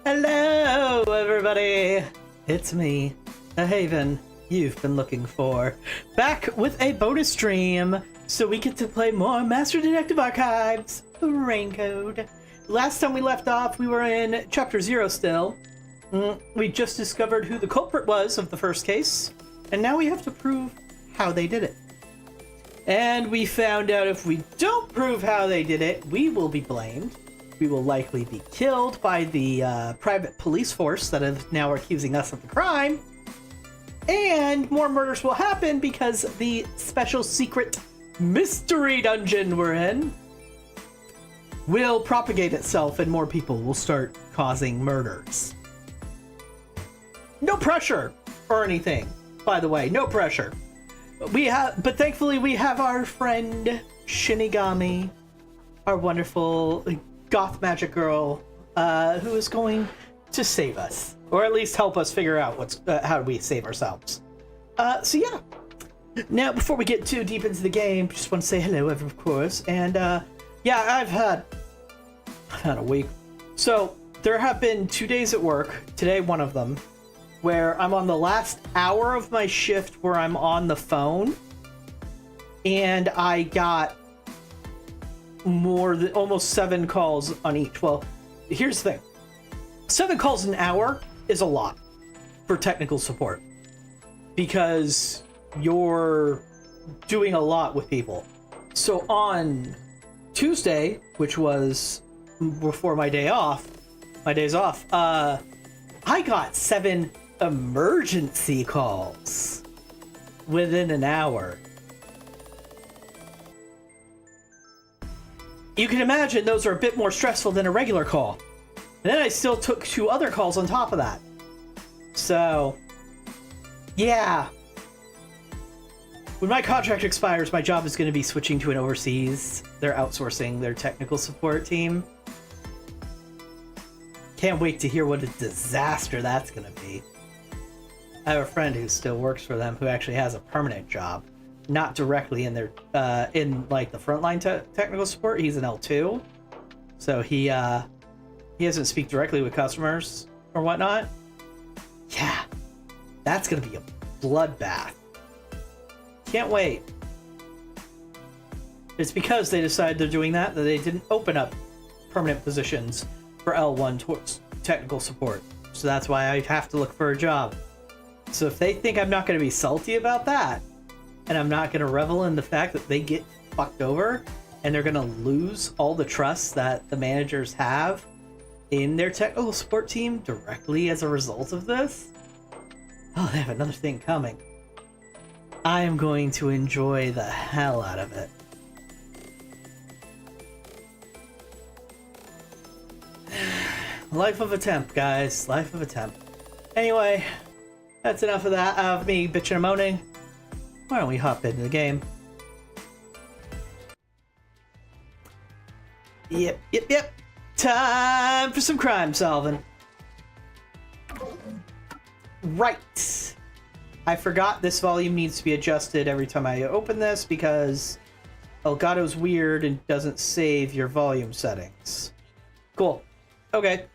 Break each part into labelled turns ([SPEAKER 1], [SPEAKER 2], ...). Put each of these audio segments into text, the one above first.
[SPEAKER 1] Hello, everybody! It's me, a Haven you've been looking for, back with a bonus stream, so we get to play more Master Detective Archives Raincode. Last time we left off, we were in Chapter 0 still. We just discovered who the culprit was of the first case, and now we have to prove how they did it. And we found out if we don't prove how they did it, we will be blamed. We will likely be killed by the private police force that is now accusing us of the crime. And more murders will happen because the special secret mystery dungeon we're in will propagate itself and more people will start causing murders. No pressure or anything, by the way, no pressure. But thankfully we have our friend Shinigami, our wonderful goth magic girl, who is going to save us, or at least help us figure out how do we save ourselves. So yeah. Now, before we get too deep into the game, just want to say hello, of course. And yeah, I've had a week. So there have been 2 days at work. Today, one of them, where I'm on the last hour of my shift where I'm on the phone, and I got more than almost 7 calls on each. Well, here's the thing. 7 calls an hour is a lot for technical support because you're doing a lot with people. So on Tuesday, which was before my days off, I got 7 emergency calls within an hour. You can imagine those are a bit more stressful than a regular call. And then I still took 2 other calls on top of that. So, yeah. When my contract expires, my job is going to be switching to an overseas. They're outsourcing their technical support team. Can't wait to hear what a disaster that's going to be. I have a friend who still works for them who actually has a permanent job. Not directly in their in like the frontline technical support. He's an L2, so he doesn't speak directly with customers or whatnot. Yeah, that's gonna be a bloodbath. Can't wait. It's because they decided they're doing that they didn't open up permanent positions for L1 towards technical support. So that's why I have to look for a job. So if they think I'm not gonna be salty about that, and I'm not going to revel in the fact that they get fucked over and they're going to lose all the trust that the managers have in their technical support team directly as a result of this. Oh, they have another thing coming. I am going to enjoy the hell out of it. Life of a temp, guys. Life of a temp. Anyway, that's enough of that, of me bitching and moaning. Why don't we hop into the game? Yep. Time for some crime solving. Right. I forgot this volume needs to be adjusted every time I open this because Elgato's weird and doesn't save your volume settings. Cool. Okay.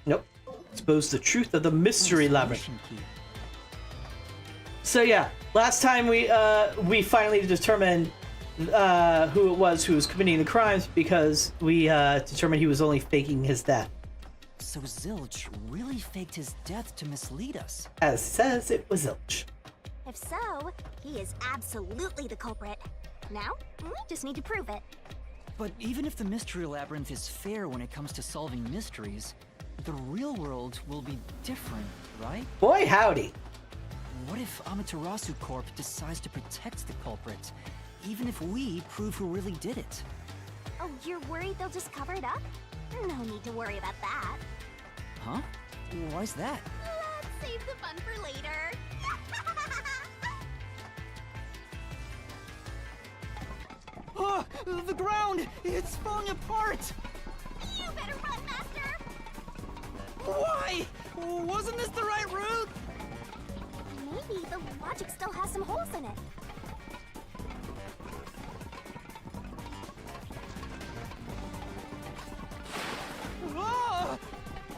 [SPEAKER 1] Nope. Expose the truth of the mystery labyrinth. So yeah, last time we finally determined who it was who was committing the crimes because we determined he was only faking his death.
[SPEAKER 2] So Zilch really faked his death to mislead us.
[SPEAKER 1] As says, it was Zilch.
[SPEAKER 3] If so, he is absolutely the culprit. Now, we just need to prove it.
[SPEAKER 2] But even if the mystery labyrinth is fair when it comes to solving mysteries, the real world will be different, right?
[SPEAKER 1] Boy, howdy.
[SPEAKER 2] What if Amaterasu Corp decides to protect the culprit, even if we prove who really did it?
[SPEAKER 3] Oh, you're worried they'll just cover it up? No need to worry about that.
[SPEAKER 2] Huh? Why's that?
[SPEAKER 3] Let's save the fun for later.
[SPEAKER 2] Oh, the ground! It's falling apart!
[SPEAKER 3] You better run, Master!
[SPEAKER 2] Why? Wasn't this the right route?
[SPEAKER 3] Maybe the logic still has some holes in it.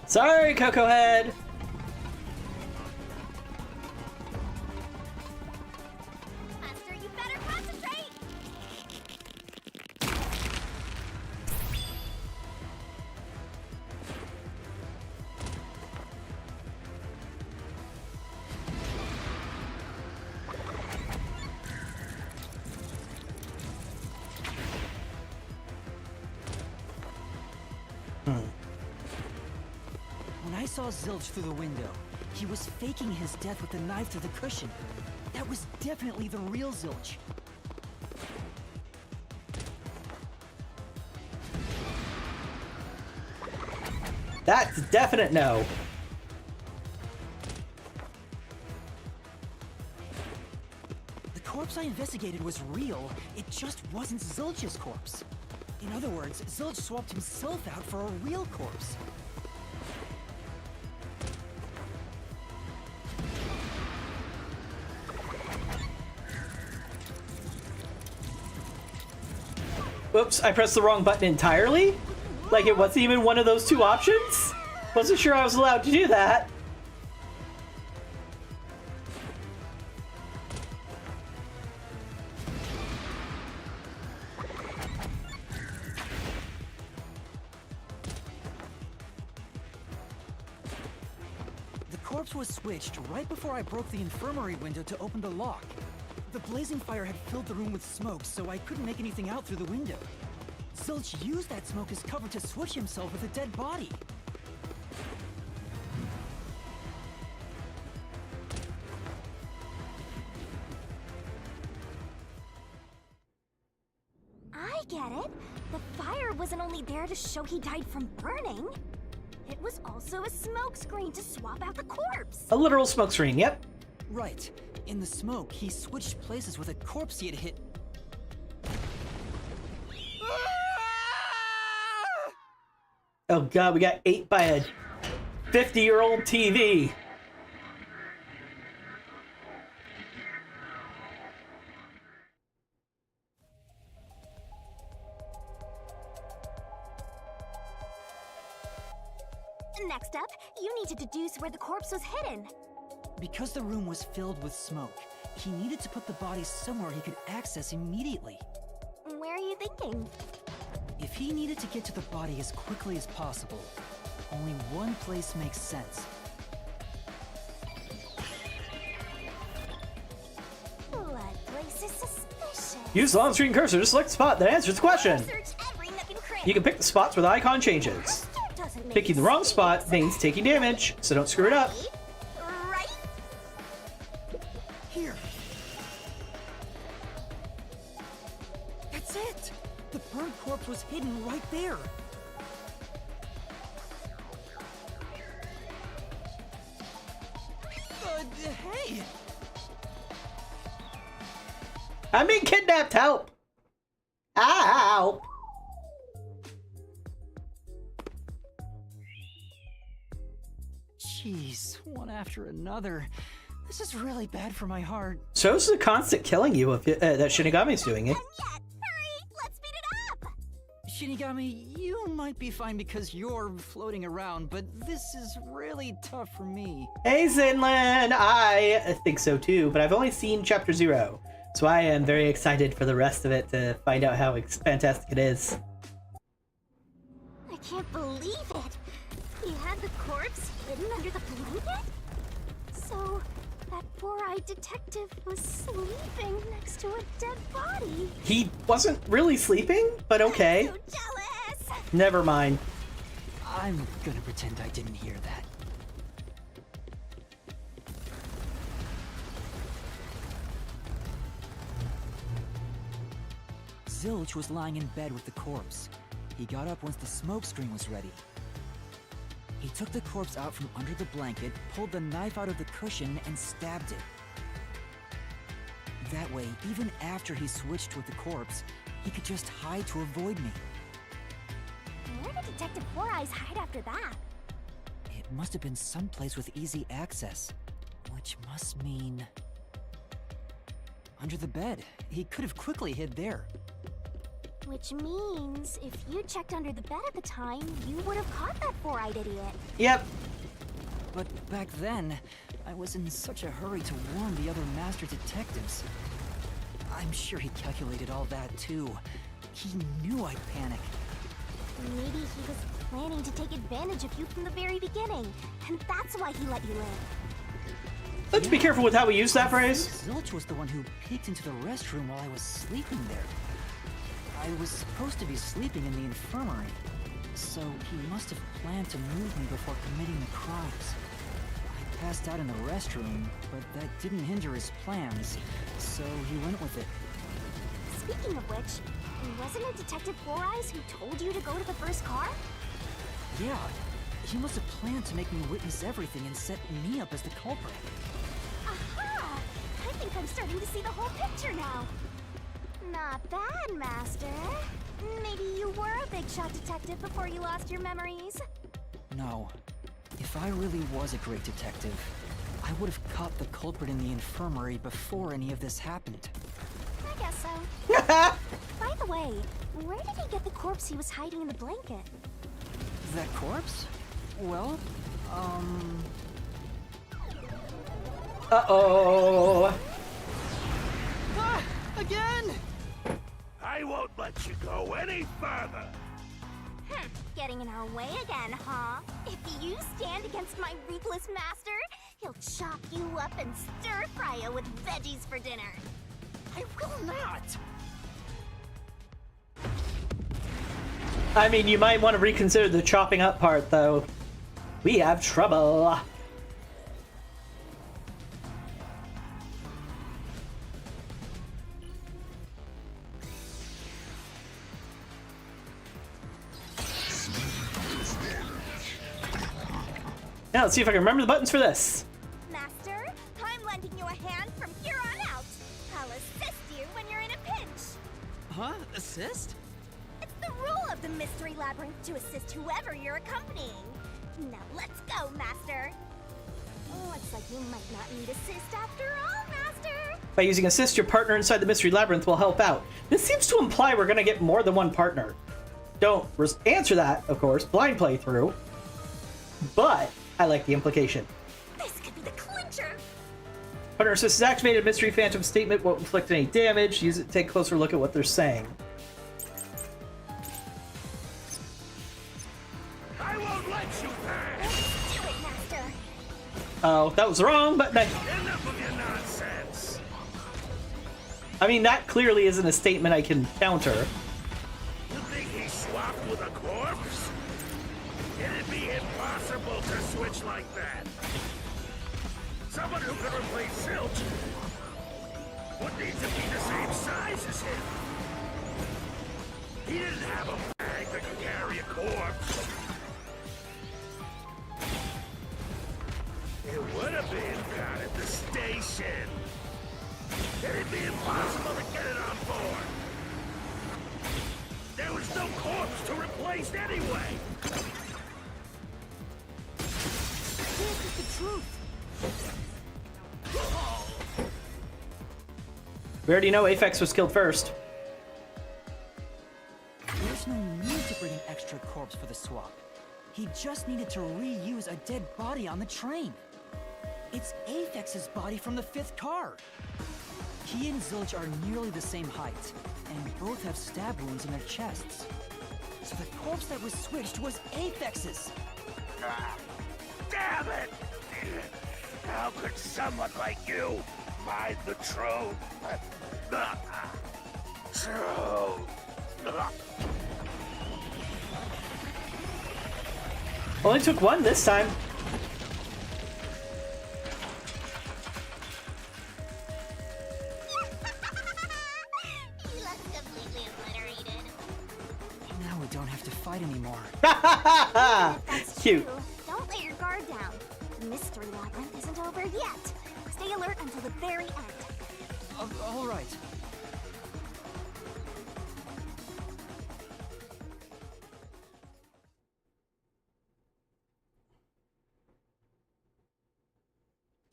[SPEAKER 1] Sorry, Coco Head.
[SPEAKER 3] Master, you better concentrate!
[SPEAKER 2] When I saw Zilch through the window, he was faking his death with the knife through the cushion. That was definitely the real Zilch.
[SPEAKER 1] That's a definite no.
[SPEAKER 2] The corpse I investigated was real, it just wasn't Zilch's corpse. In other words, Zilch swapped himself out for a real corpse.
[SPEAKER 1] Oops, I pressed the wrong button entirely? Like it wasn't even one of those two options? Wasn't sure I was allowed to do that.
[SPEAKER 2] The corpse was switched right before I broke the infirmary window to open the lock. The blazing fire had filled the room with smoke, so I couldn't make anything out through the window. Zilch used that smoke as cover to switch himself with a dead body.
[SPEAKER 3] I get it. The fire wasn't only there to show he died from burning. It was also a smokescreen to swap out the corpse.
[SPEAKER 1] A literal smokescreen, yep.
[SPEAKER 2] Right. In the smoke, he switched places with a corpse he had hit.
[SPEAKER 1] Oh god, we got ate by a 50-year-old TV.
[SPEAKER 3] Next up, you need to deduce where the corpse was hidden.
[SPEAKER 2] Because the room was filled with smoke, he needed to put the body somewhere he could access immediately.
[SPEAKER 3] Where are you thinking?
[SPEAKER 2] If he needed to get to the body as quickly as possible, only one place makes sense.
[SPEAKER 3] That place is suspicious.
[SPEAKER 1] Use the on-screen cursor to select the spot that answers the question.
[SPEAKER 3] Search every nook and cranny.
[SPEAKER 1] You can pick the spots where the icon changes.
[SPEAKER 3] Master doesn't make
[SPEAKER 1] Picking the wrong
[SPEAKER 3] sense.
[SPEAKER 1] spot means taking damage, so don't screw it up.
[SPEAKER 3] Right?
[SPEAKER 2] Here. That's it! The burnt corpse was hidden right there. Hey!
[SPEAKER 1] I'm being kidnapped, help! Ow!
[SPEAKER 2] Jeez, one after another. This is really bad for my heart.
[SPEAKER 1] Shows the constant killing you of that Shinigami's doing it.
[SPEAKER 3] And yet, hurry! Let's speed it up!
[SPEAKER 2] Shinigami, you might be fine because you're floating around, but this is really tough for me.
[SPEAKER 1] Hey Zinlin, I think so too, but I've only seen chapter 0, so I am very excited for the rest of it to find out how fantastic it is.
[SPEAKER 3] I can't believe it! He had the corpse hidden under the blanket? So, that four-eyed detective was sleeping next to a dead body.
[SPEAKER 1] He wasn't really sleeping, but okay.
[SPEAKER 3] I'm so jealous!
[SPEAKER 1] Never mind.
[SPEAKER 2] I'm gonna pretend I didn't hear that. Zilch was lying in bed with the corpse. He got up once the smoke screen was ready. He took the corpse out from under the blanket, pulled the knife out of the cushion, and stabbed it. That way, even after he switched with the corpse, he could just hide to avoid me.
[SPEAKER 3] Where did Detective Four Eyes hide after that?
[SPEAKER 2] It must have been someplace with easy access, which must mean... under the bed. He could have quickly hid there.
[SPEAKER 3] Which means if you checked under the bed at the time, you would have caught that four-eyed idiot.
[SPEAKER 1] Yep.
[SPEAKER 2] But back then, I was in such a hurry to warn the other master detectives. I'm sure he calculated all that too. He knew I'd panic.
[SPEAKER 3] Maybe he was planning to take advantage of you from the very beginning, and that's why he let you in.
[SPEAKER 1] Let's be careful with how we use that phrase.
[SPEAKER 2] Zilch was the one who peeked into the restroom while I was sleeping there. I was supposed to be sleeping in the infirmary, so he must have planned to move me before committing the crimes. I passed out in the restroom, but that didn't hinder his plans, so he went with it.
[SPEAKER 3] Speaking of which, wasn't it Detective Four Eyes who told you to go to the first car?
[SPEAKER 2] Yeah, he must have planned to make me witness everything and set me up as the culprit.
[SPEAKER 3] Aha! I think I'm starting to see the whole picture now. Not bad, Master. Maybe you were a big shot detective before you lost your memories.
[SPEAKER 2] No. If I really was a great detective, I would have caught the culprit in the infirmary before any of this happened.
[SPEAKER 3] I guess so. By the way, where did he get the corpse he was hiding in the blanket?
[SPEAKER 2] That corpse? Well,
[SPEAKER 1] Uh-oh.
[SPEAKER 2] Ah! Again!
[SPEAKER 4] I won't let you go any further.
[SPEAKER 3] Getting in our way again, huh? If you stand against my ruthless master, he'll chop you up and stir-fry you with veggies for dinner.
[SPEAKER 2] I will not!
[SPEAKER 1] I mean, you might want to reconsider the chopping up part, though. We have trouble. Now, let's see if I can remember the buttons for this.
[SPEAKER 3] Master, I'm lending you a hand from here on out. I'll assist you when you're in a pinch.
[SPEAKER 2] Huh? Assist?
[SPEAKER 3] It's the rule of the Mystery Labyrinth to assist whoever you're accompanying. Now let's go, Master. Looks like you might not need assist after all, Master.
[SPEAKER 1] By using assist, your partner inside the Mystery Labyrinth will help out. This seems to imply we're going to get more than one partner. Don't answer that, of course, blind playthrough. But I like the implication.
[SPEAKER 3] This could be the clincher.
[SPEAKER 1] Partner assist is activated. Mystery Phantom statement won't inflict any damage. Use it to take a closer look at what they're saying.
[SPEAKER 4] I won't let you pass.
[SPEAKER 3] Let's do it, Master.
[SPEAKER 1] Oh, that was wrong, but
[SPEAKER 4] Enough of your nonsense.
[SPEAKER 1] I mean, that clearly isn't a statement I can counter.
[SPEAKER 4] You think he swapped with a corpse? It'd be impossible to switch like that. Someone who could replace Zilch would need to be the same size as him. He didn't have a bag that could carry a corpse. It would have been down at the station. It'd be impossible to get it on board. There was no corpse to replace anyway.
[SPEAKER 3] This is the truth.
[SPEAKER 1] We already know Aphex was killed first.
[SPEAKER 2] There's no need to bring an extra corpse for the swap. He just needed to reuse a dead body on the train. It's Aphex's body from the 5th car. He and Zilch are nearly the same height, and both have stab wounds in their chests. So the corpse that was switched was Aphex's.
[SPEAKER 4] Ah, damn it! How could someone like you find the truth? Truth.
[SPEAKER 1] Only took one this time.
[SPEAKER 3] You look completely obliterated.
[SPEAKER 2] Now we don't have to fight anymore.
[SPEAKER 3] That's
[SPEAKER 1] Cute.
[SPEAKER 3] true. Don't let your guard down. The Mystery Labyrinth isn't over yet. Stay alert until the very end.
[SPEAKER 2] All right.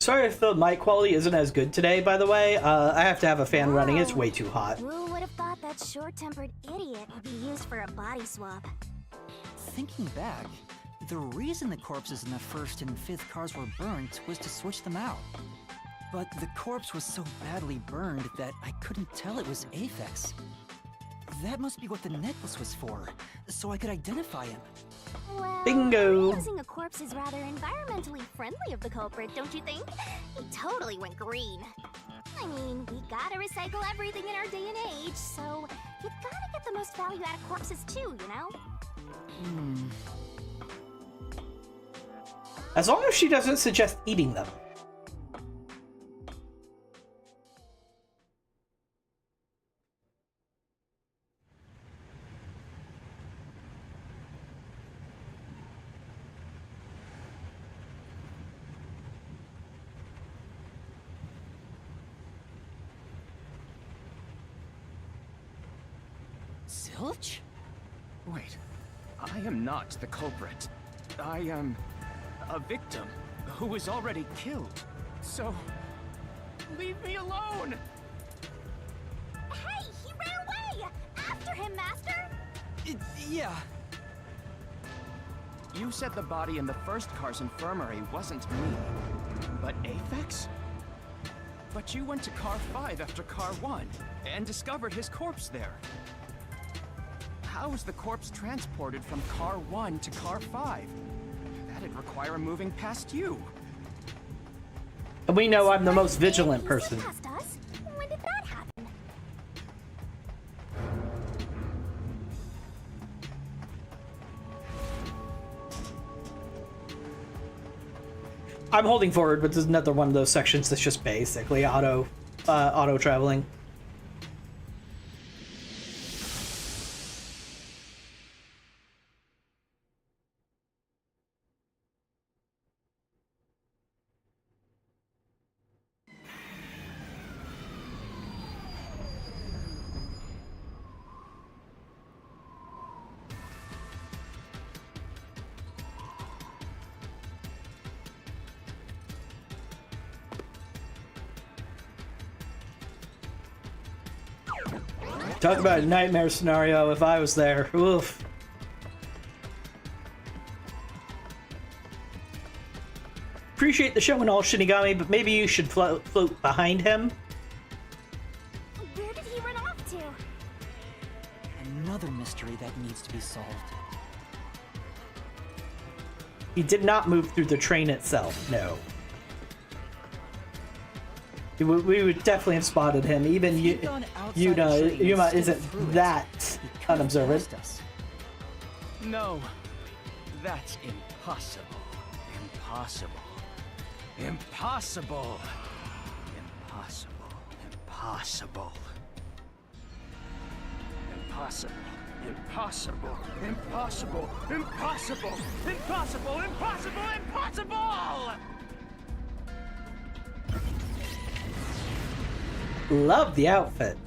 [SPEAKER 1] Sorry if the mic quality isn't as good today, by the way. I have to have a fan running. It's way too hot.
[SPEAKER 3] Who would have thought that that short-tempered idiot would be used for a body swap.
[SPEAKER 2] Thinking back, the reason the corpses in the first and fifth cars were burnt was to switch them out. But the corpse was so badly burned that I couldn't tell it was Aphex. That must be what the necklace was for, so I could identify him.
[SPEAKER 3] Well,
[SPEAKER 1] Bingo!
[SPEAKER 3] using a corpse is rather environmentally friendly of the culprit, don't you think? He totally went green. I mean, we gotta recycle everything in our day and age, so you gotta get the most value out of corpses too, you know?
[SPEAKER 1] As long as she doesn't suggest eating them.
[SPEAKER 2] Zilch?
[SPEAKER 5] Wait, I am not the culprit. I am a victim who was already killed. So, leave me alone!
[SPEAKER 3] Hey, he ran away! After him, Master!
[SPEAKER 2] Yeah.
[SPEAKER 5] You said the body in the first car's infirmary wasn't me, but Aphex? But you went to car 5 after car 1 and discovered his corpse there. How was the corpse transported from car 1 to car 5? That'd require moving past you.
[SPEAKER 1] And we know I'm the most vigilant
[SPEAKER 3] He
[SPEAKER 1] person.
[SPEAKER 3] zipped past us? When did that happen?
[SPEAKER 1] I'm holding forward, but there's another one of those sections that's just basically auto traveling. Talk about a nightmare scenario if I was there. Oof. Appreciate the show and all, Shinigami, but maybe you should float behind him.
[SPEAKER 3] Where did he run off to?
[SPEAKER 2] Another mystery that needs to be solved.
[SPEAKER 1] He did not move through the train itself, no. We would definitely have spotted him. Even Yuma isn't that unobservant.
[SPEAKER 5] No, that's impossible. Impossible. Impossible. Impossible. Impossible. Impossible. Impossible. Impossible. Impossible. Impossible. Impossible. Impossible.
[SPEAKER 1] Love the outfit.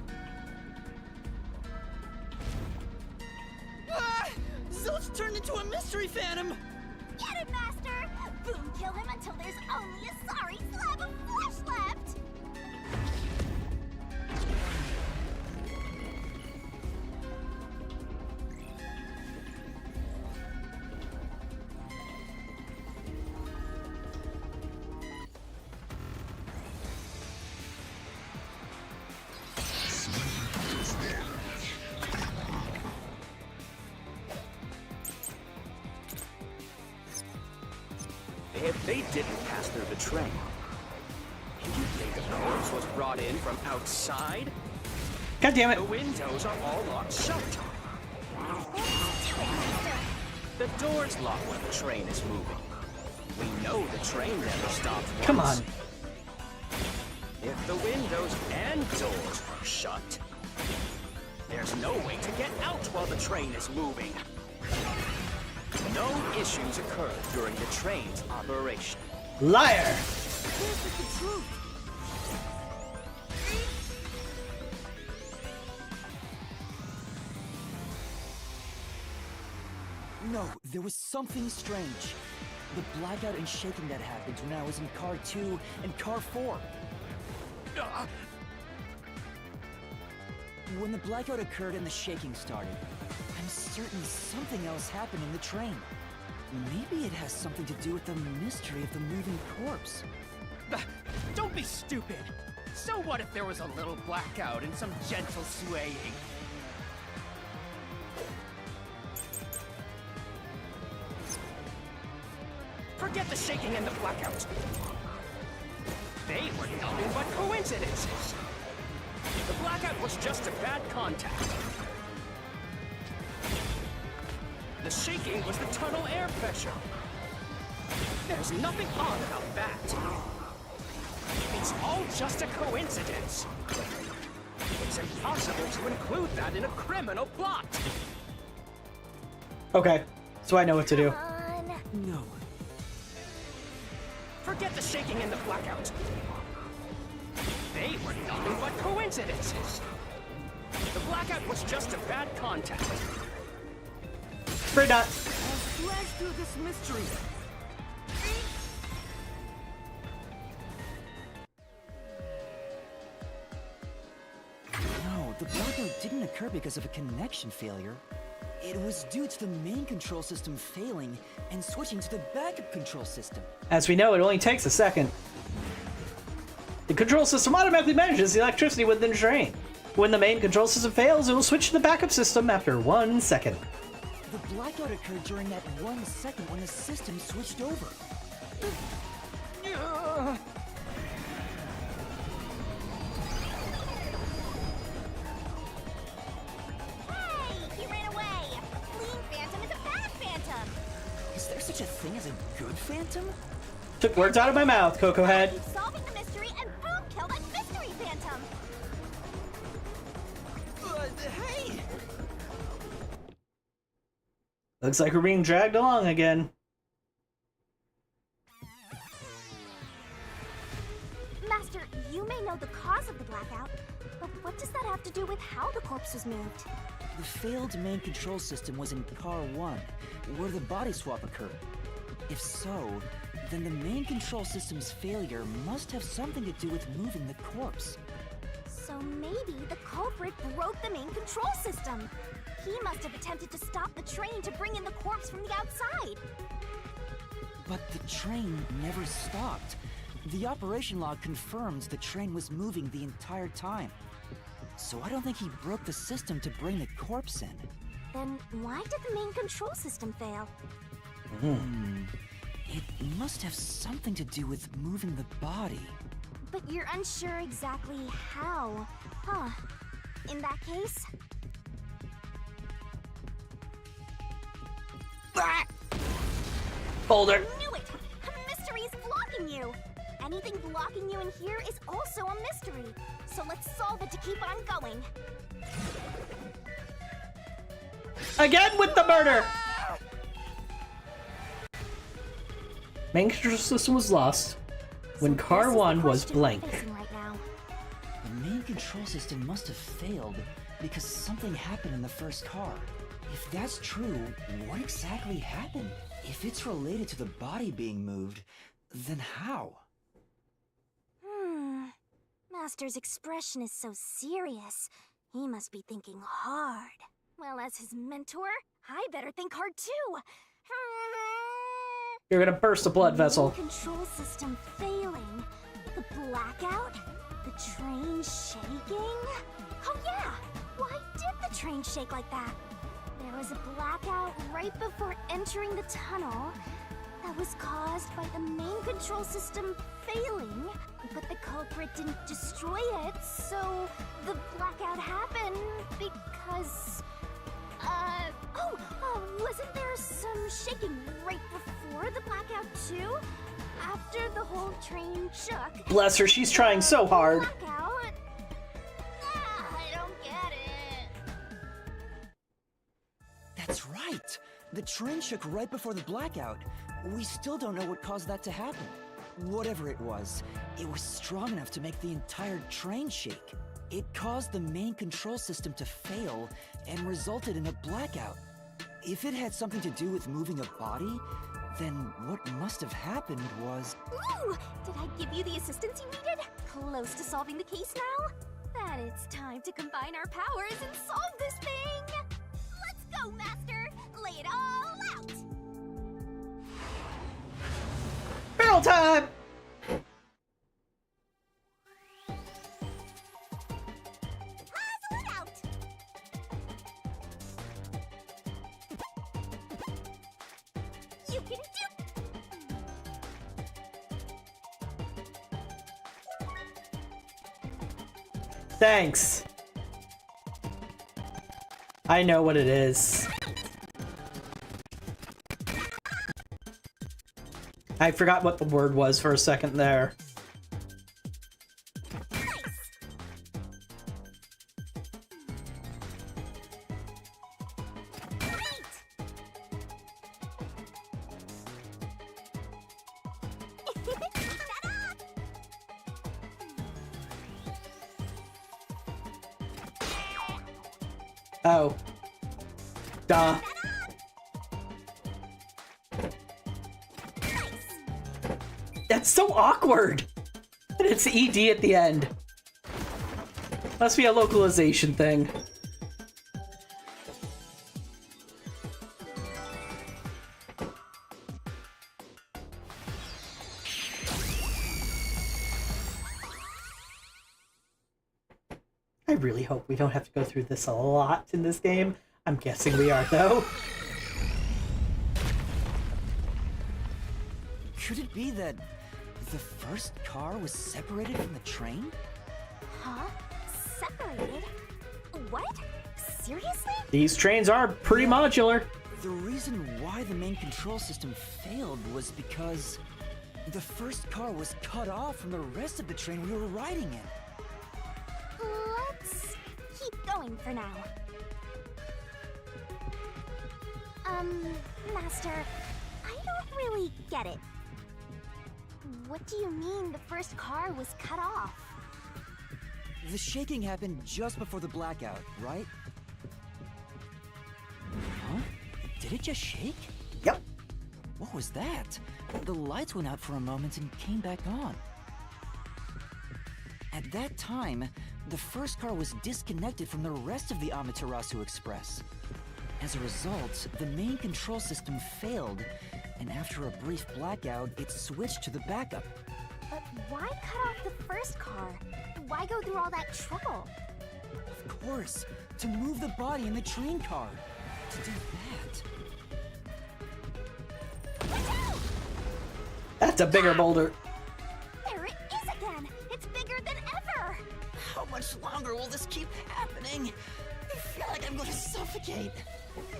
[SPEAKER 2] Ah! Zilch turned into a mystery phantom!
[SPEAKER 3] Get him, Master! Boom, kill him until there's only a sorry slab of flesh left!
[SPEAKER 5] If they didn't pass through the train, do you think the corpse was brought in from outside?
[SPEAKER 1] God damn it.
[SPEAKER 5] The windows are all locked shut. The door's locked when the train is moving. We know the train never stops once.
[SPEAKER 1] Come on.
[SPEAKER 5] If the windows and doors are shut, there's no way to get out while the train is moving. No issues occurred during the train's operation.
[SPEAKER 1] Liar!
[SPEAKER 2] This is the truth! No, there was something strange. The blackout and shaking that happened when I was in car 2 and car 4. When the blackout occurred and the shaking started, I'm certain something else happened in the train. Maybe it has something to do with the mystery of the moving corpse.
[SPEAKER 5] Don't be stupid! So what if there was a little blackout and some gentle swaying? Forget the shaking and the blackout. They were nothing but coincidences. The blackout was just a bad contact. The shaking was the tunnel air pressure. There's nothing odd about that. It's all just a coincidence. It's impossible to include that in a criminal plot.
[SPEAKER 1] Okay, so I know what to do.
[SPEAKER 2] No.
[SPEAKER 5] Forget the shaking and the blackout. They were nothing but coincidences. The blackout was just a bad contact.
[SPEAKER 1] Great dot.
[SPEAKER 2] I'll slash through this mystery. No, the blackout didn't occur because of a connection failure. It was due to the main control system failing and switching to the backup control system.
[SPEAKER 1] As we know, it only takes a second. The control system automatically manages the electricity within the train. When the main control system fails, it will switch to the backup system after 1 second.
[SPEAKER 2] The blackout occurred during that 1 second when the system switched over.
[SPEAKER 3] Hey, he ran away! Fleeing phantom is a bad phantom!
[SPEAKER 2] Is there such a thing as a good phantom?
[SPEAKER 1] Took words out of my mouth, Coco Head.
[SPEAKER 3] Keep solving the mystery and boom, kill that mystery phantom!
[SPEAKER 2] Hey!
[SPEAKER 1] Looks like we're being dragged along again.
[SPEAKER 3] Master, you may know the cause of the blackout, but what does that have to do with how the corpse was moved?
[SPEAKER 2] The failed main control system was in Car 1, where the body swap occurred. If so, then the main control system's failure must have something to do with moving the corpse.
[SPEAKER 3] So maybe the culprit broke the main control system. He must have attempted to stop the train to bring in the corpse from the outside.
[SPEAKER 2] But the train never stopped. The operation log confirms the train was moving the entire time. So I don't think he broke the system to bring the corpse in.
[SPEAKER 3] Then why did the main control system fail?
[SPEAKER 2] It must have something to do with moving the body.
[SPEAKER 3] But you're unsure exactly how, huh? In that case...
[SPEAKER 1] Boulder.
[SPEAKER 3] Knew it! A mystery is blocking you! Anything blocking you in here is also a mystery. So let's solve it to keep on going.
[SPEAKER 1] Again with the murder! Main control system was lost when
[SPEAKER 3] So
[SPEAKER 1] Car
[SPEAKER 3] this is the
[SPEAKER 1] 1 was
[SPEAKER 3] question we're
[SPEAKER 1] blank.
[SPEAKER 3] facing right now.
[SPEAKER 2] The main control system must have failed because something happened in the first car. If that's true, what exactly happened? If it's related to the body being moved, then how?
[SPEAKER 3] Master's expression is so serious. He must be thinking hard. Well, as his mentor, I better think hard too.
[SPEAKER 1] You're gonna burst a blood vessel.
[SPEAKER 3] The control system failing. The blackout? The train shaking? Oh yeah! Why did the train shake like that? There was a blackout right before entering the tunnel that was caused by the main control system failing, but the culprit didn't destroy it, so the blackout happened because... wasn't there some shaking right before the blackout too? After the whole train shook...
[SPEAKER 1] Bless her, she's trying so hard.
[SPEAKER 3] Blackout? I don't get it.
[SPEAKER 2] That's right! The train shook right before the blackout. We still don't know what caused that to happen. Whatever it was strong enough to make the entire train shake. It caused the main control system to fail and resulted in a blackout. If it had something to do with moving a body, then what must have happened was...
[SPEAKER 3] Ooh! Did I give you the assistance you needed? Close to solving the case now? Then it's time to combine our powers and solve this thing! Let's go, Master! Lay it all out!
[SPEAKER 1] Barrel time!
[SPEAKER 3] Puzzle it out! You can do...
[SPEAKER 1] Thanks. I know what it is. I forgot what the word was for a second there. Oh. Duh. That's so awkward! And it's ED at the end. Must be a localization thing. I really hope we don't have to go through this a lot in this game. I'm guessing we are, though.
[SPEAKER 2] Could it be that the first car was separated from the train?
[SPEAKER 3] Huh? Separated? What? Seriously?
[SPEAKER 1] These trains are pretty modular.
[SPEAKER 2] The reason why the main control system failed was because the first car was cut off from the rest of the train we were riding in.
[SPEAKER 3] Let's keep going for now. Master, I don't really get it. What do you mean the first car was cut off?
[SPEAKER 2] The shaking happened just before the blackout, right? Huh? Did it just shake?
[SPEAKER 1] Yep.
[SPEAKER 2] What was that? The lights went out for a moment and came back on. At that time, the first car was disconnected from the rest of the Amaterasu Express. As a result, the main control system failed, and after a brief blackout, it switched to the backup.
[SPEAKER 3] But why cut off the first car? Why go through all that trouble?
[SPEAKER 2] Of course, to move the body in the train car. To do that.
[SPEAKER 3] Watch out!
[SPEAKER 1] That's a bigger boulder.
[SPEAKER 3] There it is again! It's bigger than ever!
[SPEAKER 2] How much longer will this keep happening? I feel like I'm going to suffocate.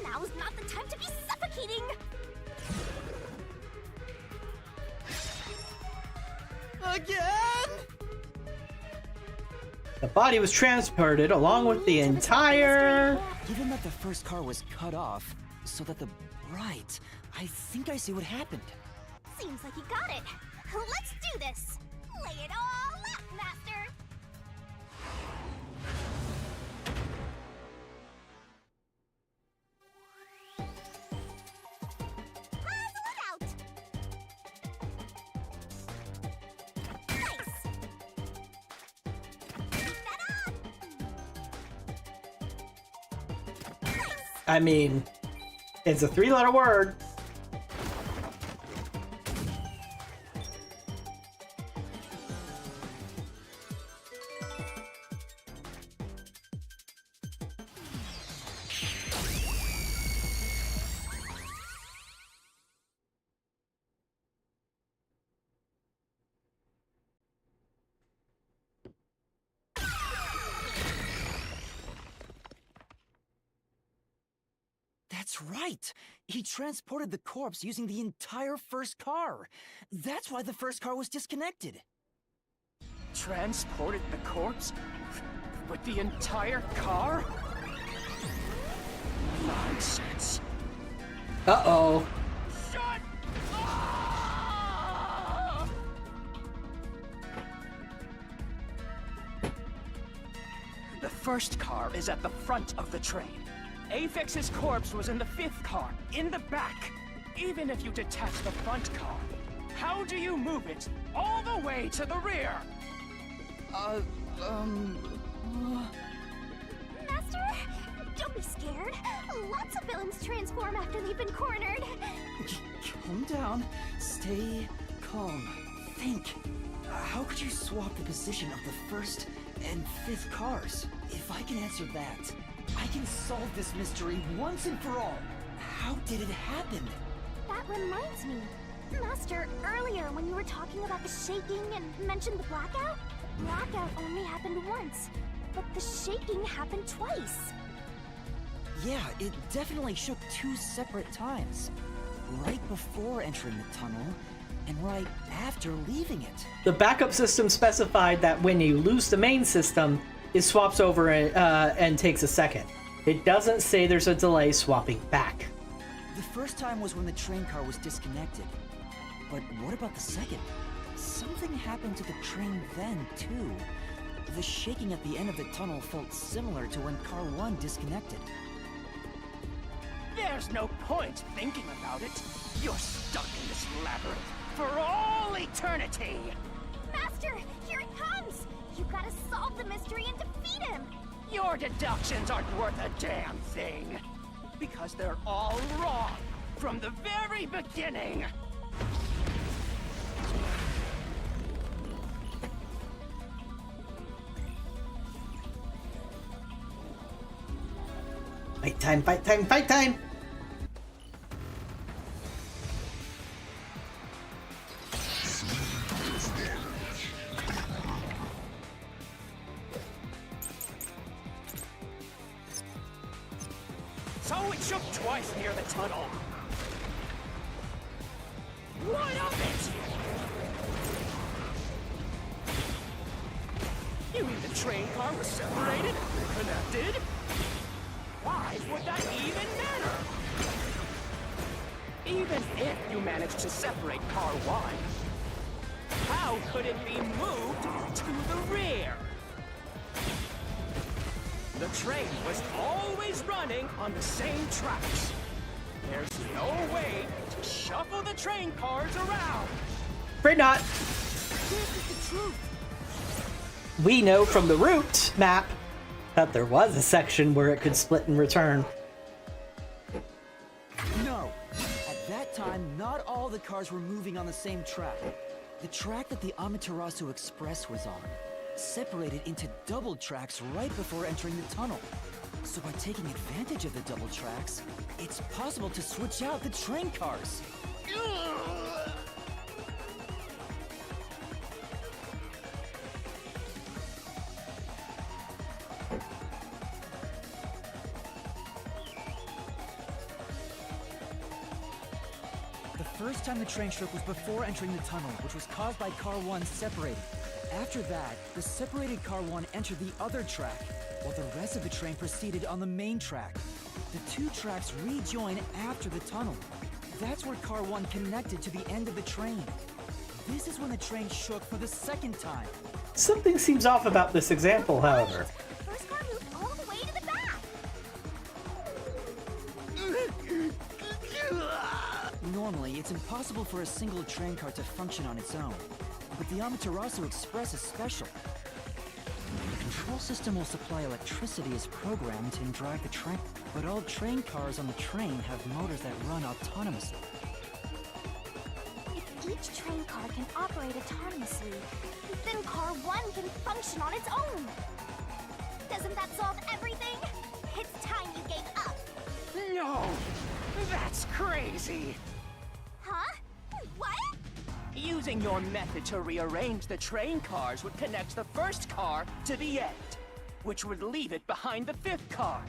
[SPEAKER 3] Now's not the time to be suffocating!
[SPEAKER 2] Again?
[SPEAKER 1] The body was transported along with the entire...
[SPEAKER 2] Given that the first car was cut off, so that the... Right. I think I see what happened.
[SPEAKER 3] Seems like you got it. Let's do this! Lay it all out, Master! Puzzle it out! Nice! Keep that up! Nice!
[SPEAKER 1] I mean, it's a 3-letter word.
[SPEAKER 2] That's right! He transported the corpse using the entire first car. That's why the first car was disconnected.
[SPEAKER 5] Transported the corpse? With the entire car? Nonsense.
[SPEAKER 1] Uh-oh.
[SPEAKER 5] Shut up! The first car is at the front of the train. Aphex's corpse was in the 5th car, in the back. Even if you detach the front car, how do you move it all the way to the rear?
[SPEAKER 3] Master, don't be scared. Lots of villains transform after they've been cornered.
[SPEAKER 2] Calm down. Stay calm. Think. How could you swap the position of the first and fifth cars? If I can answer that, I can solve this mystery once and for all. How did it happen?
[SPEAKER 3] That reminds me. Master, earlier when you were talking about the shaking and mentioned the blackout only happened once, but the shaking happened twice.
[SPEAKER 2] Yeah, it definitely shook 2 separate times. Right before entering the tunnel, and right after leaving it.
[SPEAKER 1] The backup system specified that when you lose the main system, it swaps over and takes a second. It doesn't say there's a delay swapping back.
[SPEAKER 2] The first time was when the train car was disconnected. But what about the second? Something happened to the train then, too. The shaking at the end of the tunnel felt similar to when Car 1 disconnected.
[SPEAKER 5] There's no point thinking about it. You're stuck in this labyrinth for all eternity.
[SPEAKER 3] Master, here it comes! You gotta solve the mystery and defeat him!
[SPEAKER 5] Your deductions aren't worth a damn thing. Because they're all wrong from the very beginning.
[SPEAKER 1] Fight time, fight time, fight time!
[SPEAKER 5] So it shook twice near the tunnel. What of it? You mean the train car was separated, connected? Why would that even matter? Even if you managed to separate car 1, how could it be moved to the rear? The train was always running on the same tracks. There's no way to shuffle the train cars around.
[SPEAKER 1] Afraid not.
[SPEAKER 2] This is the truth.
[SPEAKER 1] We know from the route map that there was a section where it could split and return.
[SPEAKER 2] No. At that time, not all the cars were moving on the same track. The track that the Amaterasu Express was on separated into double tracks right before entering the tunnel. So by taking advantage of the double tracks, it's possible to switch out the train cars. The first time the train shook was before entering the tunnel, which was caused by Car 1 separating. After that, the separated Car 1 entered the other track, while the rest of the train proceeded on the main track. The 2 tracks rejoin after the tunnel. That's where Car 1 connected to the end of the train. This is when the train shook for the second time.
[SPEAKER 1] Something seems off about this example, however.
[SPEAKER 3] The first car moved all the way to the back!
[SPEAKER 2] Normally, it's impossible for a single train car to function on its own. But the Amaterasu Express is special. The control system will supply electricity as programmed and drive the train. But all train cars on the train have motors that run autonomously.
[SPEAKER 3] If each train car can operate autonomously, then Car 1 can function on its own! Doesn't that solve everything? It's time you gave up!
[SPEAKER 5] No! That's crazy!
[SPEAKER 3] Huh? What?
[SPEAKER 5] Using your method to rearrange the train cars would connect the first car to the end, which would leave it behind the 5th car.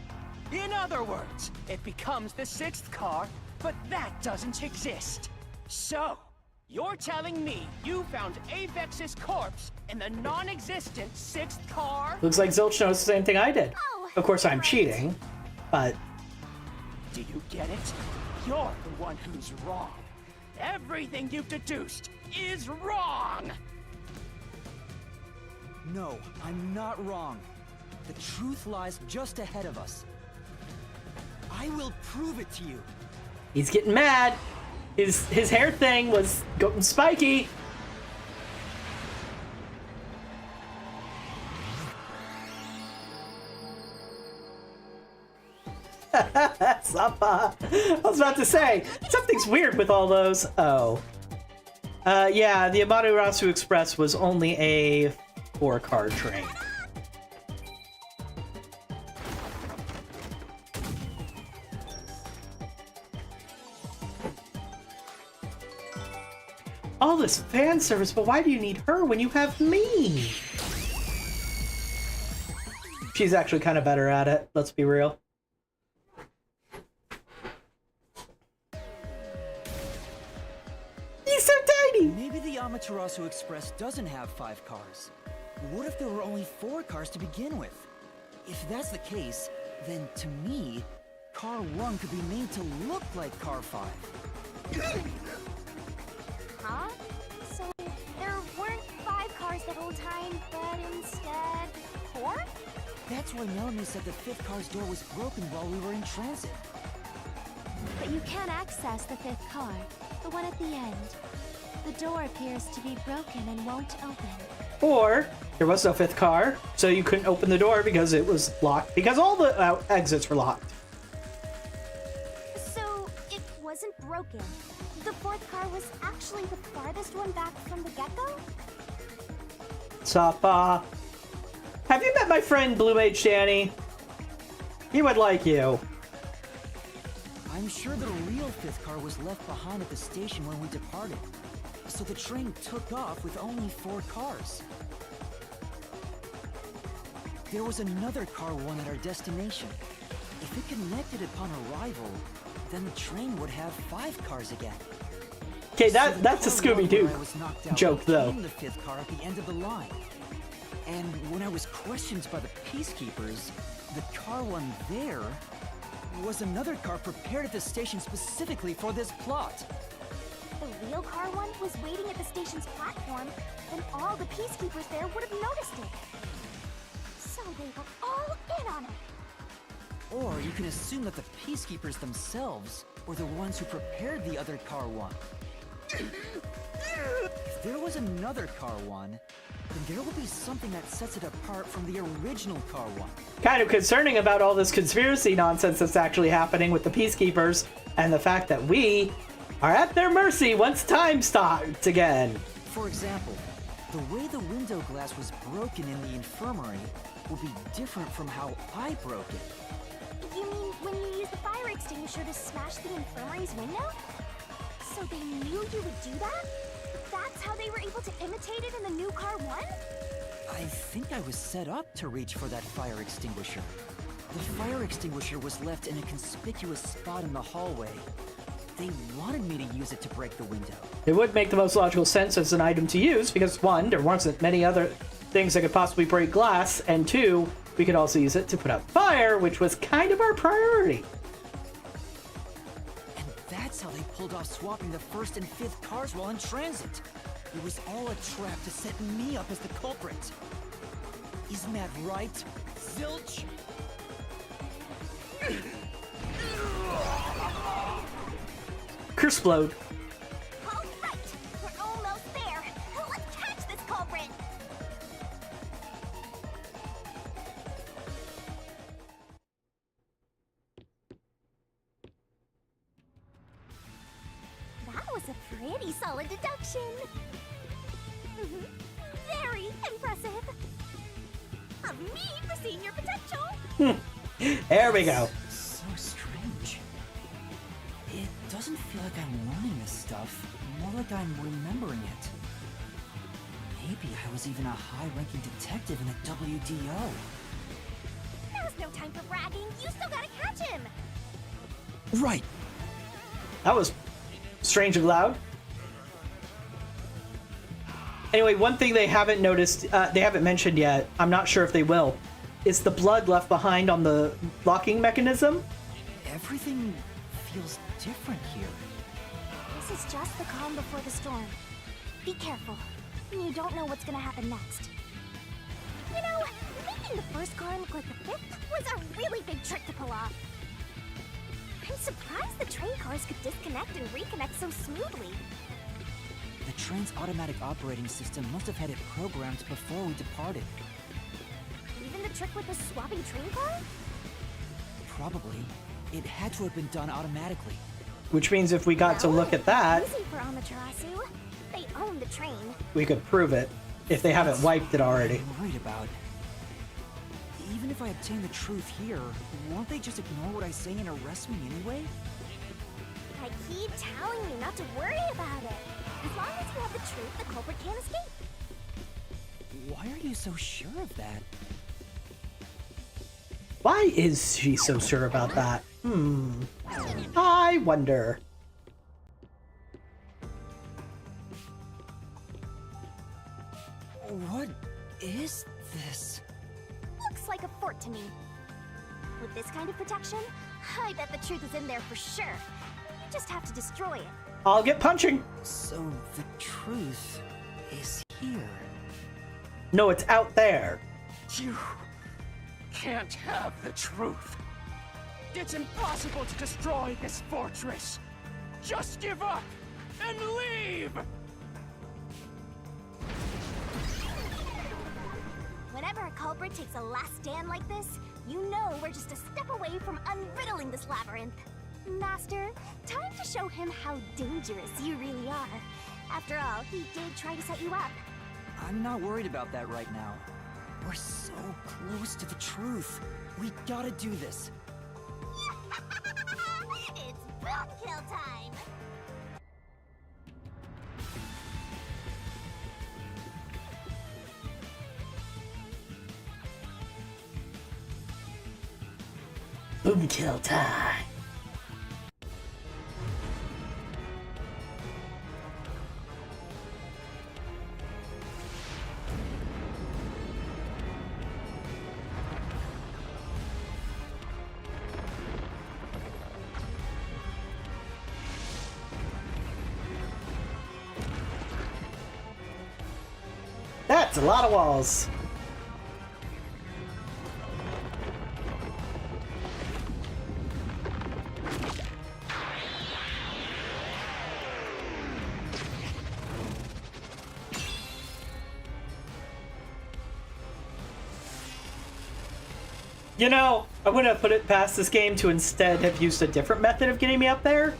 [SPEAKER 5] In other words, it becomes the 6th car, but that doesn't exist. So, you're telling me you found Avex's corpse in the non-existent 6th car?
[SPEAKER 1] Looks like Zilch knows the same thing I did.
[SPEAKER 3] Oh,
[SPEAKER 1] Of course, I'm
[SPEAKER 3] right.
[SPEAKER 1] cheating, but
[SPEAKER 5] Do you get it? You're the one who's wrong. Everything you've deduced is wrong!
[SPEAKER 2] No, I'm not wrong. The truth lies just ahead of us. I will prove it to you.
[SPEAKER 1] he's getting mad. His hair thing was going spiky. Suppa. I was about to say, something's weird with all those. Oh. Yeah, the Amaterasu Express was only a 4-car train. All this fan service, but why do you need her when you have me? She's actually kind of better at it, let's be real. He's so tiny!
[SPEAKER 2] Maybe the Amaterasu Express doesn't have 5 cars. What if there were only 4 cars to begin with? If that's the case, then to me, Car 1 could be made to look like Car 5.
[SPEAKER 3] Huh? So there weren't 5 cars the whole time, but instead 4?
[SPEAKER 2] That's why Melanie said the 5th car's door was broken while we were in transit.
[SPEAKER 3] But you can't access the 5th car, the one at the end. The door appears to be broken and won't open.
[SPEAKER 1] Or there was no 5th car, so you couldn't open the door because it was locked, because all the exits were locked.
[SPEAKER 3] So it wasn't broken. The 4th car was actually the farthest one back from the get-go?
[SPEAKER 1] Suppa. Have you met my friend Blue Mage Danny? He would like you.
[SPEAKER 2] I'm sure the real 5th car was left behind at the station when we departed. So the train took off with only 4 cars. There was another Car 1 at our destination. If it connected upon arrival, then the train would have 5 cars again.
[SPEAKER 1] Okay,
[SPEAKER 2] So
[SPEAKER 1] that's a
[SPEAKER 2] the car
[SPEAKER 1] Scooby-Doo
[SPEAKER 2] where I was knocked out
[SPEAKER 1] joke, though.
[SPEAKER 2] became the 5th car at the end of the line. And when I was questioned by the peacekeepers, the Car 1 there was another car prepared at the station specifically for this plot.
[SPEAKER 3] The real Car 1 was waiting at the station's platform, then all the peacekeepers there would have noticed it. So they were all in on it.
[SPEAKER 2] Or you can assume that the peacekeepers themselves were the ones who prepared the other Car 1. If there was another Car 1, then there will be something that sets it apart from the original Car 1.
[SPEAKER 1] Kind of concerning about all this conspiracy nonsense that's actually happening with the Peacekeepers and the fact that we are at their mercy once time starts again.
[SPEAKER 2] For example, the way the window glass was broken in the infirmary will be different from how I broke it.
[SPEAKER 3] You mean when you used the fire extinguisher to smash the infirmary's window? So they knew you would do that? That's how they were able to imitate it in the new Car 1?
[SPEAKER 2] I think I was set up to reach for that fire extinguisher. The fire extinguisher was left in a conspicuous spot in the hallway. They wanted me to use it to break the window.
[SPEAKER 1] It would make the most logical sense as an item to use because 1, there wasn't many other things that could possibly break glass, and 2, we could also use it to put out fire, which was kind of our priority.
[SPEAKER 2] And that's how they pulled off swapping the 1st and 5th cars while in transit. It was all a trap to set me up as the culprit. Isn't that right, Zilch?
[SPEAKER 1] Curseblode.
[SPEAKER 3] All right, we're almost there. Let's catch this culprit. That was a pretty solid deduction. Very impressive. Of me foreseeing your potential.
[SPEAKER 1] There we go.
[SPEAKER 2] So strange. It doesn't feel like I'm learning this stuff, more like I'm remembering it. Maybe I was even a high-ranking detective in the WDO.
[SPEAKER 3] Now's no time for bragging. You still gotta catch him.
[SPEAKER 2] Right.
[SPEAKER 1] That was strangely loud. Anyway, one thing they haven't noticed, they haven't mentioned yet, I'm not sure if they will, is the blood left behind on the locking mechanism.
[SPEAKER 2] Everything feels different here.
[SPEAKER 3] This is just the calm before the storm. Be careful. You don't know what's gonna happen next. You know, making the 1st car look like the 5th was a really big trick to pull off. I'm surprised the train cars could disconnect and reconnect so smoothly.
[SPEAKER 2] The train's automatic operating system must have had it programmed before we departed.
[SPEAKER 3] Even the trick with the swapping train car?
[SPEAKER 2] Probably. It had to have been done automatically.
[SPEAKER 1] Which means if we got to look at that,
[SPEAKER 3] Easy for Amaterasu. They own the train.
[SPEAKER 1] we could prove it if they haven't wiped it already.
[SPEAKER 2] I'm worried about. Even if I obtain the truth here, won't they just ignore what I say and arrest me anyway?
[SPEAKER 3] I keep telling you not to worry about it. As long as you have the truth, the culprit can't escape.
[SPEAKER 2] Why are you so sure of that?
[SPEAKER 1] Why is she so sure about that? I wonder.
[SPEAKER 2] What is this?
[SPEAKER 3] Looks like a fort to me. With this kind of protection, I bet the truth is in there for sure. You just have to destroy it.
[SPEAKER 1] I'll get punching.
[SPEAKER 2] So the truth is here.
[SPEAKER 1] No, it's out there.
[SPEAKER 5] You can't have the truth. It's impossible to destroy this fortress. Just give up and leave!
[SPEAKER 3] Whenever a culprit takes a last stand like this, you know we're just a step away from unriddling this labyrinth. Master, time to show him how dangerous you really are. After all, he did try to set you up.
[SPEAKER 2] I'm not worried about that right now. We're so close to the truth. We gotta do this.
[SPEAKER 3] It's boom kill time!
[SPEAKER 1] Boom kill time. That's a lot of walls. You know, I wouldn't have put it past this game to instead have used a different method of getting me up there,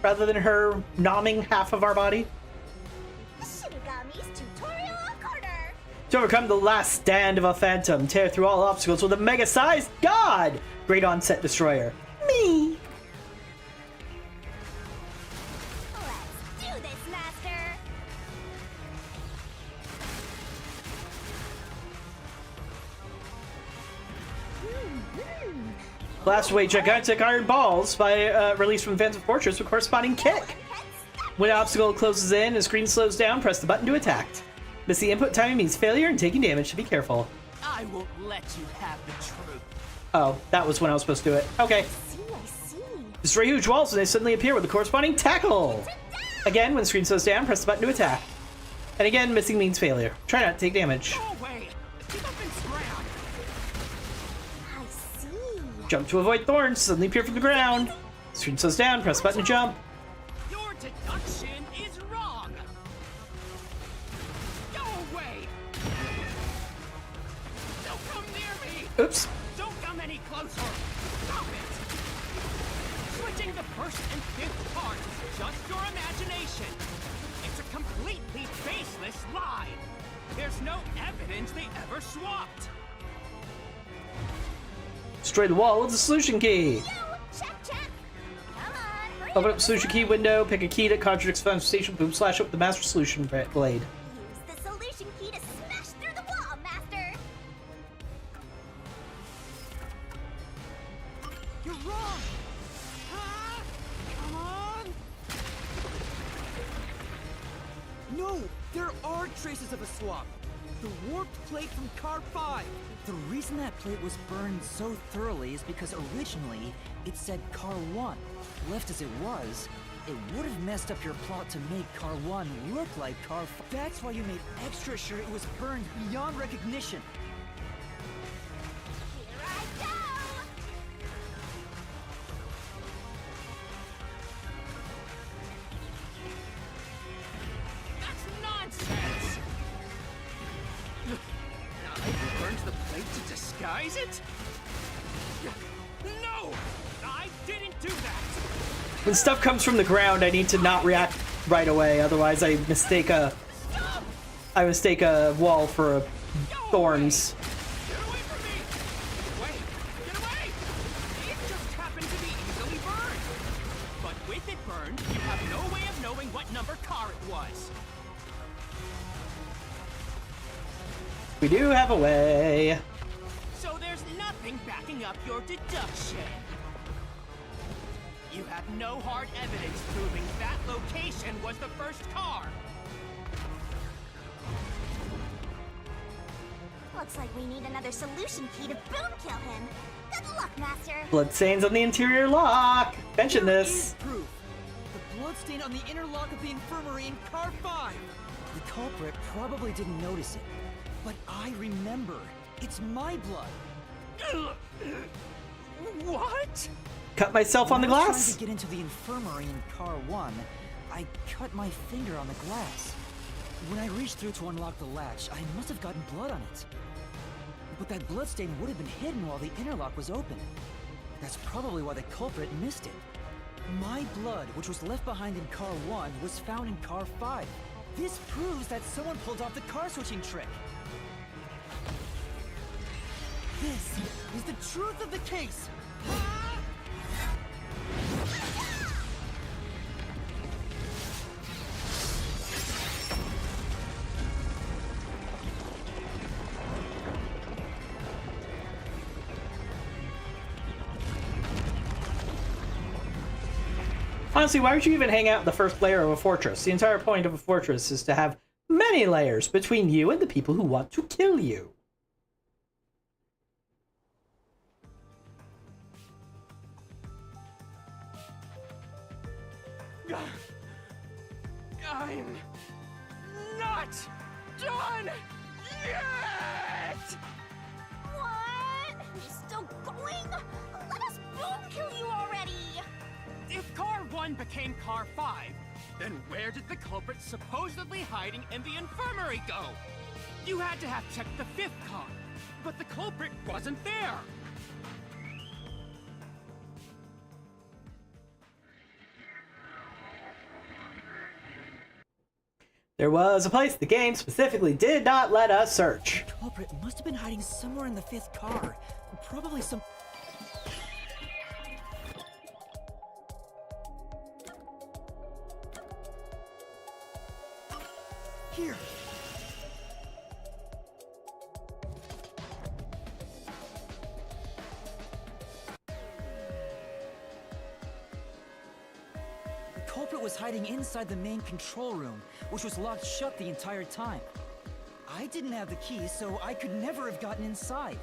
[SPEAKER 1] rather than her nomming half of our body.
[SPEAKER 3] Shinigami's tutorial corner!
[SPEAKER 1] To overcome the last stand of a phantom, tear through all obstacles with a mega-sized god! Great onset destroyer. Me!
[SPEAKER 3] Let's do this, Master!
[SPEAKER 1] Blast away gigantic iron balls by release from Phantom Fortress with corresponding kick. When an obstacle closes in and the screen slows down, press the button to attack. Missing input timing means failure and taking damage, so be careful.
[SPEAKER 5] I won't let you have the truth.
[SPEAKER 1] Oh, that was when I was supposed to do it. Okay.
[SPEAKER 3] I see.
[SPEAKER 1] Destroy huge walls when they suddenly appear with the corresponding tackle. Again, when the screen slows down, press the button to attack. And again, missing means failure. Try not to take damage.
[SPEAKER 5] Go away! Give up and scram!
[SPEAKER 3] I see.
[SPEAKER 1] Jump to avoid thorns, suddenly appear from the ground. Screen slows down, press button to jump.
[SPEAKER 5] Your deduction is wrong! Go away! Don't come near me!
[SPEAKER 1] Oops.
[SPEAKER 5] Don't come any closer! Stop it! Switching the first and fifth parts is just your imagination. It's a completely baseless lie. There's no evidence they ever swapped.
[SPEAKER 1] Destroy the wall with the solution key.
[SPEAKER 3] Yo, check, check. Come on, hurry
[SPEAKER 1] Open
[SPEAKER 3] up.
[SPEAKER 1] up the solution key window, pick a key that contradicts Phantom Station, boom, slash up the master solution blade.
[SPEAKER 3] Use the solution key to smash through the wall, Master.
[SPEAKER 5] You're wrong! Ah, come on!
[SPEAKER 2] No! There are traces of a swap! The warped plate from Car 5! The reason that plate was burned so thoroughly is because originally it said Car 1. Left as it was, it would have messed up your plot to make Car 1 look like Car 5. That's why you made extra sure it was burned beyond recognition.
[SPEAKER 3] Here I go.
[SPEAKER 5] That's nonsense! I burned the plate to disguise it? No! I didn't do that!
[SPEAKER 1] When stuff comes from the ground, I need to not react right away, otherwise I mistake a wall for thorns.
[SPEAKER 5] Get away from me! Wait! Get away! It just happened to be easily burned! But with it burned, you have no way of knowing what number car it was.
[SPEAKER 1] We do have a way.
[SPEAKER 5] So there's nothing backing up your deduction. You have no hard evidence proving that location was the first car.
[SPEAKER 3] Looks like we need another solution key to boom kill him. Good luck, Master.
[SPEAKER 1] Bloodstains on the interior lock. Mention
[SPEAKER 2] Here
[SPEAKER 1] this.
[SPEAKER 2] is proof. The bloodstain on the inner lock of the infirmary in car 5. The culprit probably didn't notice it, but I remember. It's my blood.
[SPEAKER 5] What?
[SPEAKER 1] Cut myself on the
[SPEAKER 2] When I was
[SPEAKER 1] glass.
[SPEAKER 2] trying to get into the infirmary in car 1, I cut my finger on the glass. When I reached through to unlock the latch, I must have gotten blood on it. But that bloodstain would have been hidden while the interlock was open. That's probably why the culprit missed it. My blood, which was left behind in car 1, was found in car 5. This proves that someone pulled off the car switching trick. This is the truth of the case.
[SPEAKER 1] Honestly, why would you even hang out in the first layer of a fortress? The entire point of a fortress is to have many layers between you and the people who want to kill you.
[SPEAKER 5] I'm not done yet!
[SPEAKER 3] What? You're still going? Let us boom kill you already!
[SPEAKER 5] If car 1 became car 5, then where did the culprit supposedly hiding in the infirmary go? You had to have checked the 5th car, but the culprit wasn't there.
[SPEAKER 1] There was a place the game specifically did not let us search.
[SPEAKER 2] The culprit must have been hiding somewhere in the 5th car. Probably some... Here. The culprit was hiding inside the main control room, which was locked shut the entire time. I didn't have the key, so I could never have gotten inside.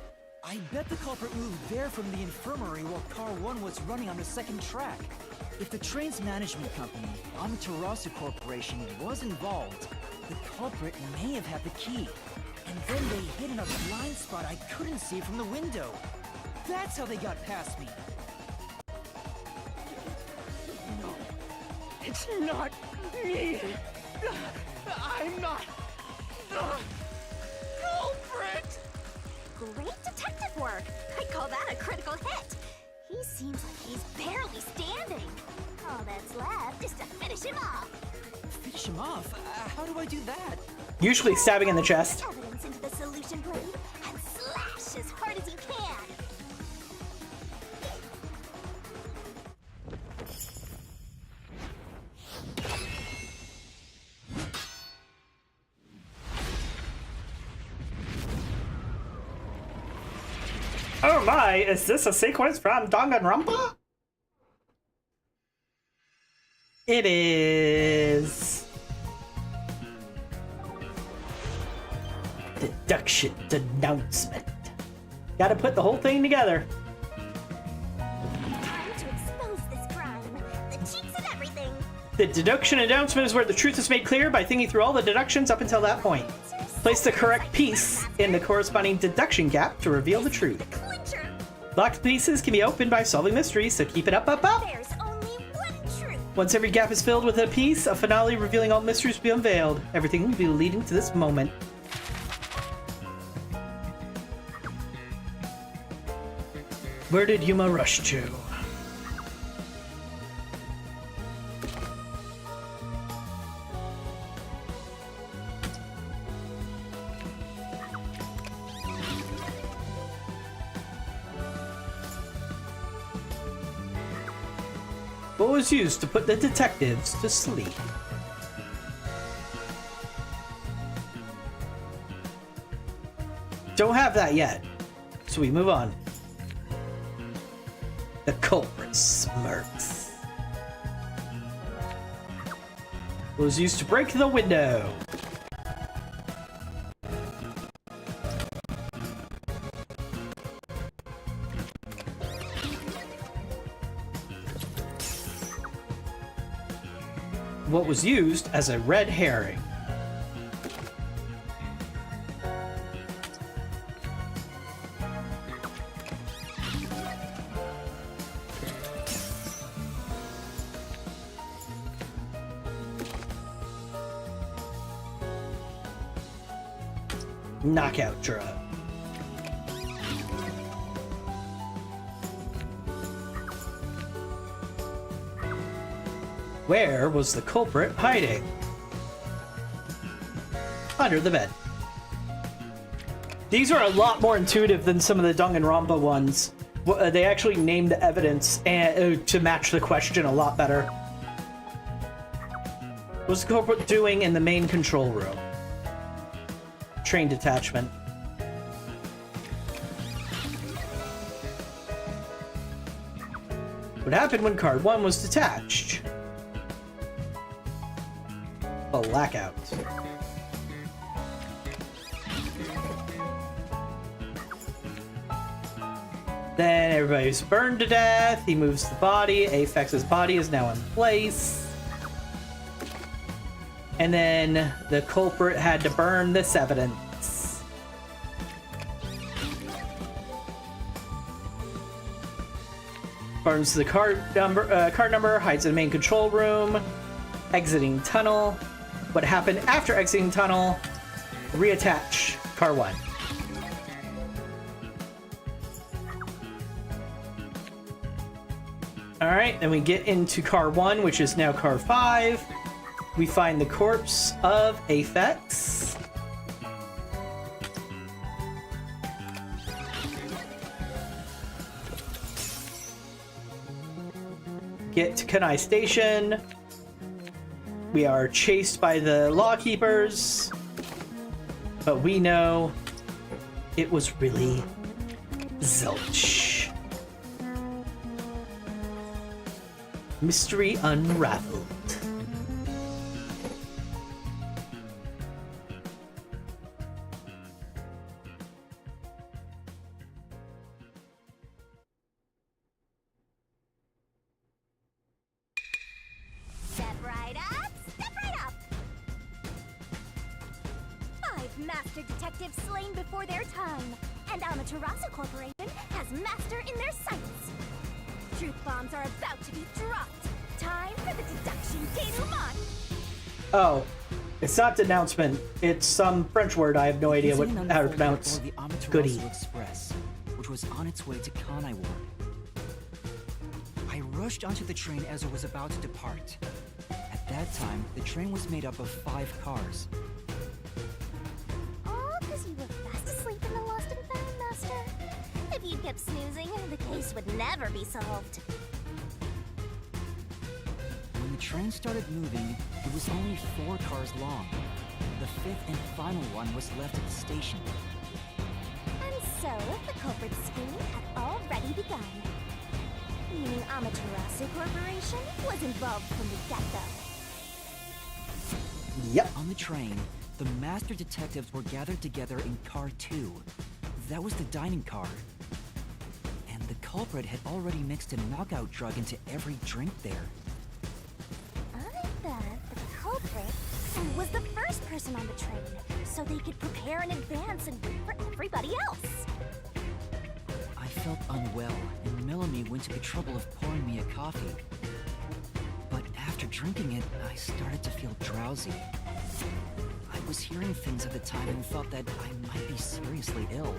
[SPEAKER 2] I bet the culprit moved there from the infirmary while Car 1 was running on the 2nd track. If the train's management company, Amaterasu Corporation, was involved, the culprit may have had the key. And then they hid in a blind spot I couldn't see from the window. That's how they got past me.
[SPEAKER 5] No, it's not me. I'm not the culprit.
[SPEAKER 3] Great detective work! I'd call that a critical hit! He seems like he's barely standing. All that's left is to finish him off.
[SPEAKER 2] Finish him off? How do I do that?
[SPEAKER 1] Usually stabbing in the chest.
[SPEAKER 3] Evidence into the solution blade and slash as hard as you can.
[SPEAKER 1] Oh my, is this a sequence from Danganronpa? It is. Deduction denouncement. Gotta put the whole thing together.
[SPEAKER 3] Time to expose this crime. The cheats and everything.
[SPEAKER 1] The deduction announcement is where the truth is made clear by thinking through all the deductions up until that point. Place the correct piece in the corresponding deduction gap to reveal the truth.
[SPEAKER 3] The clincher.
[SPEAKER 1] Locked pieces can be opened by solving mysteries, so keep it up, up, up!
[SPEAKER 3] There's only one truth.
[SPEAKER 1] Once every gap is filled with a piece, a finale revealing all mysteries will be unveiled. Everything will be leading to this moment. Where did Yuma rush to? What was used to put the detectives to sleep? Don't have that yet, so we move on. The culprit smirks. What was used to break the window? What was used as a red herring? Knockout drug. Where was the culprit hiding? Under the bed. These are a lot more intuitive than some of the Danganronpa ones. They actually named the evidence and, to match the question a lot better. What was the culprit doing in the main control room? Train detachment. What happened when card 1 was detached? Blackout. Then everybody's burned to death. He moves the body. Apex's body is now in place. And then the culprit had to burn this evidence. Burns the card number, hides in the main control room, exiting tunnel. What happened after exiting tunnel? Reattach car 1. Alright, then we get into car 1, which is now car 5. We find the corpse of Apex. Get to Kunai Station. We are chased by the lawkeepers, but we know it was really Zilch. Mystery unraveled.
[SPEAKER 3] Step right up, step right up! 5 master detectives slain before their time, and Amaterasu Corporation has master in their sights. Truth bombs are about to be dropped. Time for the deduction denouement.
[SPEAKER 1] Oh, it's not denouncement. It's some French word. I have no idea how to pronounce.
[SPEAKER 2] The Amaterasu
[SPEAKER 1] Goody.
[SPEAKER 2] Express, which was on its way to Kanai Ward. I rushed onto the train as it was about to depart. At that time, the train was made up of 5 cars.
[SPEAKER 3] All because you were fast asleep in the lost and found, Master. If you kept snoozing, the case would never be solved.
[SPEAKER 2] When the train started moving, it was only 4 cars long. The 5th and final one was left at the station.
[SPEAKER 3] And so, the culprit's scheme had already begun. Meaning Amaterasu Corporation was involved from the get-go.
[SPEAKER 1] Yep.
[SPEAKER 2] On the train, the master detectives were gathered together in car 2. That was the dining car. And the culprit had already mixed a knockout drug into every drink there.
[SPEAKER 3] I bet the culprit was the first person on the train, so they could prepare in advance and wait for everybody else.
[SPEAKER 2] I felt unwell, and Melanie went to the trouble of pouring me a coffee. But after drinking it, I started to feel drowsy. I was hearing things at the time and thought that I might be seriously ill.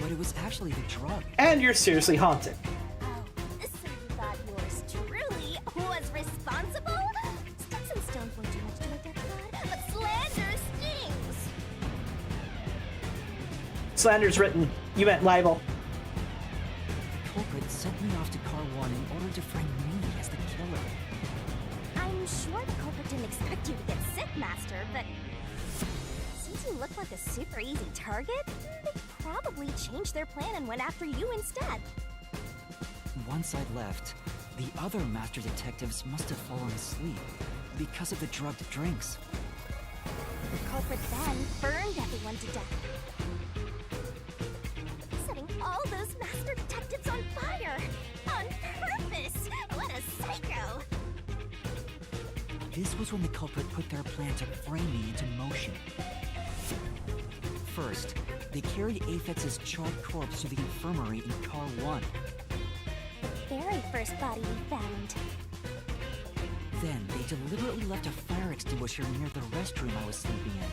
[SPEAKER 2] but it was actually the drug.
[SPEAKER 1] And you're seriously haunted.
[SPEAKER 3] Oh, so you thought yours truly was responsible? Sticks and stones won't do much to a dead god, but slander stings!
[SPEAKER 1] Slander's written. You meant libel.
[SPEAKER 2] The culprit sent me off to Car 1 in order to frame me as the killer.
[SPEAKER 3] I'm sure the culprit didn't expect you to get sick, Master, but since you look like a super easy target, they probably changed their plan and went after you instead.
[SPEAKER 2] Once I'd left, the other master detectives must have fallen asleep because of the drugged drinks.
[SPEAKER 3] The culprit then burned everyone to death, setting all those master detectives on fire on purpose. What a psycho!
[SPEAKER 2] This was when the culprit put their plan to frame me into motion. First, they carried Aphex's charred corpse to the infirmary in Car 1.
[SPEAKER 3] The very first body we found.
[SPEAKER 2] Then, they deliberately left a fire extinguisher near the restroom I was sleeping in.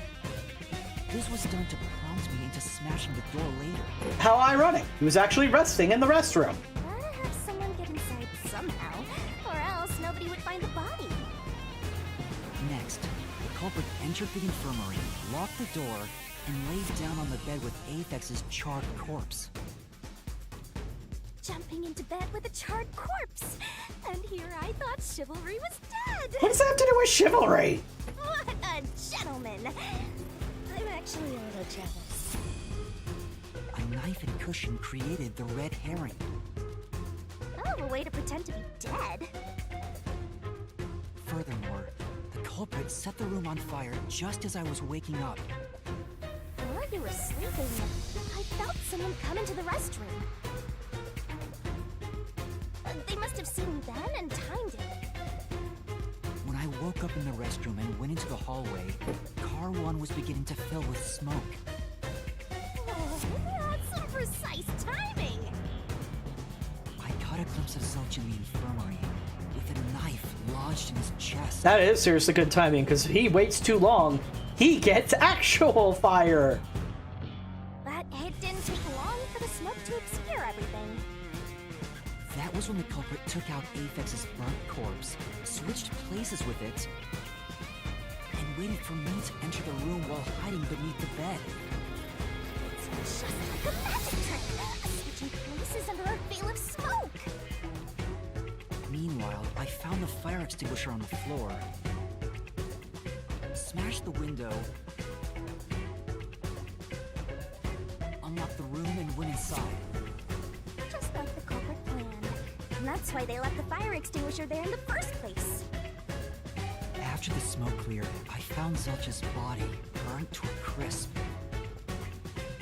[SPEAKER 2] This was done to prompt me into smashing the door later.
[SPEAKER 1] How ironic. He was actually resting in the restroom.
[SPEAKER 3] Gotta have someone get inside somehow, or else nobody would find the body.
[SPEAKER 2] Next, the culprit entered the infirmary, locked the door, and laid down on the bed with Aphex's charred corpse.
[SPEAKER 3] Jumping into bed with a charred corpse! And here I thought chivalry was dead!
[SPEAKER 1] What does that have to do with chivalry?
[SPEAKER 3] What a gentleman! I'm actually a little jealous.
[SPEAKER 2] A knife and cushion created the red herring.
[SPEAKER 3] Oh, a way to pretend to be dead.
[SPEAKER 2] Furthermore, the culprit set the room on fire just as I was waking up.
[SPEAKER 3] While you were sleeping, I felt someone come into the restroom. They must have seen me then and timed it.
[SPEAKER 2] When I woke up in the restroom and went into the hallway, Car 1 was beginning to fill with smoke.
[SPEAKER 3] Oh, that's some precise timing!
[SPEAKER 2] I caught a glimpse of Zilch in the infirmary, with a knife lodged in his chest.
[SPEAKER 1] That is seriously good timing, because if he waits too long, he gets actual fire.
[SPEAKER 3] But it didn't take long for the smoke to obscure everything.
[SPEAKER 2] That was when the culprit took out Aphex's burnt corpse, switched places with it, and waited for me to enter the room while hiding beneath the bed.
[SPEAKER 3] It's just like a magic trick! Switching places under a veil of smoke!
[SPEAKER 2] Meanwhile, I found the fire extinguisher on the floor, smashed the window, unlocked the room, and went inside.
[SPEAKER 3] Just like the culprit planned. And that's why they left the fire extinguisher there in the first place.
[SPEAKER 2] After the smoke cleared, I found Zilch's body, burnt to a crisp.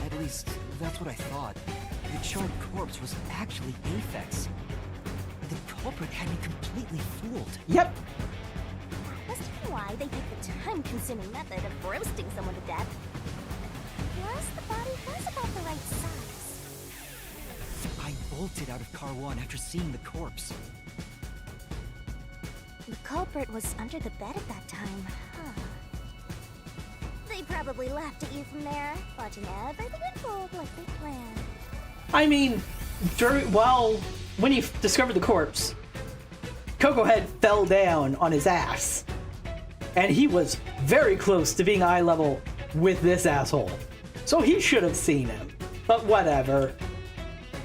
[SPEAKER 2] At least, that's what I thought. The charred corpse was actually Aphex. The culprit had me completely fooled.
[SPEAKER 1] Yep.
[SPEAKER 3] That must be why they picked the time-consuming method of roasting someone to death. Plus, the body was about the right size.
[SPEAKER 2] I bolted out of Car 1 after seeing the corpse.
[SPEAKER 3] The culprit was under the bed at that time, huh? They probably laughed at you from there, watching everything unfold like they planned.
[SPEAKER 1] I mean, when he discovered the corpse, Coco Head fell down on his ass. And he was very close to being eye level with this asshole. So he should have seen him. But whatever.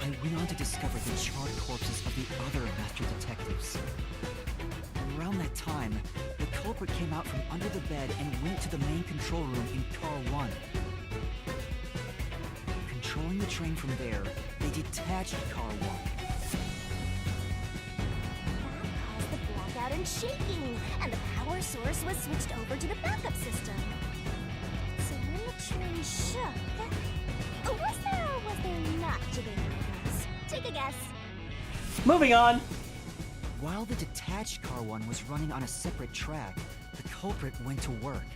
[SPEAKER 2] I went on to discover the charred corpses of the other master detectives. Around that time, the culprit came out from under the bed and went to the main control room in Car 1. Controlling the train from there, they detached Car 1.
[SPEAKER 3] That caused the blackout and shaking, and the power source was switched over to the backup system. So when the train shook, was there or was there not jiggling movements? Take a guess.
[SPEAKER 1] Moving on.
[SPEAKER 2] While the detached Car 1 was running on a separate track, the culprit went to work,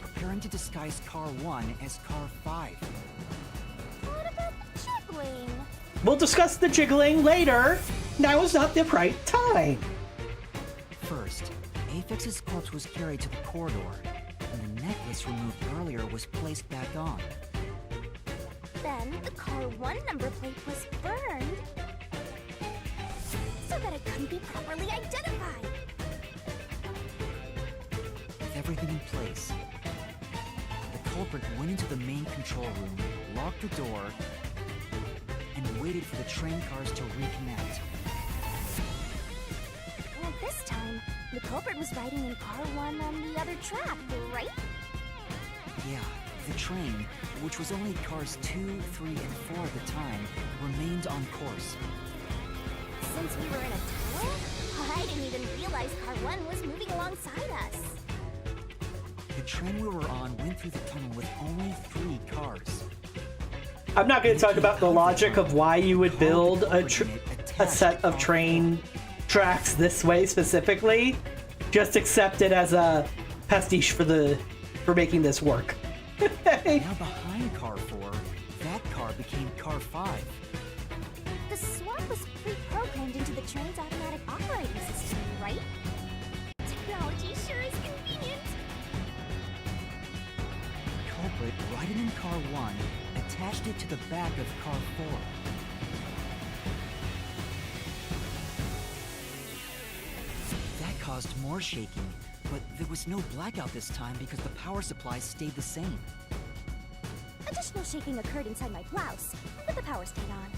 [SPEAKER 2] preparing to disguise Car 1 as Car 5.
[SPEAKER 3] What about the jiggling?
[SPEAKER 1] We'll discuss the jiggling later. Now is not the right time.
[SPEAKER 2] First, Aphex's corpse was carried to the corridor, and the necklace removed earlier was placed back on.
[SPEAKER 3] Then the car 1 number plate was burned so that it couldn't be properly identified.
[SPEAKER 2] With everything in place, the culprit went into the main control room, locked the door, and waited for the train cars to reconnect.
[SPEAKER 3] And this time, the culprit was riding in car 1 on the other track, right?
[SPEAKER 2] Yeah, the train, which was only cars 2, 3, and 4 at the time, remained on course.
[SPEAKER 3] Since we were in a tunnel, I didn't even realize car 1 was moving alongside us.
[SPEAKER 2] The train we were on went through the tunnel with only 3 cars.
[SPEAKER 1] I'm not going to talk about the logic of why you would build a set of train tracks this way specifically. Just accept it as a pastiche for making this work.
[SPEAKER 2] Now behind car 4, that car became car 5.
[SPEAKER 3] The swap was pre-programmed into the train's automatic operating system, right? Technology sure is convenient.
[SPEAKER 2] The culprit, riding in car 1, attached it to the back of car 4. That caused more shaking, but there was no blackout this time because the power supply stayed the same.
[SPEAKER 3] Additional shaking occurred inside my blouse, but the power stayed on.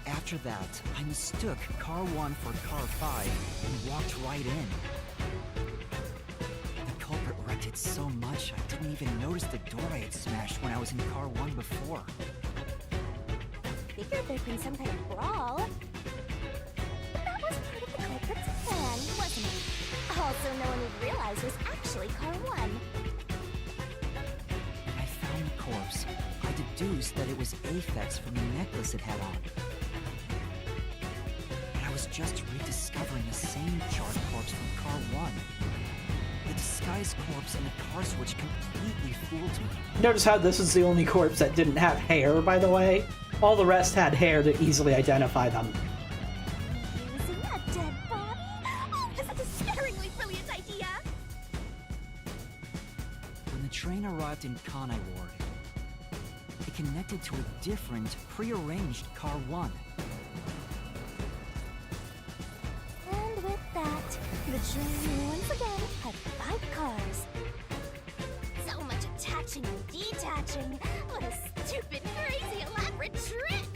[SPEAKER 2] After that, I mistook car 1 for car 5 and walked right in. The culprit wrecked it so much I didn't even notice the door I had smashed when I was in car 1 before.
[SPEAKER 3] Figured there'd been some kind of brawl. But that was part of the culprit's plan, wasn't it? Also, no one would realize was actually car 1.
[SPEAKER 2] When I found the corpse, I deduced that it was Aphex from the necklace it had on. But I was just rediscovering the same charred corpse from car 1. The disguised corpse and the car switch completely fooled me.
[SPEAKER 1] Notice how this is the only corpse that didn't have hair, by the way? All the rest had hair to easily identify them.
[SPEAKER 3] Using a dead body? Oh, this is a scaringly brilliant idea!
[SPEAKER 2] When the train arrived in Kanai Ward, it connected to a different, prearranged car 1.
[SPEAKER 3] And with that, the train once again had 5 cars. So much attaching and detaching. What a stupid, crazy, elaborate trick!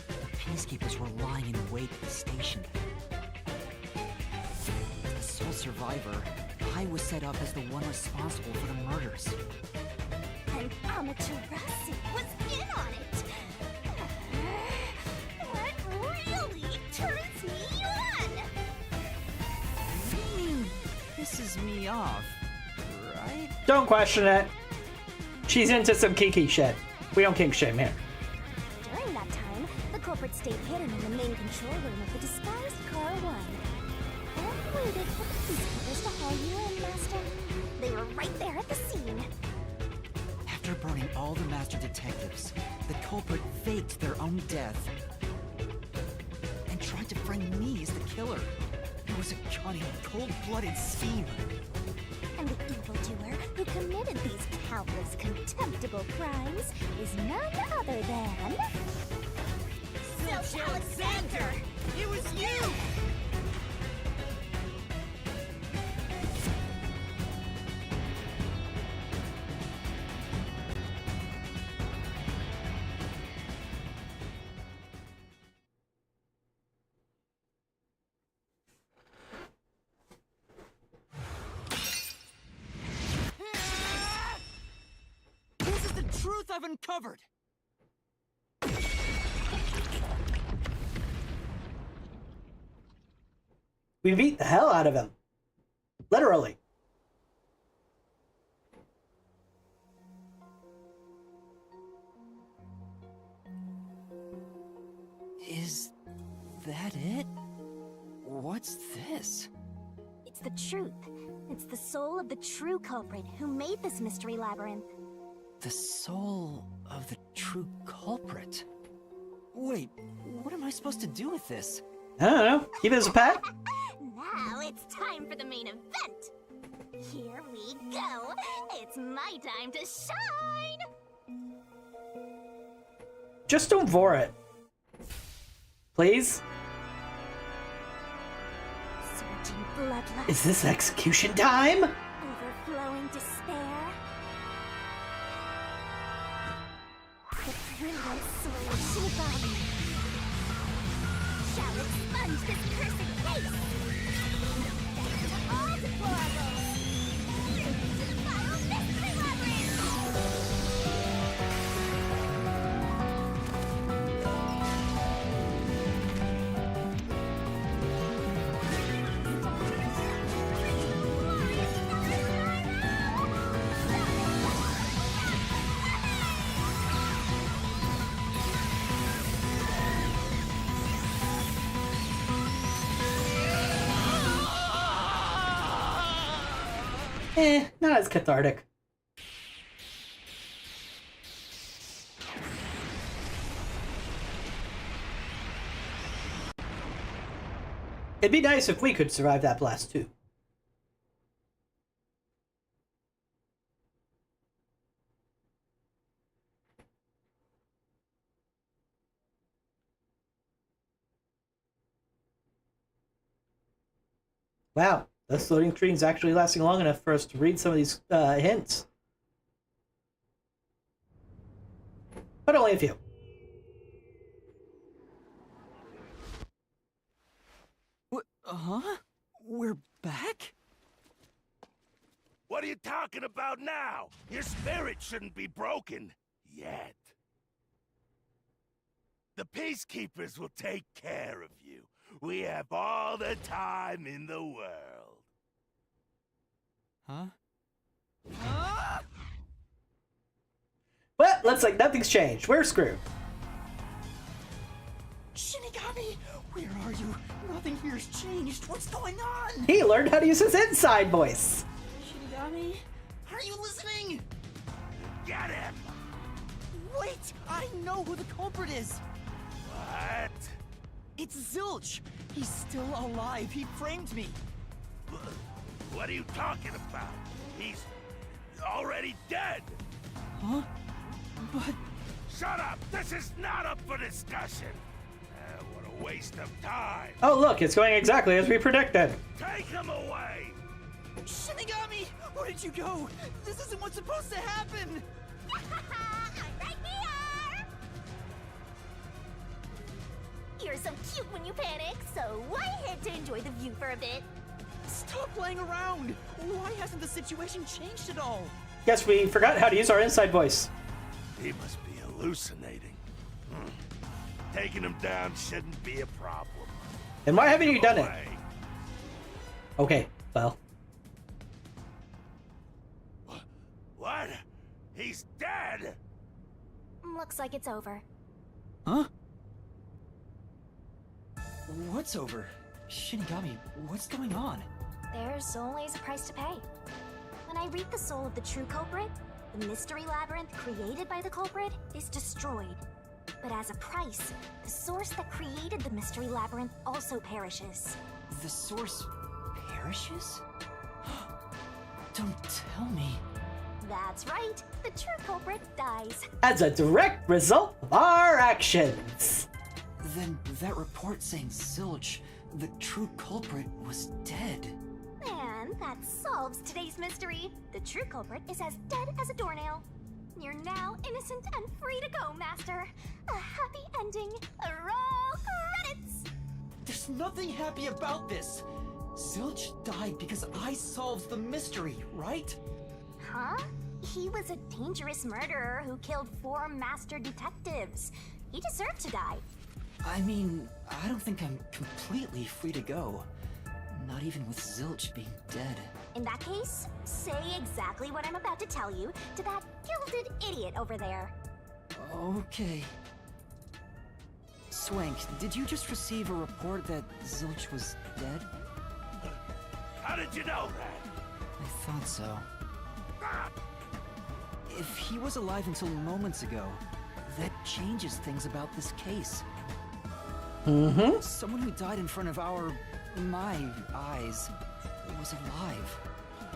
[SPEAKER 2] The peacekeepers were lying in wait at the station. As the sole survivor, I was set up as the one responsible for the murders.
[SPEAKER 3] And Amaterasu was in on it! That really turns me on!
[SPEAKER 2] You mean pisses me off, right?
[SPEAKER 1] Don't question it. She's into some kinky shit. We don't kink shame here.
[SPEAKER 3] During that time, the culprit stayed hidden in the main control room of the disguised car 1. And waited for the peacekeepers to haul you in, Master. They were right there at the scene.
[SPEAKER 2] After burning all the master detectives, the culprit faked their own death and tried to frame me as the killer. It was a cunning, cold-blooded scheme.
[SPEAKER 3] And the evildoer who committed these countless contemptible crimes is none other than... Zilch Alexander!
[SPEAKER 5] It was you! This is the truth I've uncovered!
[SPEAKER 1] We beat the hell out of him. Literally.
[SPEAKER 2] Is that it? What's this?
[SPEAKER 3] It's the truth. It's the soul of the true culprit who made this mystery labyrinth.
[SPEAKER 2] The soul of the true culprit? Wait, what am I supposed to do with this?
[SPEAKER 1] I don't know. Keep it as a pet?
[SPEAKER 3] Now it's time for the main event. Here we go. It's my time to shine.
[SPEAKER 1] Just don't vor it. Please?
[SPEAKER 3] Surging bloodlust.
[SPEAKER 1] Is this execution time?
[SPEAKER 3] Overflowing despair. The brilliant soul of Shinigami shall expunge this cursed case. Thanks to all deplorables. To follow Mystery Labyrinth.
[SPEAKER 1] Not as cathartic. It'd be nice if we could survive that blast too. Wow, this loading screen is actually lasting long enough for us to read some of these hints. But only a few.
[SPEAKER 2] Huh? We're back?
[SPEAKER 4] What are you talking about now? Your spirit shouldn't be broken yet. The Peacekeepers will take care of you. We have all the time in the world.
[SPEAKER 2] Huh?
[SPEAKER 1] Well, looks like nothing's changed. We're screwed.
[SPEAKER 2] Shinigami, where are you? Nothing here's changed. What's going on?
[SPEAKER 1] He learned how to use his inside voice.
[SPEAKER 2] Shinigami, are you listening?
[SPEAKER 4] Get him!
[SPEAKER 2] Wait, I know who the culprit is.
[SPEAKER 4] What?
[SPEAKER 2] It's Zilch. He's still alive. He framed me.
[SPEAKER 4] What are you talking about? He's already dead.
[SPEAKER 2] Huh? But
[SPEAKER 4] Shut up! This is not up for discussion. What a waste of time.
[SPEAKER 1] Oh, look, it's going exactly as we predicted.
[SPEAKER 4] Take him away!
[SPEAKER 2] Shinigami, where did you go? This isn't what's supposed to happen.
[SPEAKER 3] I'm right here! You're so cute when you panic, so I had to enjoy the view for a bit.
[SPEAKER 2] Stop playing around. Why hasn't the situation changed at all?
[SPEAKER 1] Guess we forgot how to use our inside voice.
[SPEAKER 4] He must be hallucinating. Taking him down shouldn't be a problem.
[SPEAKER 1] Then why haven't you done it?
[SPEAKER 4] Away.
[SPEAKER 1] Okay, well.
[SPEAKER 4] What? He's dead?
[SPEAKER 3] Looks like it's over.
[SPEAKER 2] Huh? What's over? Shinigami, what's going on?
[SPEAKER 3] There's always a price to pay. When I read the soul of the true culprit, the mystery labyrinth created by the culprit is destroyed. But as a price, the source that created the mystery labyrinth also perishes.
[SPEAKER 2] The source perishes? Don't tell me.
[SPEAKER 3] That's right, the true culprit dies.
[SPEAKER 1] As a direct result of our actions.
[SPEAKER 2] Then that report saying Zilch, the true culprit, was dead.
[SPEAKER 3] And that solves today's mystery. The true culprit is as dead as a doornail. You're now innocent and free to go, Master. A happy ending. Roll credits!
[SPEAKER 2] There's nothing happy about this. Zilch died because I solved the mystery, right?
[SPEAKER 3] Huh? He was a dangerous murderer who killed 4 master detectives. He deserved to die.
[SPEAKER 2] I mean, I don't think I'm completely free to go. Not even with Zilch being dead.
[SPEAKER 3] In that case, say exactly what I'm about to tell you to that gilded idiot over there.
[SPEAKER 2] Okay. Swank, did you just receive a report that Zilch was dead?
[SPEAKER 4] How did you know that?
[SPEAKER 2] I thought so.
[SPEAKER 4] Ah!
[SPEAKER 2] If he was alive until moments ago, that changes things about this case.
[SPEAKER 1] Mm-hmm.
[SPEAKER 2] Someone who died in front of my eyes was alive.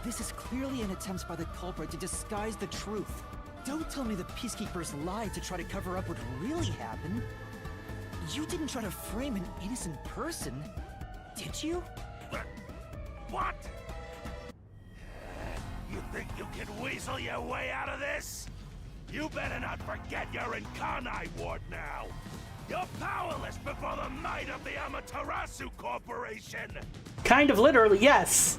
[SPEAKER 2] This is clearly an attempt by the culprit to disguise the truth. Don't tell me the Peacekeepers lied to try to cover up what really happened. You didn't try to frame an innocent person, did you?
[SPEAKER 4] What? You think you can weasel your way out of this? You better not forget you're in Kanai Ward now. You're powerless before the might of the Amaterasu Corporation.
[SPEAKER 1] Kind of literally, yes.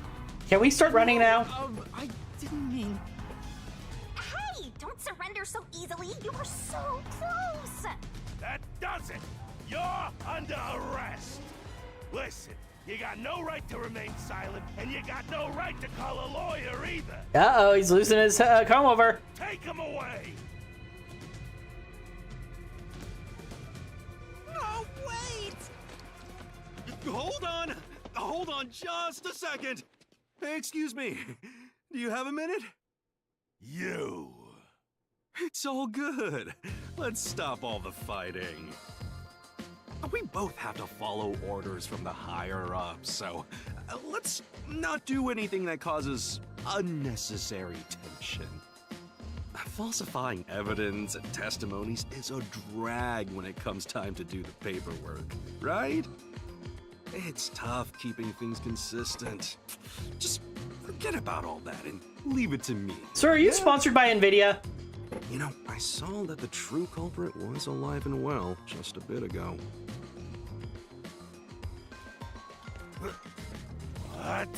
[SPEAKER 1] Can we start running now?
[SPEAKER 2] I didn't mean...
[SPEAKER 3] Hey, don't surrender so easily. You were so close.
[SPEAKER 4] That does it. You're under arrest. Listen, you got no right to remain silent, and you got no right to call a lawyer either.
[SPEAKER 1] Uh-oh, he's losing his comb over.
[SPEAKER 4] Take him away.
[SPEAKER 5] No, wait! Hold on just a second. Hey, excuse me. Do you have a minute?
[SPEAKER 4] You.
[SPEAKER 5] It's all good. Let's stop all the fighting. We both have to follow orders from the higher-ups, so let's not do anything that causes unnecessary tension. Falsifying evidence and testimonies is a drag when it comes time to do the paperwork, right? It's tough keeping things consistent. Just forget about all that and leave it to me.
[SPEAKER 1] So are you sponsored by NVIDIA?
[SPEAKER 5] You know, I saw that the true culprit was alive and well just a bit ago.
[SPEAKER 4] What?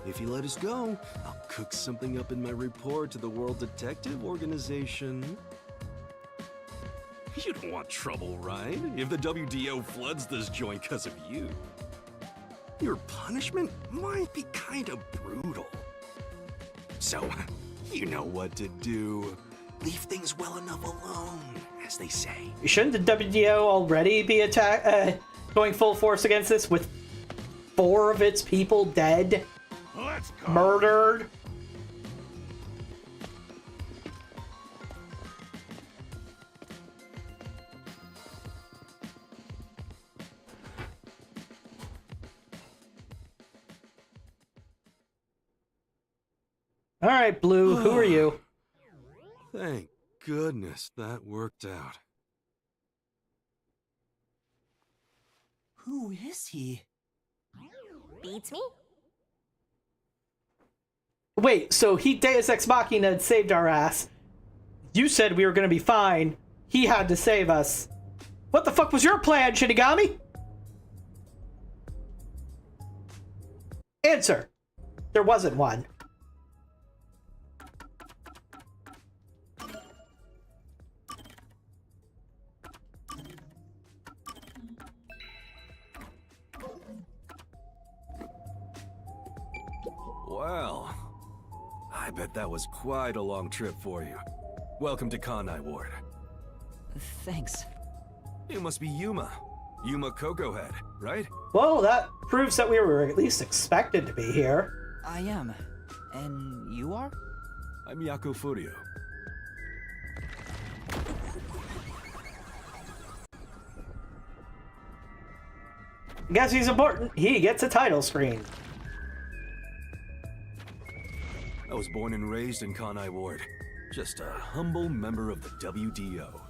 [SPEAKER 5] If you let us go, I'll cook something up in my report to the World Detective Organization. You don't want trouble, right? If the WDO floods this joint because of you. Your punishment might be kind of brutal. So, you know what to do. Leave things well enough alone, as they say.
[SPEAKER 1] Shouldn't the WDO already be going full force against this with 4 of its people dead?
[SPEAKER 4] Let's go.
[SPEAKER 1] Murdered? All right, Blue, who are you?
[SPEAKER 5] Thank goodness that worked out.
[SPEAKER 2] Who is he?
[SPEAKER 3] Beats me?
[SPEAKER 1] Wait, so he Deus Ex Machina had saved our ass. You said we were gonna be fine. He had to save us. What the fuck was your plan, Shinigami? Answer. There wasn't one.
[SPEAKER 5] Well, I bet that was quite a long trip for you. Welcome to Kanai Ward.
[SPEAKER 2] Thanks.
[SPEAKER 5] You must be Yuma. Yuma Cocohead, right?
[SPEAKER 1] Well, that proves that we were at least expected to be here.
[SPEAKER 2] I am. And you are?
[SPEAKER 5] I'm Yako Furio.
[SPEAKER 1] Guess he's important. He gets a title screen.
[SPEAKER 5] I was born and raised in Kanai Ward. Just a humble member of the WDO.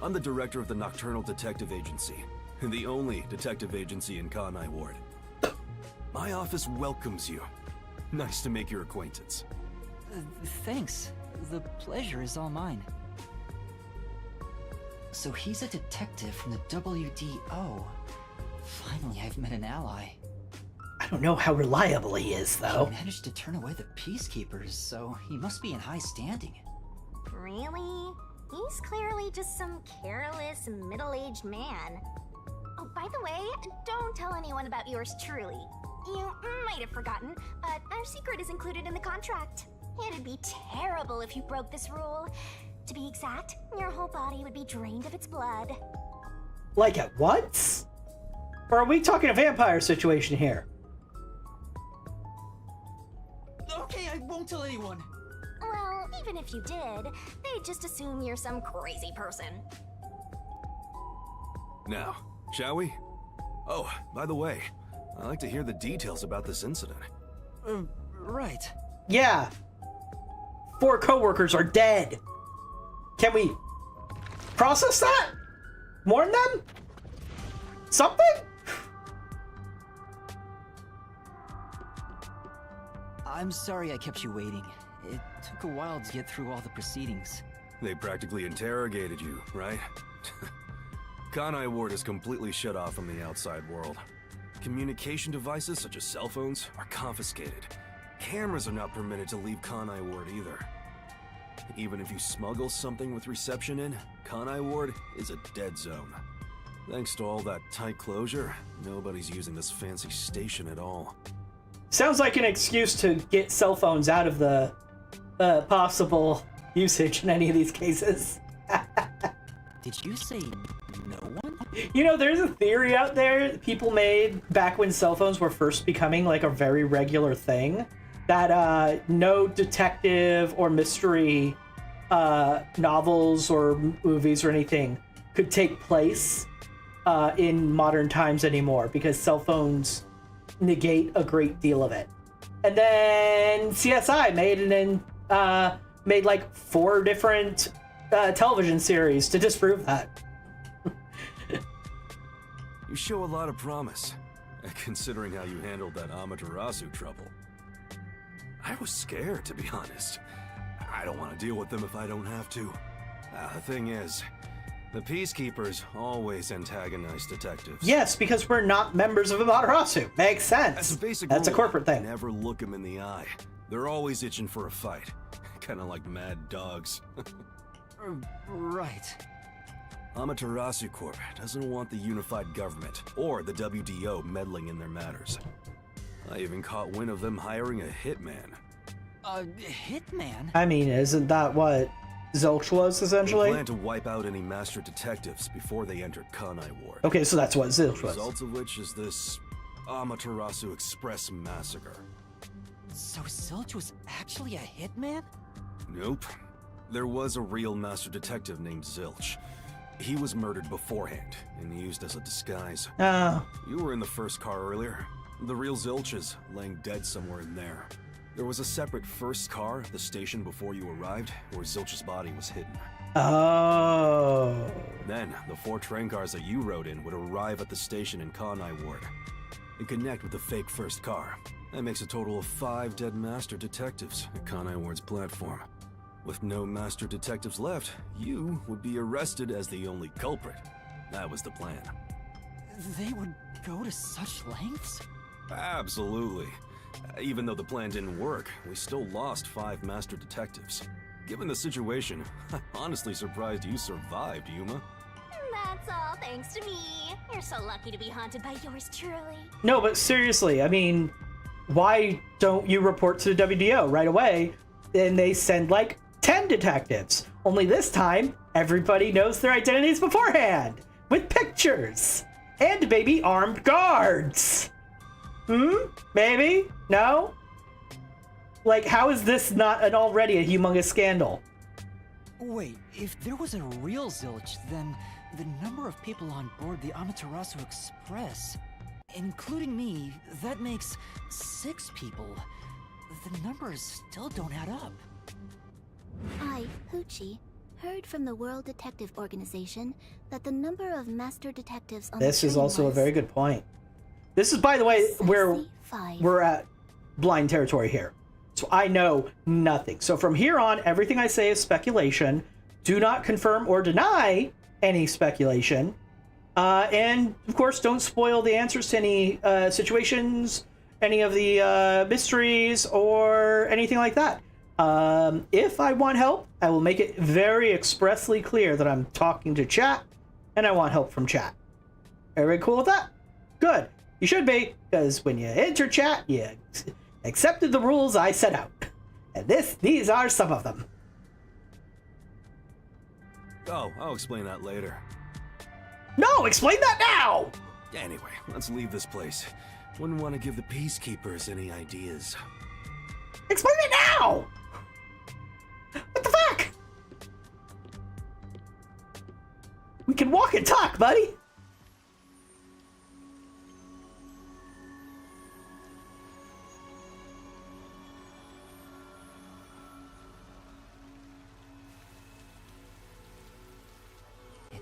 [SPEAKER 5] I'm the director of the Nocturnal Detective Agency, the only detective agency in Kanai Ward. My office welcomes you. Nice to make your acquaintance.
[SPEAKER 2] Thanks. The pleasure is all mine. So he's a detective from the WDO. Finally, I've met an ally.
[SPEAKER 1] I don't know how reliable he is, though.
[SPEAKER 2] He managed to turn away the Peacekeepers, so he must be in high standing.
[SPEAKER 3] Really? He's clearly just some careless, middle-aged man. Oh, by the way, don't tell anyone about yours truly. You might have forgotten, but our secret is included in the contract. It'd be terrible if you broke this rule. To be exact, your whole body would be drained of its blood.
[SPEAKER 1] Like at once? Or are we talking a vampire situation here?
[SPEAKER 2] Okay, I won't tell anyone.
[SPEAKER 3] Well, even if you did, they'd just assume you're some crazy person.
[SPEAKER 5] Now, shall we? Oh, by the way, I'd like to hear the details about this incident.
[SPEAKER 2] Right.
[SPEAKER 1] Yeah. 4 coworkers are dead. Can we process that? Warn them? Something?
[SPEAKER 2] I'm sorry I kept you waiting. It took a while to get through all the proceedings.
[SPEAKER 6] They practically interrogated you, right? Kanai Ward is completely shut off from the outside world. Communication devices such as cell phones are confiscated. Cameras are not permitted to leave Kanai Ward either. Even if you smuggle something with reception in, Kanai Ward is a dead zone. Thanks to all that tight closure, nobody's using this fancy station at all.
[SPEAKER 1] Sounds like an excuse to get cell phones out of the possible usage in any of these cases.
[SPEAKER 2] Did you say no one?
[SPEAKER 1] You know, there's a theory out there people made back when cell phones were first becoming like a very regular thing, that no detective or mystery novels or movies or anything could take place in modern times anymore because cell phones negate a great deal of it. And then CSI made like 4 different television series to disprove that.
[SPEAKER 6] You show a lot of promise, considering how you handled that Amaterasu trouble. I was scared, to be honest. I don't want to deal with them if I don't have to. The thing is, the Peacekeepers always antagonize detectives.
[SPEAKER 1] Yes, because we're not members of Amaterasu. Makes sense.
[SPEAKER 6] That's a basic
[SPEAKER 1] That's a
[SPEAKER 6] rule.
[SPEAKER 1] corporate thing.
[SPEAKER 6] Never look them in the eye. They're always itching for a fight. Kind of like mad dogs.
[SPEAKER 2] Right.
[SPEAKER 6] Amaterasu Corp doesn't want the unified government or the WDO meddling in their matters. I even caught wind of them hiring a hitman.
[SPEAKER 2] A hitman?
[SPEAKER 1] I mean, isn't that what Zilch was,
[SPEAKER 6] They
[SPEAKER 1] essentially?
[SPEAKER 6] plan to wipe out any master detectives before they entered Kanai Ward.
[SPEAKER 1] Okay, so that's what Zilch
[SPEAKER 6] The
[SPEAKER 1] was.
[SPEAKER 6] results of which is this Amaterasu Express massacre.
[SPEAKER 2] So Zilch was actually a hitman?
[SPEAKER 6] Nope. There was a real master detective named Zilch. He was murdered beforehand and used as a disguise.
[SPEAKER 1] Oh.
[SPEAKER 6] You were in the first car earlier. The real Zilch is laying dead somewhere in there. There was a separate first car at the station before you arrived, where Zilch's body was hidden.
[SPEAKER 1] Oh.
[SPEAKER 6] Then, the 4 train cars that you rode in would arrive at the station in Kanai Ward and connect with the fake first car. That makes a total of 5 dead master detectives at Kanai Ward's platform. With no master detectives left, you would be arrested as the only culprit. That was the plan.
[SPEAKER 2] They would go to such lengths?
[SPEAKER 6] Absolutely. Even though the plan didn't work, we still lost 5 master detectives. Given the situation, I'm honestly surprised you survived, Yuma.
[SPEAKER 3] That's all thanks to me. You're so lucky to be haunted by yours truly.
[SPEAKER 1] No, but seriously, I mean, why don't you report to the WDO right away? And they send like 10 detectives. Only this time, everybody knows their identities beforehand. With pictures. And maybe armed guards. Maybe? No? Like, how is this not an already a humongous scandal?
[SPEAKER 2] Wait, if there was a real Zilch, then the number of people on board the Amaterasu Express, including me, that makes 6 people. The numbers still don't add up.
[SPEAKER 3] I, Hoochie, heard from the World Detective Organization that the number of master detectives on
[SPEAKER 1] This
[SPEAKER 3] the
[SPEAKER 1] is
[SPEAKER 3] train
[SPEAKER 1] also a
[SPEAKER 3] was
[SPEAKER 1] very good point. This is, by the way, where
[SPEAKER 3] precisely 5.
[SPEAKER 1] we're at blind territory here. So I know nothing. So from here on, everything I say is speculation. Do not confirm or deny any speculation. And, of course, don't spoil the answers to any situations, any of the mysteries, or anything like that. If I want help, I will make it very expressly clear that I'm talking to chat, and I want help from chat. Everybody cool with that? Good. You should be, because when you enter chat, you accepted the rules I set out. And these are some of them.
[SPEAKER 6] Oh, I'll explain that later.
[SPEAKER 1] No, explain that now!
[SPEAKER 6] Anyway, let's leave this place. Wouldn't want to give the Peacekeepers any ideas.
[SPEAKER 1] Explain it now! What the fuck? We can walk and talk, buddy.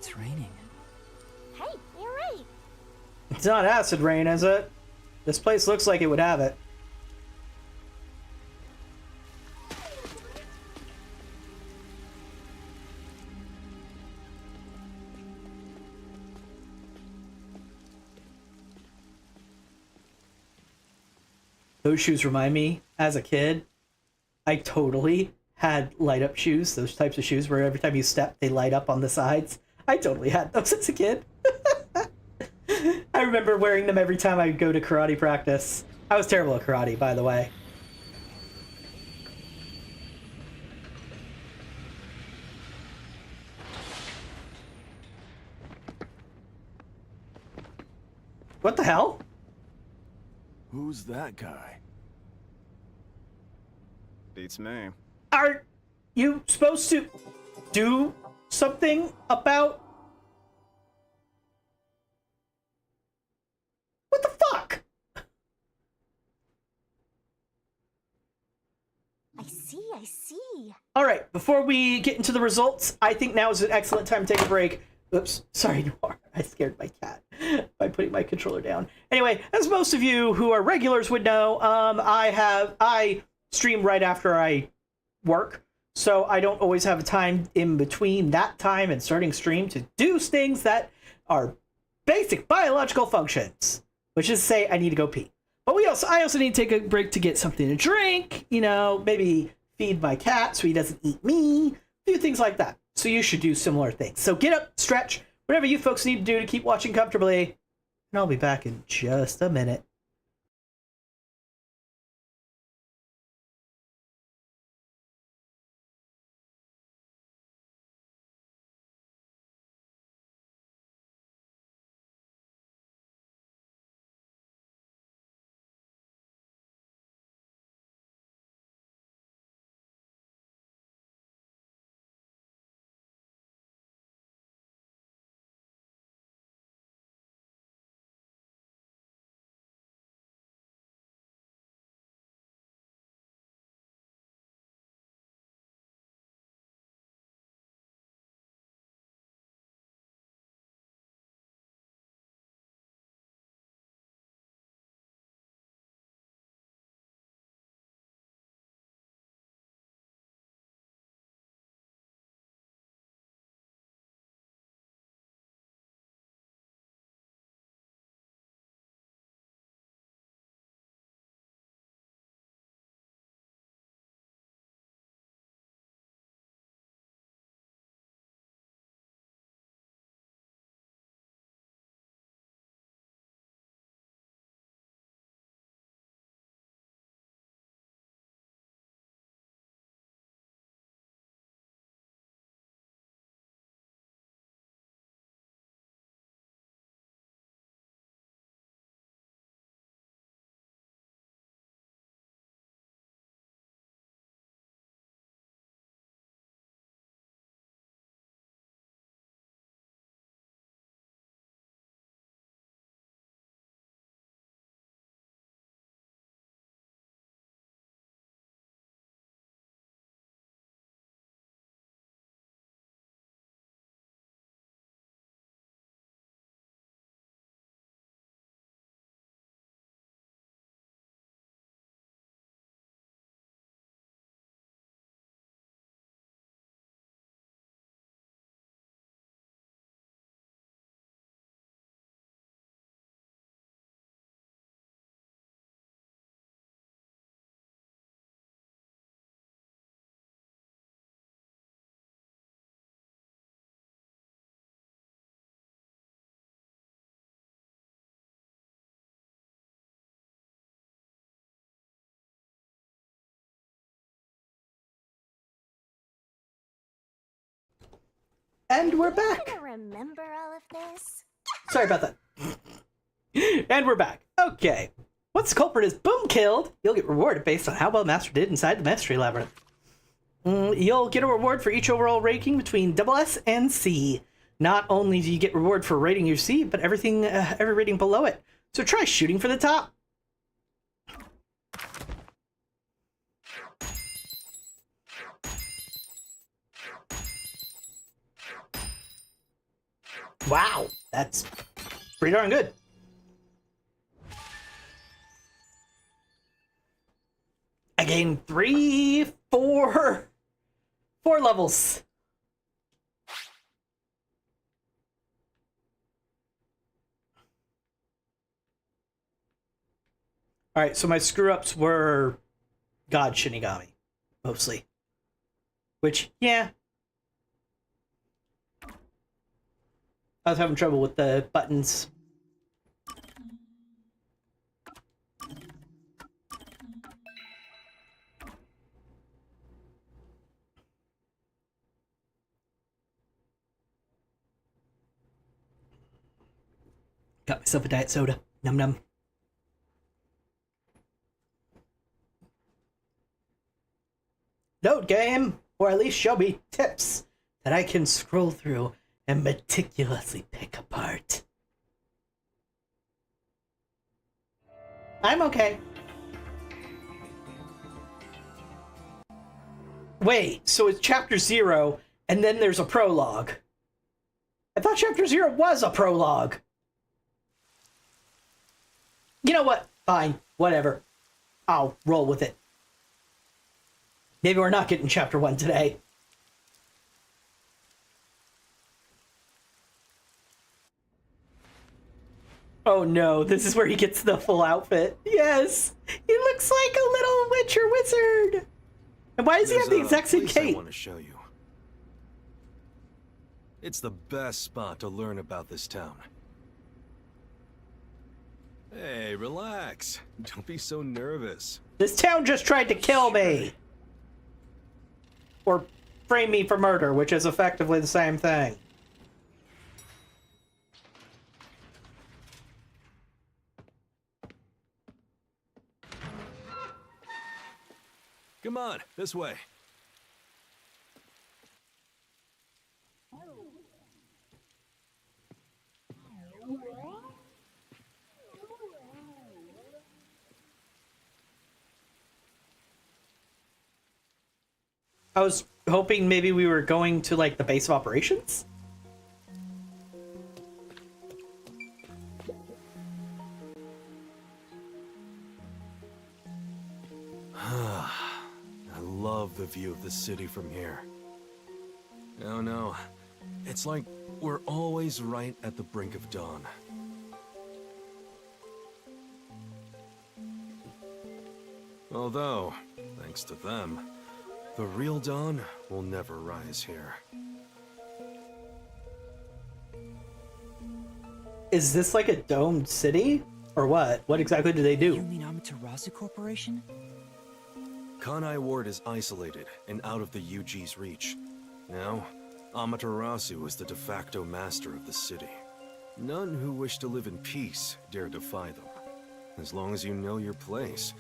[SPEAKER 2] It's raining.
[SPEAKER 3] Hey, you're right.
[SPEAKER 1] It's not acid rain, is it? This place looks like it would have it. Those shoes remind me, as a kid, I totally had light up shoes, those types of shoes where every time you step, they light up on the sides. I totally had those as a kid. I remember wearing them every time I would go to karate practice. I was terrible at karate, by the way. What the hell?
[SPEAKER 6] Who's that guy?
[SPEAKER 5] Beats me.
[SPEAKER 1] Are you supposed to do something about... What the fuck?
[SPEAKER 3] I see.
[SPEAKER 1] All right, before we get into the results, I think now is an excellent time to take a break. Oops, sorry, Noir. I scared my cat by putting my controller down. Anyway, as most of you who are regulars would know, I stream right after I work, so I don't always have a time in between that time and starting stream to do things that are basic biological functions, which is to say I need to go pee. But I also need to take a break to get something to drink, you know, maybe feed my cat so he doesn't eat me, a few things like that. So you should do similar things. So get up, stretch, whatever you folks need to do to keep watching comfortably, and I'll be back in just a minute. And we're back.
[SPEAKER 3] I remember all of this.
[SPEAKER 1] Sorry about that. And we're back. Okay. Once the culprit is boom killed, you'll get rewarded based on how well Master did inside the Mystery Labyrinth. You'll get a reward for each overall ranking between SS and C. Not only do you get reward for rating your C, but every rating below it. So try shooting for the top. Wow, that's pretty darn good. I gained 4 levels. All right, so my screw-ups were God Shinigami, mostly. Which, yeah. I was having trouble with the buttons. Got myself a diet soda. Num num. Note game, or at least show me tips that I can scroll through and meticulously pick apart. I'm okay. Wait, so it's chapter 0, and then there's a prologue. I thought chapter 0 was a prologue. You know what? Fine. Whatever. I'll roll with it. Maybe we're not getting chapter 1 today. Oh no, this is where he gets the full outfit. Yes! He looks like a little Witcher wizard! And why does he have the exact same cape?
[SPEAKER 6] I want to show you. It's the best spot to learn about this town. Hey, relax. Don't be so nervous.
[SPEAKER 1] This town just tried to kill me! Or frame me for murder, which is effectively the same thing.
[SPEAKER 6] Come on, this way.
[SPEAKER 1] I was hoping maybe we were going to, like, the base of operations?
[SPEAKER 6] I love the view of the city from here. Oh no, it's like we're always right at the brink of dawn. Although, thanks to them, the real dawn will never rise here.
[SPEAKER 1] Is this like a domed city? Or what? What exactly do they
[SPEAKER 2] You
[SPEAKER 1] do?
[SPEAKER 2] mean Amaterasu Corporation?
[SPEAKER 6] Kanai Ward is isolated and out of the UG's reach. Now, Amaterasu is the de facto master of the city. None who wish to live in peace dare defy them. As long as you know your place,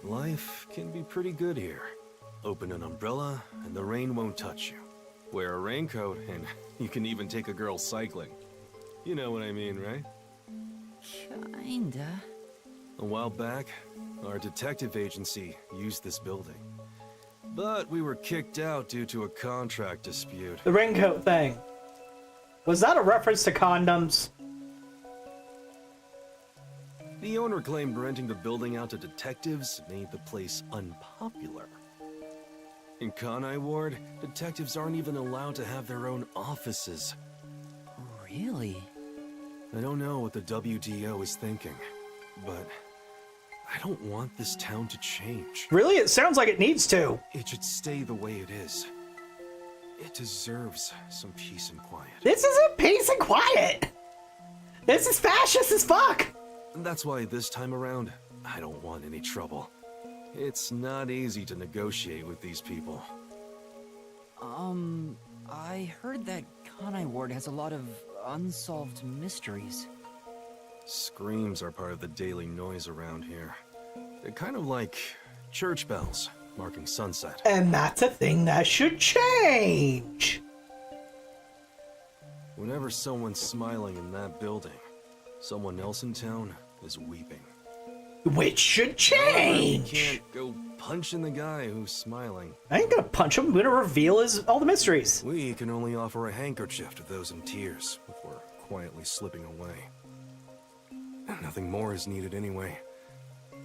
[SPEAKER 6] life can be pretty good here. Open an umbrella and the rain won't touch you. Wear a raincoat and you can even take a girl cycling. You know what I mean, right?
[SPEAKER 2] Kinda.
[SPEAKER 6] A while back, our detective agency used this building. But we were kicked out due to a contract dispute.
[SPEAKER 1] The raincoat thing. Was that a reference to condoms?
[SPEAKER 6] The owner claimed renting the building out to detectives made the place unpopular. In Kanai Ward, detectives aren't even allowed to have their own offices.
[SPEAKER 2] Really?
[SPEAKER 6] I don't know what the WDO is thinking, but I don't want this town to change.
[SPEAKER 1] Really? It sounds like it needs to.
[SPEAKER 6] It should stay the way it is. It deserves some peace and quiet.
[SPEAKER 1] This isn't peace and quiet. This is fascist as fuck.
[SPEAKER 6] That's why this time around, I don't want any trouble. It's not easy to negotiate with these people.
[SPEAKER 2] I heard that Kanai Ward has a lot of unsolved mysteries.
[SPEAKER 6] Screams are part of the daily noise around here. They're kind of like church bells marking sunset.
[SPEAKER 1] And that's a thing that should change.
[SPEAKER 6] Whenever someone's smiling in that building, someone else in town is weeping.
[SPEAKER 1] Which should
[SPEAKER 6] You
[SPEAKER 1] change.
[SPEAKER 6] can't go punching the guy who's smiling.
[SPEAKER 1] I ain't gonna punch him. I'm gonna reveal all the mysteries.
[SPEAKER 6] We can only offer a handkerchief to those in tears if we're quietly slipping away. Nothing more is needed anyway.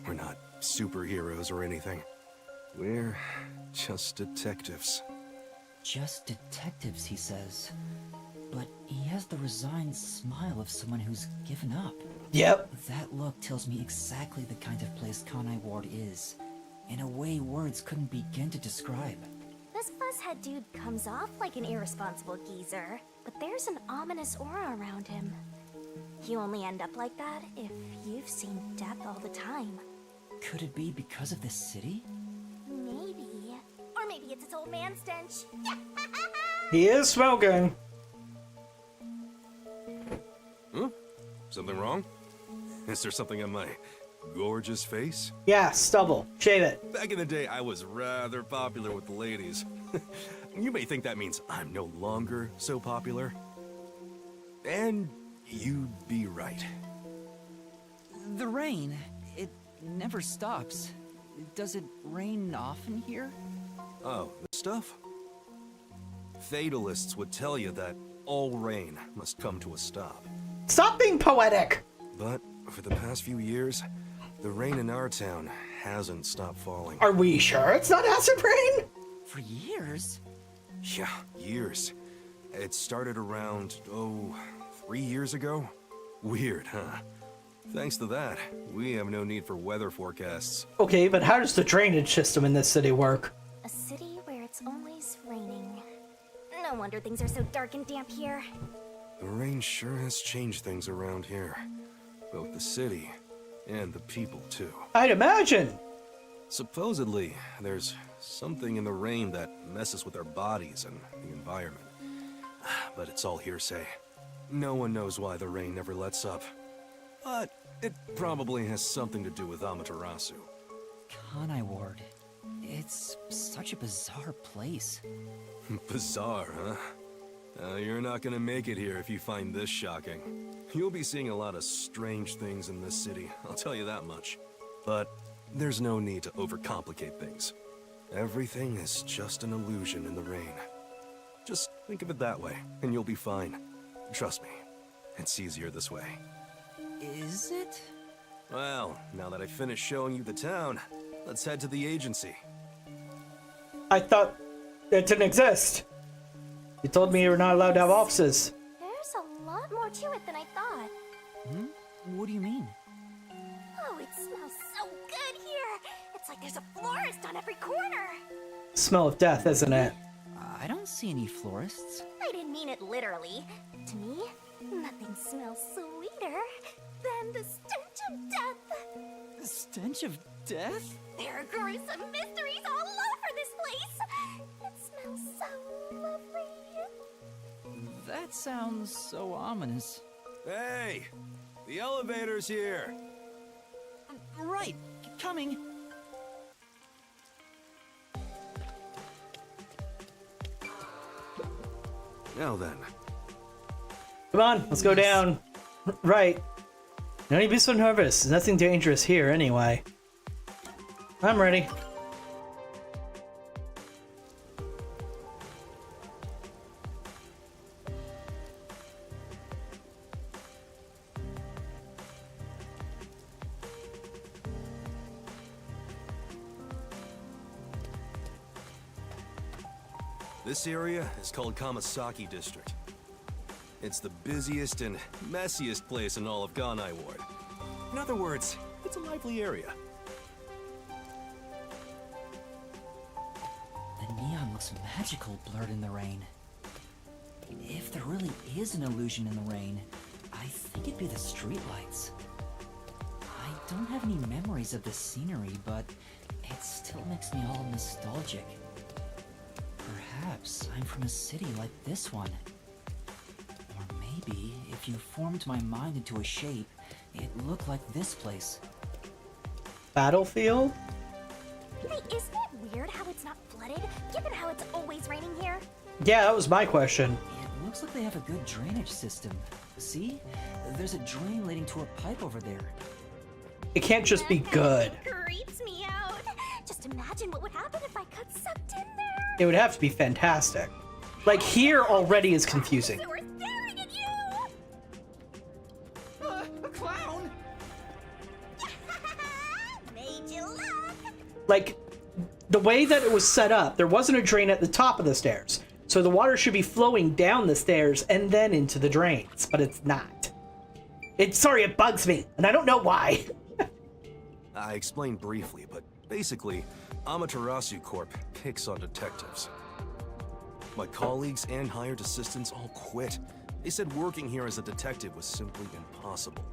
[SPEAKER 6] We're not superheroes or anything. We're just detectives.
[SPEAKER 2] Just detectives, he says. But he has the resigned smile of someone who's given up.
[SPEAKER 1] Yep.
[SPEAKER 2] That look tells me exactly the kind of place Conai Ward is, in a way words couldn't begin to describe.
[SPEAKER 3] This fuzzhead dude comes off like an irresponsible geezer, but there's an ominous aura around him. You only end up like that if you've seen death all the time.
[SPEAKER 2] Could it be because of this city?
[SPEAKER 3] Maybe. Or maybe it's its old man stench.
[SPEAKER 1] He is smoking.
[SPEAKER 6] Huh? Something wrong? Is there something on my gorgeous face?
[SPEAKER 1] Yeah, stubble. Shave it.
[SPEAKER 6] Back in the day, I was rather popular with the ladies. You may think that means I'm no longer so popular. And you'd be right.
[SPEAKER 2] The rain, it never stops. Does it rain often here?
[SPEAKER 6] Oh, this stuff? Fatalists would tell you that all rain must come to a stop.
[SPEAKER 1] Stop being poetic.
[SPEAKER 6] But for the past few years, the rain in our town hasn't stopped falling.
[SPEAKER 1] Are we sure it's not acid rain?
[SPEAKER 2] For years?
[SPEAKER 6] Yeah, years. It started around, 3 years ago? Weird, huh? Thanks to that, we have no need for weather forecasts.
[SPEAKER 1] Okay, but how does the drainage system in this city work?
[SPEAKER 3] A city where it's always raining. No wonder things are so dark and damp here.
[SPEAKER 6] The rain sure has changed things around here. Both the city and the people, too.
[SPEAKER 1] I'd imagine.
[SPEAKER 6] Supposedly, there's something in the rain that messes with our bodies and the environment. But it's all hearsay. No one knows why the rain never lets up. But it probably has something to do with Amaterasu.
[SPEAKER 2] Conai Ward. It's such a bizarre place.
[SPEAKER 6] Bizarre, huh? You're not gonna make it here if you find this shocking. You'll be seeing a lot of strange things in this city, I'll tell you that much. But there's no need to overcomplicate things. Everything is just an illusion in the rain. Just think of it that way, and you'll be fine. Trust me, it's easier this way.
[SPEAKER 2] Is it?
[SPEAKER 6] Well, now that I've finished showing you the town, let's head to the agency.
[SPEAKER 1] I thought it didn't exist. You told me you were not allowed to have offices.
[SPEAKER 3] There's a lot more to it than I thought.
[SPEAKER 2] What do you mean?
[SPEAKER 3] Oh, it smells so good here. It's like there's a florist on every corner.
[SPEAKER 1] Smell of death, isn't it?
[SPEAKER 2] I don't see any florists.
[SPEAKER 3] I didn't mean it literally. To me, nothing smells sweeter than the stench of death.
[SPEAKER 2] The stench of death?
[SPEAKER 3] There are gruesome mysteries all over this place. It smells so lovely.
[SPEAKER 2] That sounds so ominous.
[SPEAKER 6] Hey! The elevator's here!
[SPEAKER 2] Right, coming.
[SPEAKER 6] Now then.
[SPEAKER 1] Come on, let's go down. Right. No need to be so nervous. There's nothing dangerous here anyway. I'm ready.
[SPEAKER 6] This area is called Kamasaki District. It's the busiest and messiest place in all of Ganai Ward. In other words, it's a lively area.
[SPEAKER 2] The neon looks magical blurred in the rain. If there really is an illusion in the rain, I think it'd be the streetlights. I don't have any memories of the scenery, but it still makes me all nostalgic. Perhaps I'm from a city like this one. Or maybe, if you formed my mind into a shape, it looked like this place.
[SPEAKER 1] Battlefield?
[SPEAKER 3] Hey, isn't it weird how it's not flooded, given how it's always raining here?
[SPEAKER 1] Yeah, that was my question.
[SPEAKER 2] It looks like they have a good drainage system. See? There's a drain leading to a pipe over there.
[SPEAKER 1] It can't just be good.
[SPEAKER 3] Creeps me out. Just imagine what would happen if I got sucked in there.
[SPEAKER 1] It would have to be fantastic. Like, here already is confusing.
[SPEAKER 3] They were staring at you.
[SPEAKER 1] like, the way that it was set up, there wasn't a drain at the top of the stairs. So the water should be flowing down the stairs and then into the drains, but it's not. Sorry, it bugs me, and I don't know why.
[SPEAKER 6] I explained briefly, but basically, Amaterasu Corp picks on detectives. My colleagues and hired assistants all quit. They said working here as a detective was simply impossible.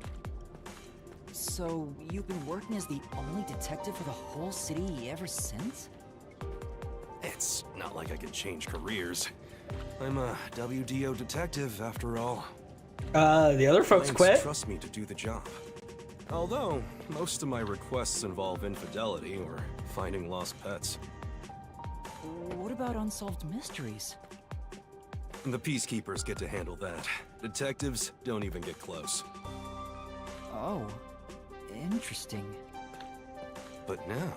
[SPEAKER 2] So, you've been working as the only detective for the whole city ever since?
[SPEAKER 6] It's not like I could change careers. I'm a WDO detective, after all.
[SPEAKER 1] The other folks
[SPEAKER 6] Clients
[SPEAKER 1] quit.
[SPEAKER 6] trust me to do the job. Although, most of my requests involve infidelity or finding lost pets.
[SPEAKER 2] What about unsolved mysteries?
[SPEAKER 6] The peacekeepers get to handle that. Detectives don't even get close.
[SPEAKER 2] Oh, interesting.
[SPEAKER 6] But now,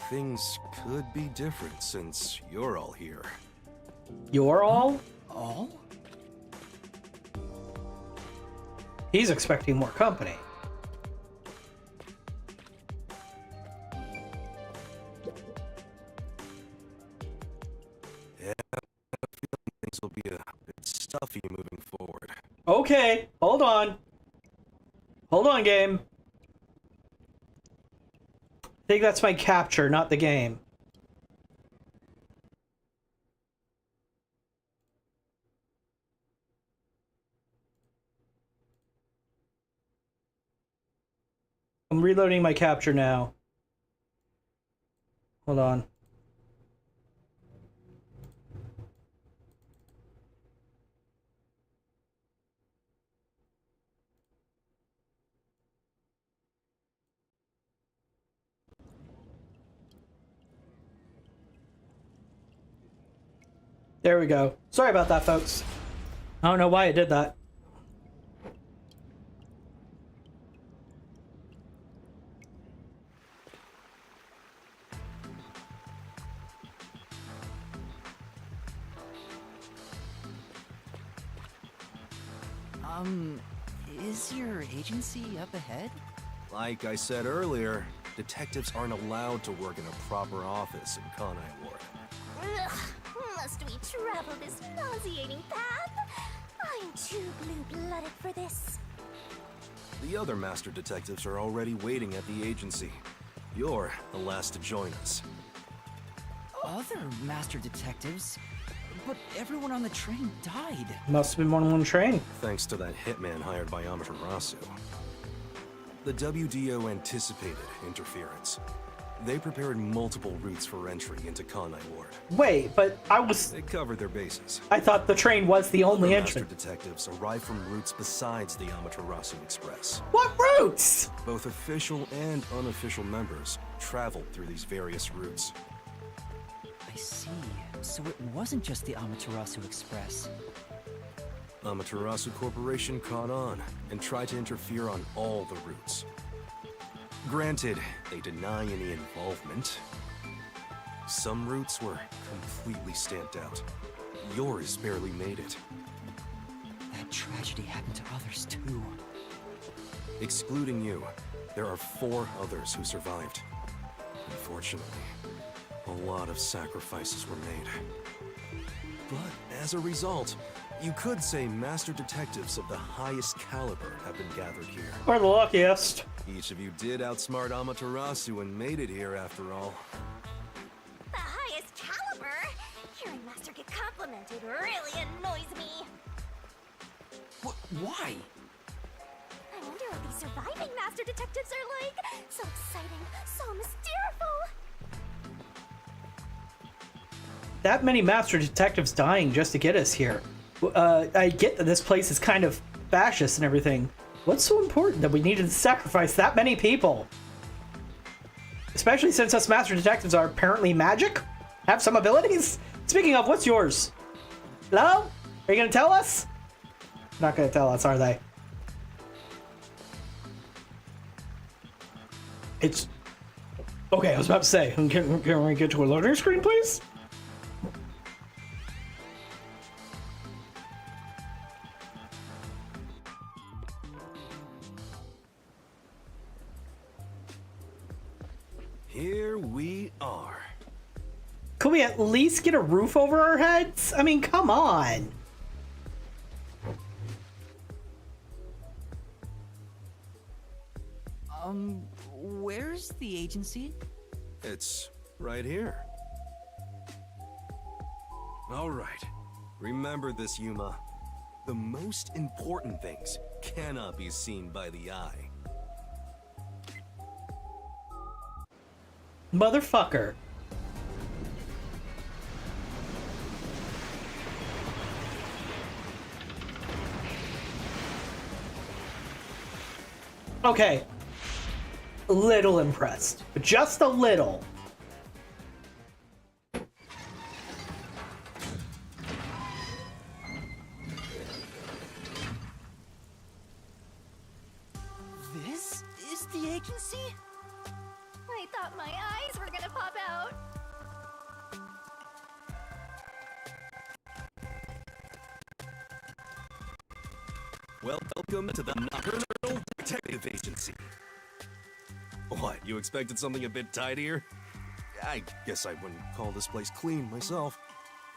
[SPEAKER 6] things could be different since you're all here.
[SPEAKER 1] You're all?
[SPEAKER 2] All?
[SPEAKER 1] He's expecting more company.
[SPEAKER 6] Things will be a bit stuffy moving forward.
[SPEAKER 1] Okay, hold on. Hold on, game. I think that's my capture, not the game. I'm reloading my capture now. Hold on. There we go. Sorry about that, folks. I don't know why I did that.
[SPEAKER 2] Is your agency up ahead?
[SPEAKER 6] Like I said earlier, detectives aren't allowed to work in a proper office in Kanai Ward.
[SPEAKER 3] Ugh, must we travel this nauseating path? I'm too blue-blooded for this.
[SPEAKER 6] The other master detectives are already waiting at the agency. You're the last to join us.
[SPEAKER 2] Other master detectives? But everyone on the train died.
[SPEAKER 1] Must have been more than one train.
[SPEAKER 6] Thanks to that hitman hired by Amaterasu. The WDO anticipated interference. They prepared multiple routes for entry into Kanai Ward.
[SPEAKER 1] Wait, but
[SPEAKER 6] They covered their bases.
[SPEAKER 1] I thought the train was the only
[SPEAKER 6] Other master
[SPEAKER 1] entrance.
[SPEAKER 6] detectives arrived from routes besides the Amaterasu Express.
[SPEAKER 1] What routes?
[SPEAKER 6] Both official and unofficial members traveled through these various routes.
[SPEAKER 2] I see. So it wasn't just the Amaterasu Express.
[SPEAKER 6] Amaterasu Corporation caught on and tried to interfere on all the routes. Granted, they deny any involvement. Some routes were completely stamped out. Yours barely made it.
[SPEAKER 2] That tragedy happened to others too.
[SPEAKER 6] Excluding you, there are 4 others who survived. Unfortunately, a lot of sacrifices were made. But as a result, you could say master detectives of the highest caliber have been gathered here.
[SPEAKER 1] We're the luckiest.
[SPEAKER 6] Each of you did outsmart Amaterasu and made it here after all.
[SPEAKER 3] The highest caliber? Hearing Master get complimented really annoys me.
[SPEAKER 2] Why?
[SPEAKER 3] I wonder what these surviving Master Detectives are like. So exciting, so mysteriful.
[SPEAKER 1] That many master detectives dying just to get us here. I get that this place is kind of fascist and everything. What's so important that we needed to sacrifice that many people? Especially since us master detectives are apparently magic? Have some abilities? Speaking of, what's yours? Hello? Are you gonna tell us? Not gonna tell us, are they? It's... Okay, I was about to say, can we get to a loading screen, please?
[SPEAKER 6] Here we are.
[SPEAKER 1] Could we at least get a roof over our heads? I mean, come on.
[SPEAKER 2] Where's the agency?
[SPEAKER 6] It's right here. All right. Remember this, Yuma. The most important things cannot be seen by the eye.
[SPEAKER 1] Motherfucker. Okay. A little impressed. But just a little.
[SPEAKER 2] This is the agency?
[SPEAKER 3] I thought my eyes were gonna pop out.
[SPEAKER 6] Welcome to the Nocturnal Detective Agency. What, you expected something a bit tidier? I guess I wouldn't call this place clean myself.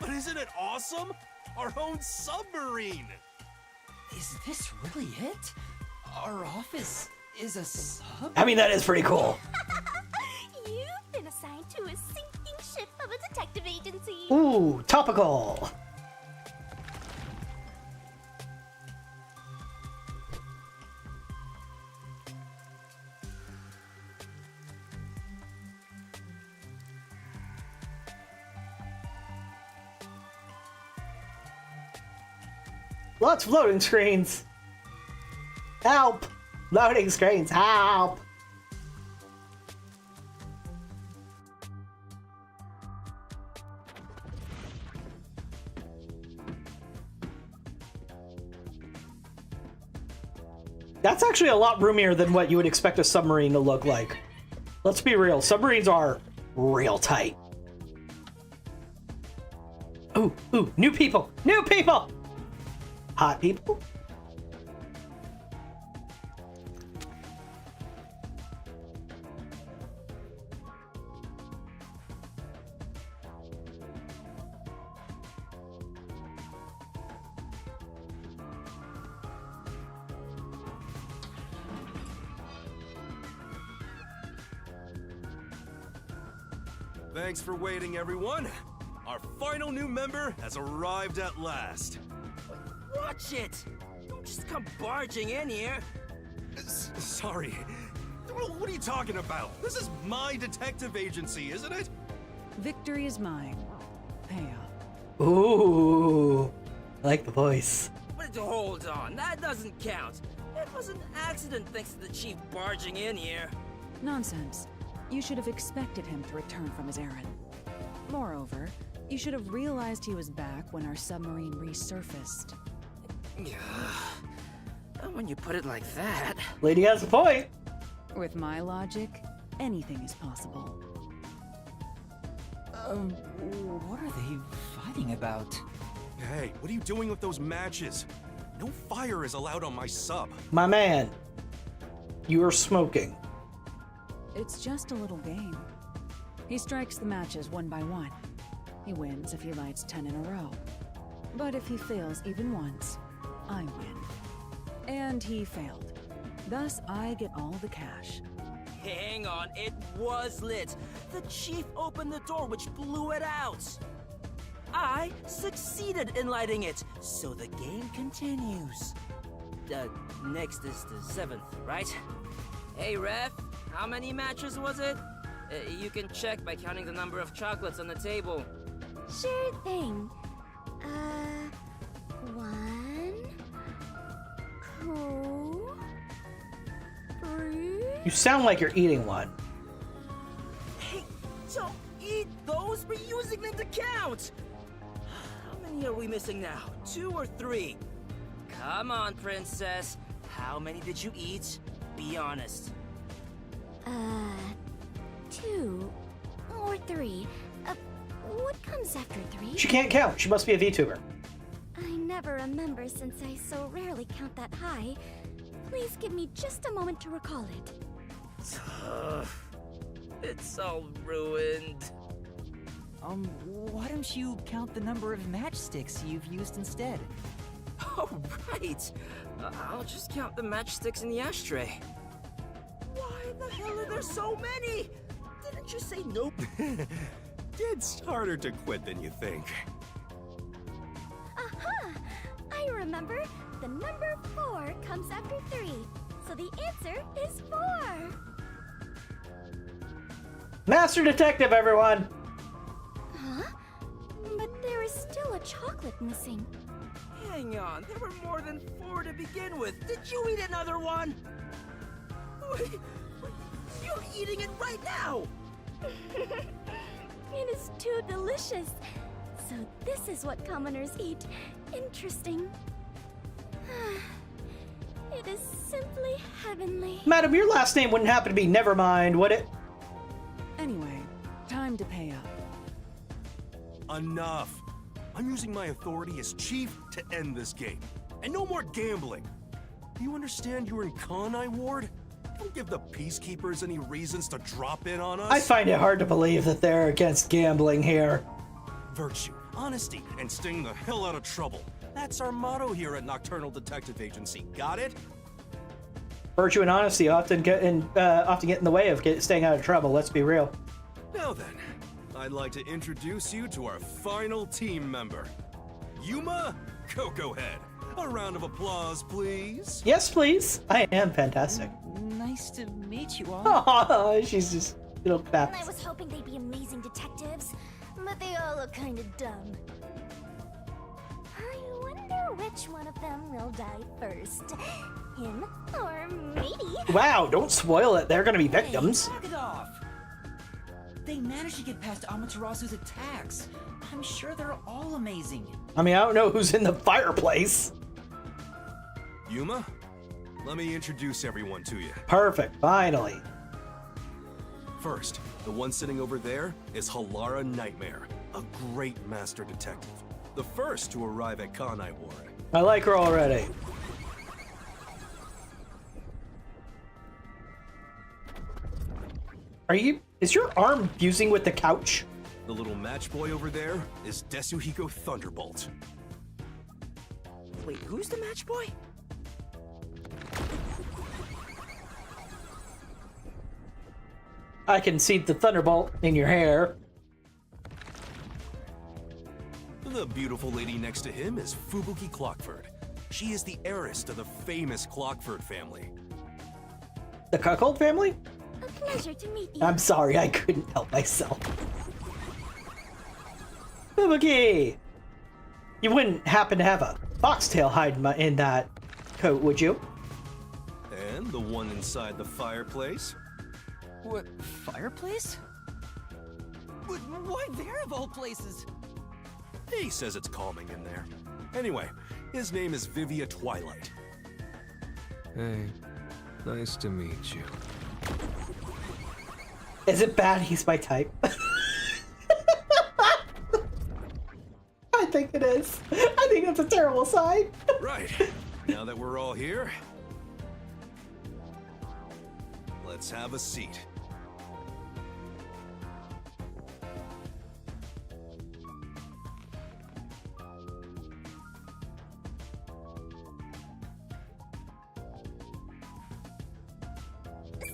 [SPEAKER 6] But isn't it awesome? Our own submarine!
[SPEAKER 2] Is this really it? Our office is a sub?
[SPEAKER 1] I mean, that is pretty cool.
[SPEAKER 3] You've been assigned to a sinking ship of a detective agency.
[SPEAKER 1] Ooh, topical. Lots of loading screens. Help! Loading screens, help! That's actually a lot roomier than what you would expect a submarine to look like. Let's be real, submarines are real tight. Ooh, ooh, new people! New people! Hot people?
[SPEAKER 6] Thanks for waiting, everyone. Our final new member has arrived at last.
[SPEAKER 7] Watch it! Don't just come barging in here.
[SPEAKER 6] Sorry. What are you talking about? This is my detective agency, isn't it?
[SPEAKER 8] Victory is mine. Pay up.
[SPEAKER 1] Ooh, I like the voice.
[SPEAKER 7] But hold on, that doesn't count. It was an accident thanks to the chief barging in here.
[SPEAKER 8] Nonsense. You should have expected him to return from his errand. Moreover, you should have realized he was back when our submarine resurfaced.
[SPEAKER 7] When you put it like that...
[SPEAKER 1] Lady has a point.
[SPEAKER 8] With my logic, anything is possible.
[SPEAKER 2] What are they fighting about?
[SPEAKER 6] Hey, what are you doing with those matches? No fire is allowed on my sub.
[SPEAKER 1] My man, you are smoking.
[SPEAKER 8] It's just a little game. He strikes the matches one by one. He wins if he lights 10 in a row. But if he fails even once, I win. And he failed. Thus, I get all the cash.
[SPEAKER 7] Hang on, it was lit. The chief opened the door, which blew it out. I succeeded in lighting it, so the game continues. Next is the 7th, right? Hey, ref, how many matches was it? You can check by counting the number of chocolates on the table.
[SPEAKER 3] Sure thing. 1, 2, 3.
[SPEAKER 1] You sound like you're eating one.
[SPEAKER 7] Hey, don't eat those! We're using them to count! How many are we missing now? 2 or 3? Come on, princess. How many did you eat? Be honest.
[SPEAKER 3] 2 or 3. What comes after 3?
[SPEAKER 1] She can't count. She must be a VTuber.
[SPEAKER 3] I never remember since I so rarely count that high. Please give me just a moment to recall it.
[SPEAKER 7] It's all ruined.
[SPEAKER 2] Why don't you count the number of matchsticks you've used instead?
[SPEAKER 7] Oh, right. I'll just count the matchsticks in the ashtray. Why the hell are there so many? Didn't you say nope?
[SPEAKER 6] It's harder to quit than you think.
[SPEAKER 3] Aha! I remember. The number 4 comes after 3. So the answer is 4.
[SPEAKER 1] Master Detective, everyone!
[SPEAKER 3] Huh? But there is still a chocolate missing.
[SPEAKER 7] Hang on, there were more than 4 to begin with. Did you eat another one? Wait, you're eating it right now!
[SPEAKER 3] It is too delicious. So this is what commoners eat. Interesting. It is simply heavenly.
[SPEAKER 1] Madam, your last name wouldn't happen to be Nevermind, would it?
[SPEAKER 8] Anyway, time to pay up.
[SPEAKER 6] Enough! I'm using my authority as chief to end this game. And no more gambling! Do you understand you're in Kanai Ward? Don't give the Peacekeepers any reasons to drop in on us.
[SPEAKER 1] I find it hard to believe that they're against gambling here.
[SPEAKER 6] Virtue, honesty, and staying the hell out of trouble. That's our motto here at Nocturnal Detective Agency. Got it?
[SPEAKER 1] Virtue and honesty often get in the way of staying out of trouble, let's be real.
[SPEAKER 6] Now then, I'd like to introduce you to our final team member, Yuma Cocoa Head. A round of applause, please.
[SPEAKER 1] Yes, please. I am fantastic.
[SPEAKER 2] Nice to meet you all.
[SPEAKER 1] Oh, she's just little
[SPEAKER 3] I
[SPEAKER 1] baps.
[SPEAKER 3] was hoping they'd be amazing detectives, but they all look kind of dumb. I wonder which one of them will die first. Him or me?
[SPEAKER 1] Wow, don't spoil it. They're gonna be victims.
[SPEAKER 2] Hey, knock it off! They managed to get past Amaterasu's attacks. I'm sure they're all amazing.
[SPEAKER 1] I mean, I don't know who's in the fireplace.
[SPEAKER 6] Yuma, let me introduce everyone to you.
[SPEAKER 1] Perfect, finally.
[SPEAKER 6] First, the one sitting over there is Halara Nightmare, a great master detective. The first to arrive at Kanai Ward.
[SPEAKER 1] I like her already. Is your arm fusing with the couch?
[SPEAKER 6] The little match boy over there is Desuhiko Thunderbolt.
[SPEAKER 7] Wait, who's the match boy?
[SPEAKER 1] I can see the thunderbolt in your hair.
[SPEAKER 6] The beautiful lady next to him is Fubuki Clockford. She is the heiress to the famous Clockford family.
[SPEAKER 1] The Cuckold family?
[SPEAKER 3] A pleasure to meet you.
[SPEAKER 1] I'm sorry, I couldn't help myself. Fubuki! You wouldn't happen to have a foxtail hiding in that coat, would you?
[SPEAKER 6] And the one inside the fireplace?
[SPEAKER 2] What, fireplace? But why there of all places?
[SPEAKER 6] He says it's calming in there. Anyway, his name is Vivia Twilight.
[SPEAKER 9] Hey, nice to meet you.
[SPEAKER 1] Is it bad he's my type? I think it is. I think that's a terrible sign.
[SPEAKER 6] Right. Now that we're all here, let's have a seat.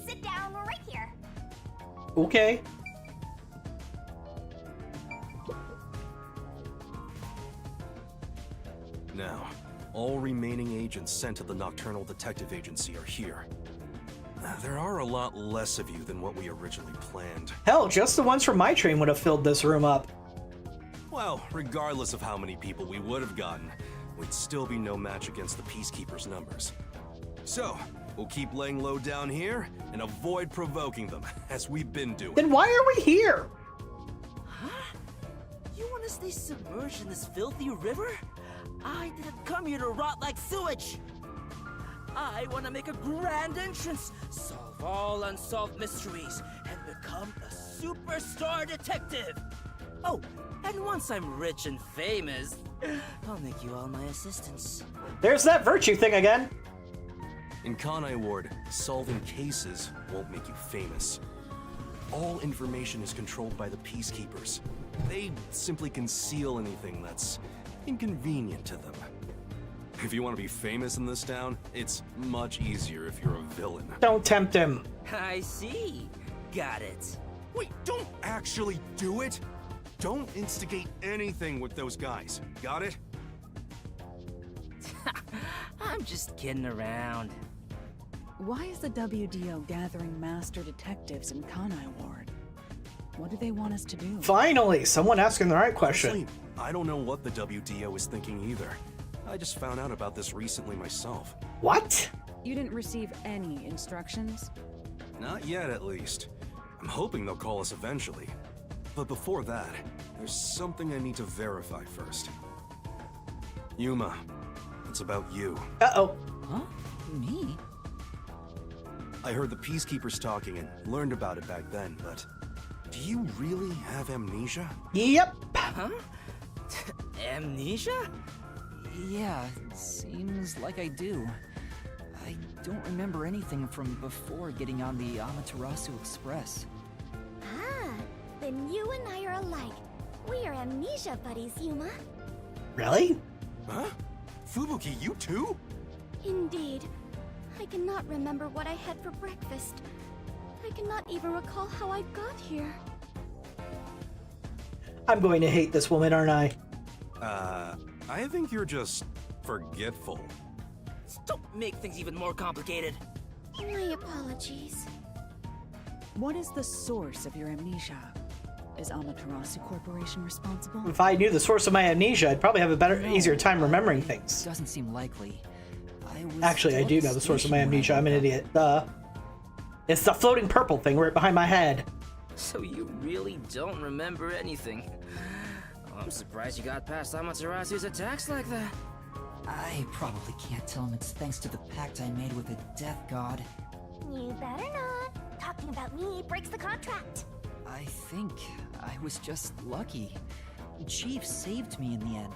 [SPEAKER 3] Sit down right here.
[SPEAKER 1] Okay.
[SPEAKER 6] Now, all remaining agents sent to the Nocturnal Detective Agency are here. There are a lot less of you than what we originally planned.
[SPEAKER 1] Hell, just the ones from my train would have filled this room up.
[SPEAKER 6] Well, regardless of how many people we would have gotten, we'd still be no match against the Peacekeepers' numbers. So, we'll keep laying low down here and avoid provoking them, as we've been doing.
[SPEAKER 1] Then why are we here?
[SPEAKER 7] Huh? You want to stay submerged in this filthy river? I didn't come here to rot like sewage. I want to make a grand entrance, solve all unsolved mysteries, and become a superstar detective. Oh, and once I'm rich and famous, I'll make you all my assistants.
[SPEAKER 1] There's that virtue thing again.
[SPEAKER 6] In Kanai Ward, solving cases won't make you famous. All information is controlled by the Peacekeepers. They simply conceal anything that's inconvenient to them. If you want to be famous in this town, it's much easier if you're a villain.
[SPEAKER 1] Don't tempt him.
[SPEAKER 7] I see. Got it.
[SPEAKER 6] Wait, don't actually do it! Don't instigate anything with those guys. Got it?
[SPEAKER 7] I'm just kidding around.
[SPEAKER 8] Why is the WDO gathering master detectives in Kanai Ward? What do they want us to do?
[SPEAKER 1] Finally, someone asking the right question.
[SPEAKER 6] Honestly, I don't know what the WDO is thinking either. I just found out about this recently myself.
[SPEAKER 1] What?
[SPEAKER 8] You didn't receive any instructions?
[SPEAKER 6] Not yet, at least. I'm hoping they'll call us eventually. But before that, there's something I need to verify first. Yuma, it's about you.
[SPEAKER 1] Uh-oh.
[SPEAKER 2] Huh? Me?
[SPEAKER 6] I heard the Peacekeepers talking and learned about it back then, but do you really have amnesia?
[SPEAKER 1] Yep.
[SPEAKER 7] Huh? Amnesia?
[SPEAKER 2] Yeah, seems like I do. I don't remember anything from before getting on the Amaterasu Express.
[SPEAKER 3] Ah, then you and I are alike. We are amnesia buddies, Yuma.
[SPEAKER 1] Really?
[SPEAKER 6] Huh? Fubuki, you too?
[SPEAKER 3] Indeed. I cannot remember what I had for breakfast. I cannot even recall how I got here.
[SPEAKER 1] I'm going to hate this woman, aren't I?
[SPEAKER 6] I think you're just forgetful.
[SPEAKER 7] Don't make things even more complicated.
[SPEAKER 3] My apologies.
[SPEAKER 8] What is the source of your amnesia? Is Amaterasu Corporation responsible?
[SPEAKER 1] If I knew the source of my amnesia, I'd probably have a better, easier time remembering things.
[SPEAKER 2] Doesn't seem likely.
[SPEAKER 1] Actually, I do know the source of my amnesia. I'm an idiot. It's the floating purple thing right behind my head.
[SPEAKER 7] So you really don't remember anything. Oh, I'm surprised you got past Amaterasu's attacks like that.
[SPEAKER 2] I probably can't tell him it's thanks to the pact I made with the Death God.
[SPEAKER 3] You better not. Talking about me breaks the contract.
[SPEAKER 2] I think I was just lucky. Chief saved me in the end.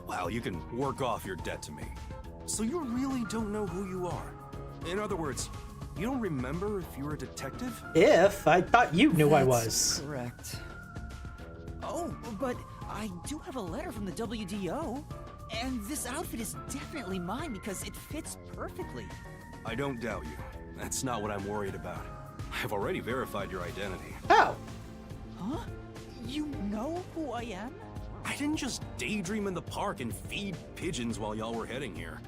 [SPEAKER 6] Well, you can work off your debt to me. So you really don't know who you are? In other words, you don't remember if you were a detective?
[SPEAKER 1] If I thought you knew I
[SPEAKER 2] That's
[SPEAKER 1] was.
[SPEAKER 2] correct. Oh, but I do have a letter from the WDO. And this outfit is definitely mine because it fits perfectly.
[SPEAKER 6] I don't doubt you. That's not what I'm worried about. I've already verified your identity.
[SPEAKER 1] Oh.
[SPEAKER 2] Huh? You know who I am?
[SPEAKER 6] I didn't just daydream in the park and feed pigeons while y'all were heading here.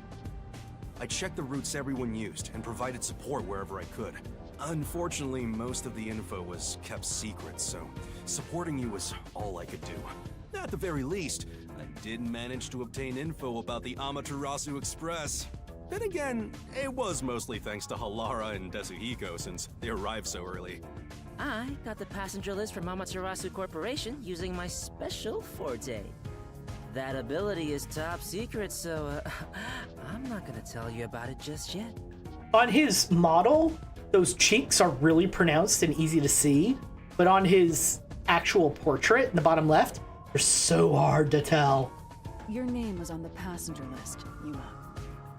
[SPEAKER 6] I checked the routes everyone used and provided support wherever I could. Unfortunately, most of the info was kept secret, so supporting you was all I could do. At the very least, I did manage to obtain info about the Amaterasu Express. Then again, it was mostly thanks to Halara and Desuhiko since they arrived so early.
[SPEAKER 7] I got the passenger list from Amaterasu Corporation using my special forte. That ability is top secret, so I'm not gonna tell you about it just yet.
[SPEAKER 1] On his model, those cheeks are really pronounced and easy to see, but on his actual portrait in the bottom left, they're so hard to tell.
[SPEAKER 8] Your name was on the passenger list, Yuma.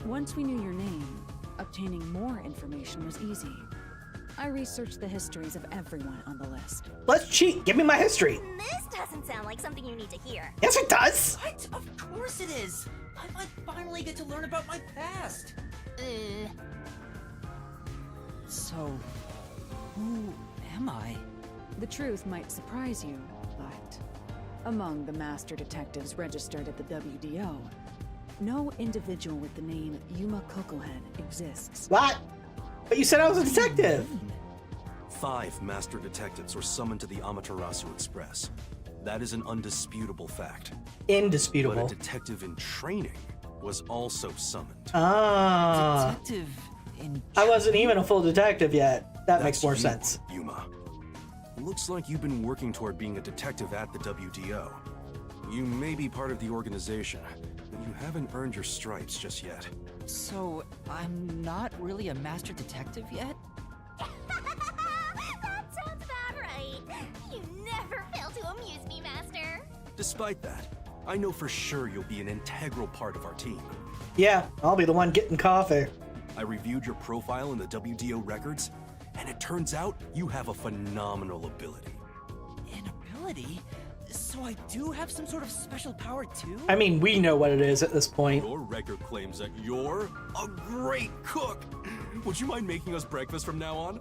[SPEAKER 8] Once we knew your name, obtaining more information was easy. I researched the histories of everyone on the list.
[SPEAKER 1] Let's cheat. Give me my history.
[SPEAKER 3] This doesn't sound like something you need to hear.
[SPEAKER 1] Yes, it does.
[SPEAKER 2] What? Of course it is! I might finally get to learn about my past! So, who am I?
[SPEAKER 8] The truth might surprise you, but among the master detectives registered at the WDO, no individual with the name Yuma Kokohen exists.
[SPEAKER 1] What? But you said I was a detective.
[SPEAKER 6] 5 master detectives were summoned to the Amaterasu Express. That is an undisputable fact.
[SPEAKER 1] Indisputable.
[SPEAKER 6] But a detective in training was also summoned.
[SPEAKER 1] Ah.
[SPEAKER 2] Detective in...
[SPEAKER 1] I wasn't even a full detective yet. That makes
[SPEAKER 6] That's
[SPEAKER 1] more
[SPEAKER 6] you,
[SPEAKER 1] sense.
[SPEAKER 6] Yuma. Looks like you've been working toward being a detective at the WDO. You may be part of the organization, but you haven't earned your stripes just yet.
[SPEAKER 2] So, I'm not really a master detective yet?
[SPEAKER 3] That sounds about right. You never fail to amuse me, Master.
[SPEAKER 6] Despite that, I know for sure you'll be an integral part of our team.
[SPEAKER 1] Yeah, I'll be the one getting coffee.
[SPEAKER 6] I reviewed your profile in the WDO records, And it turns out you have a phenomenal ability.
[SPEAKER 2] An ability? So I do have some sort of special power too?
[SPEAKER 1] I mean, we know what it is at this point.
[SPEAKER 6] Your record claims that you're a great cook. Would you mind making us breakfast from now on?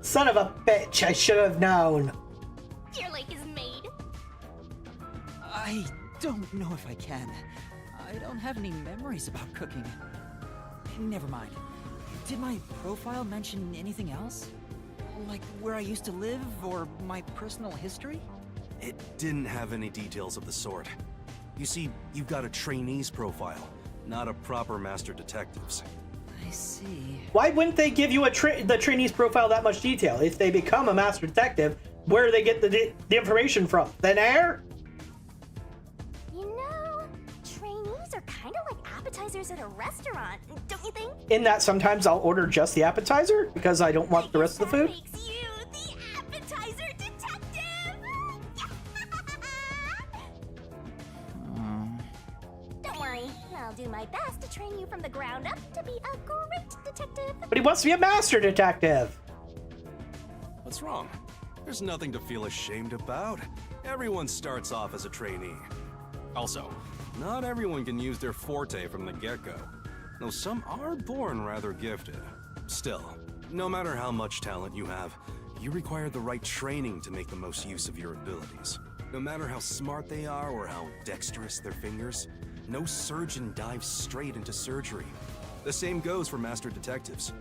[SPEAKER 1] Son of a bitch, I should have known.
[SPEAKER 3] Your lake is made.
[SPEAKER 2] I don't know if I can. I don't have any memories about cooking. Never mind. Did my profile mention anything else? Like where I used to live or my personal history?
[SPEAKER 6] It didn't have any details of the sort. You see, you've got a trainee's profile, not a proper master detective's.
[SPEAKER 2] I see.
[SPEAKER 1] Why wouldn't they give you the trainee's profile that much detail? If they become a master detective, where do they get the information from? Thin air?
[SPEAKER 3] You know, trainees are kind of like appetizers at a restaurant, don't you think?
[SPEAKER 1] In that sometimes I'll order just the appetizer because I don't want the rest of the food.
[SPEAKER 3] That makes you the appetizer detective! Don't worry, I'll do my best to train you from the ground up to be a great detective.
[SPEAKER 1] But he wants to be a master detective.
[SPEAKER 6] What's wrong? There's nothing to feel ashamed about. Everyone starts off as a trainee. Also, not everyone can use their forte from the get-go, though some are born rather gifted. Still, no matter how much talent you have, you require the right training to make the most use of your abilities. No matter how smart they are or how dexterous their fingers, no surgeon dives straight into surgery. The same goes for master detectives.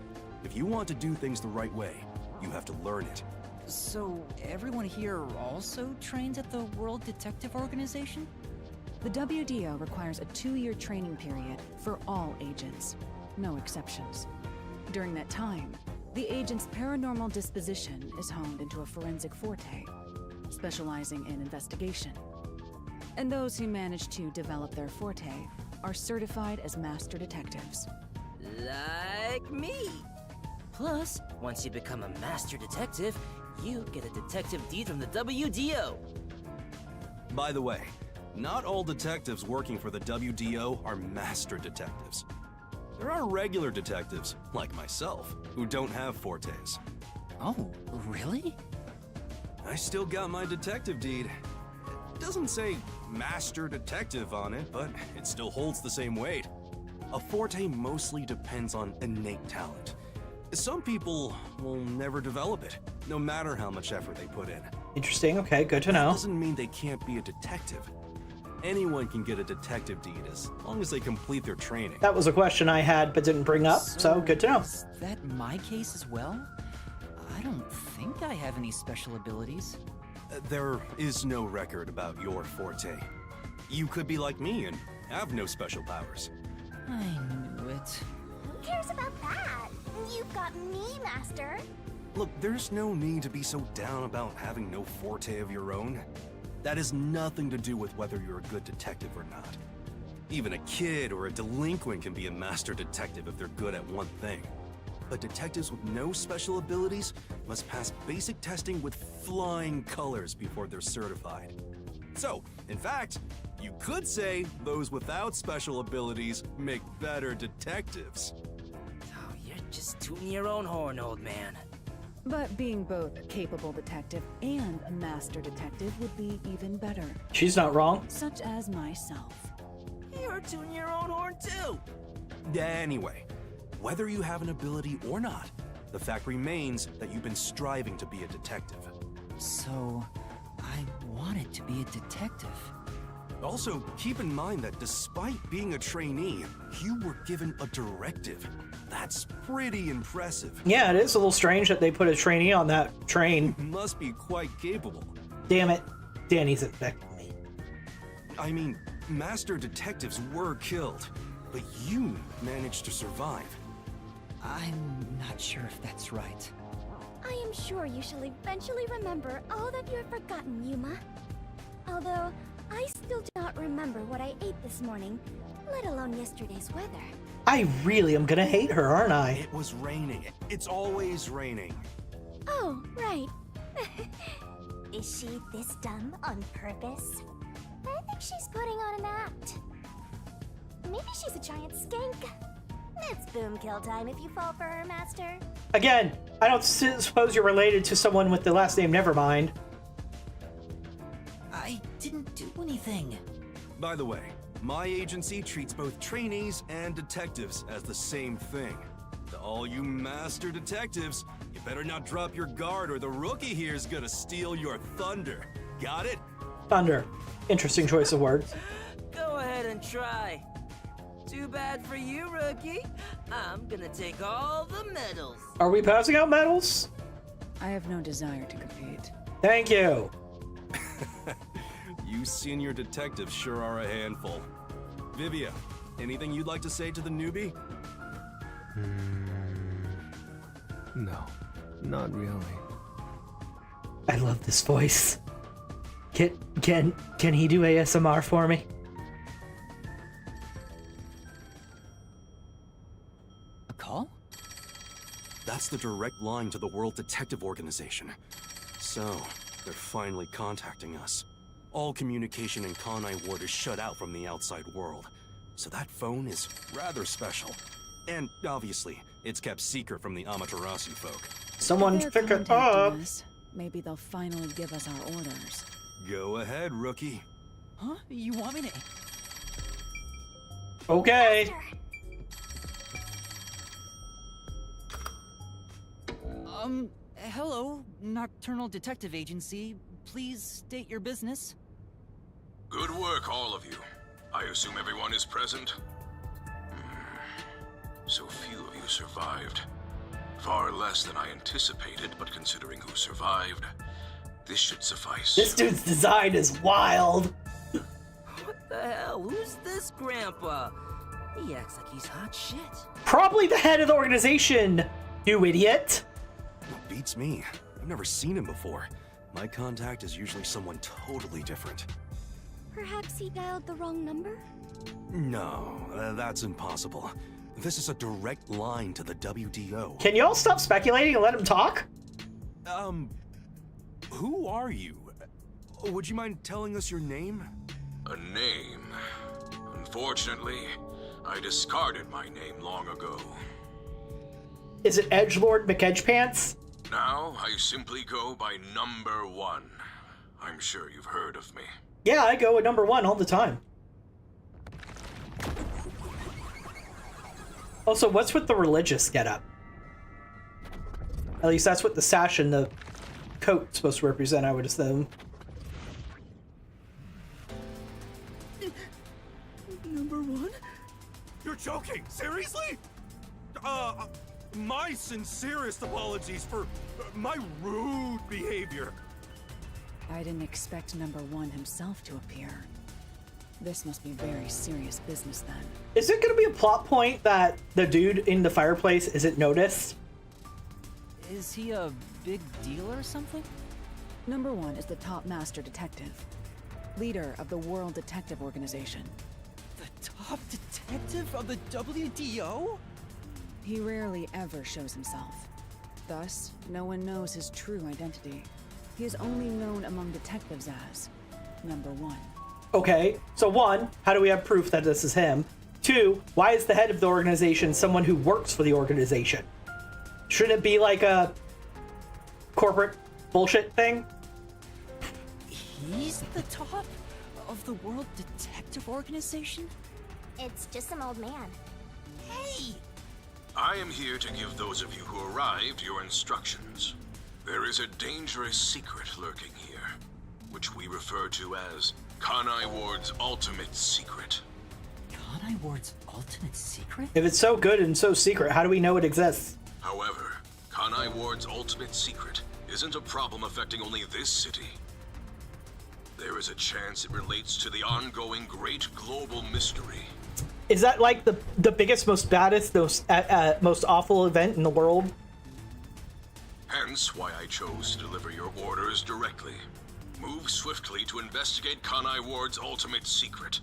[SPEAKER 6] If you want to do things the right way, you have to learn it.
[SPEAKER 2] So everyone here also trains at the World Detective Organization?
[SPEAKER 8] The WDO requires a 2-year training period for all agents, no exceptions. During that time, the agent's paranormal disposition is honed into a forensic forte, specializing in investigation. And those who manage to develop their forte are certified as master detectives.
[SPEAKER 7] Like me. Plus, once you become a master detective, you get a detective deed from the WDO.
[SPEAKER 6] By the way, not all detectives working for the WDO are master detectives. There are regular detectives, like myself, who don't have fortes.
[SPEAKER 2] Oh, really?
[SPEAKER 6] I still got my detective deed. It doesn't say master detective on it, but it still holds the same weight. A forte mostly depends on innate talent. Some people will never develop it, no matter how much effort they put in.
[SPEAKER 1] Interesting, okay, good to
[SPEAKER 6] That
[SPEAKER 1] know.
[SPEAKER 6] doesn't mean they can't be a detective. Anyone can get a detective deed as long as they complete their training.
[SPEAKER 1] That was a question I had but didn't bring up, so good to know.
[SPEAKER 2] Is that my case as well? I don't think I have any special abilities.
[SPEAKER 6] There is no record about your forte. You could be like me and have no special powers.
[SPEAKER 2] I knew it.
[SPEAKER 3] Who cares about that? You've got me, Master.
[SPEAKER 6] Look, there's no need to be so down about having no forte of your own. That has nothing to do with whether you're a good detective or not. Even a kid or a delinquent can be a master detective if they're good at one thing. But detectives with no special abilities must pass basic testing with flying colors before they're certified. So, in fact, you could say those without special abilities make better detectives.
[SPEAKER 7] Oh, you're just tooting your own horn, old man.
[SPEAKER 8] But being both a capable detective and a master detective would be even better,
[SPEAKER 1] She's not wrong.
[SPEAKER 8] such as myself.
[SPEAKER 7] You're tooting your own horn, too.
[SPEAKER 6] Anyway, whether you have an ability or not, the fact remains that you've been striving to be a detective.
[SPEAKER 2] So, I wanted to be a detective.
[SPEAKER 6] Also, keep in mind that despite being a trainee, you were given a directive. That's pretty impressive.
[SPEAKER 1] Yeah, it is a little strange that they put a trainee on that train.
[SPEAKER 6] You must be quite capable.
[SPEAKER 1] Damn it, Danny's infecting me.
[SPEAKER 6] I mean, master detectives were killed, but you managed to survive.
[SPEAKER 2] I'm not sure if that's right.
[SPEAKER 3] I am sure you shall eventually remember all that you have forgotten, Yuma. Although, I still do not remember what I ate this morning, let alone yesterday's weather.
[SPEAKER 1] I really am gonna hate her, aren't I?
[SPEAKER 6] It was raining. It's always raining.
[SPEAKER 3] Oh, right. Is she this dumb on purpose? I think she's putting on an act. Maybe she's a giant skank. It's boom kill time if you fall for her, Master.
[SPEAKER 1] Again, I don't suppose you're related to someone with the last name Nevermind.
[SPEAKER 2] I didn't do anything.
[SPEAKER 6] By the way, my agency treats both trainees and detectives as the same thing. To all you master detectives, you better not drop your guard or the rookie here's gonna steal your thunder. Got it?
[SPEAKER 1] Thunder. Interesting choice of words.
[SPEAKER 7] Go ahead and try. Too bad for you, rookie. I'm gonna take all the medals.
[SPEAKER 1] Are we passing out medals?
[SPEAKER 8] I have no desire to compete.
[SPEAKER 1] Thank you.
[SPEAKER 6] You senior detectives sure are a handful. Vivia, anything you'd like to say to the newbie?
[SPEAKER 9] No, not really.
[SPEAKER 1] I love this voice. Can he do ASMR for me?
[SPEAKER 2] A call?
[SPEAKER 6] That's the direct line to the World Detective Organization. So, they're finally contacting us. All communication in Kanai Ward is shut out from the outside world. So that phone is rather special. And obviously, it's kept secret from the Amaterasu folk.
[SPEAKER 1] Someone
[SPEAKER 8] If
[SPEAKER 1] pick
[SPEAKER 8] they're
[SPEAKER 1] it up.
[SPEAKER 8] contacting us, maybe they'll finally give us our orders.
[SPEAKER 6] Go ahead, rookie.
[SPEAKER 2] Huh? You want me to...
[SPEAKER 1] Okay.
[SPEAKER 2] Hello, Nocturnal Detective Agency. Please state your business.
[SPEAKER 10] Good work, all of you. I assume everyone is present? So few of you survived. Far less than I anticipated, but considering who survived, this should suffice.
[SPEAKER 1] This dude's design is wild.
[SPEAKER 7] What the hell? Who's this grandpa? He acts like he's hot shit.
[SPEAKER 1] Probably the head of the organization, you idiot.
[SPEAKER 6] Beats me. I've never seen him before. My contact is usually someone totally different.
[SPEAKER 3] Perhaps he dialed the wrong number?
[SPEAKER 6] No, that's impossible. This is a direct line to the WDO.
[SPEAKER 1] Can y'all stop speculating and let him talk?
[SPEAKER 6] Who are you? Would you mind telling us your name?
[SPEAKER 10] A name? Unfortunately, I discarded my name long ago.
[SPEAKER 1] Is it Edgelord McEdgepants?
[SPEAKER 10] Now, I simply go by Number 1. I'm sure you've heard of me.
[SPEAKER 1] Yeah, I go with number 1 all the time. Also, what's with the religious getup? At least that's what the sash and the coat's supposed to represent, I would assume.
[SPEAKER 2] Number 1?
[SPEAKER 6] You're joking? Seriously? My sincerest apologies for my rude behavior.
[SPEAKER 8] I didn't expect number 1 himself to appear. This must be very serious business then.
[SPEAKER 1] Is it going to be a plot point that the dude in the fireplace isn't noticed?
[SPEAKER 2] Is he a big deal or something?
[SPEAKER 8] Number 1 is the top master detective, leader of the World Detective Organization.
[SPEAKER 2] The top detective of the WDO?
[SPEAKER 8] He rarely ever shows himself. Thus, no one knows his true identity. He is only known among detectives as number 1.
[SPEAKER 1] Okay, so 1, how do we have proof that this is him? 2, why is the head of the organization someone who works for the organization? Shouldn't it be like a corporate bullshit thing?
[SPEAKER 2] He's the top of the World Detective Organization?
[SPEAKER 3] It's just some old man.
[SPEAKER 2] Hey!
[SPEAKER 10] I am here to give those of you who arrived your instructions. There is a dangerous secret lurking here, which we refer to as Kanai Ward's ultimate secret.
[SPEAKER 2] Kanai Ward's ultimate secret?
[SPEAKER 1] If it's so good and so secret, how do we know it exists?
[SPEAKER 10] However, Kanai Ward's ultimate secret isn't a problem affecting only this city. There is a chance it relates to the ongoing great global mystery.
[SPEAKER 1] Is that like the biggest, most baddest, most awful event in the world?
[SPEAKER 10] Hence why I chose to deliver your orders directly. Move swiftly to investigate Kanai Ward's ultimate secret.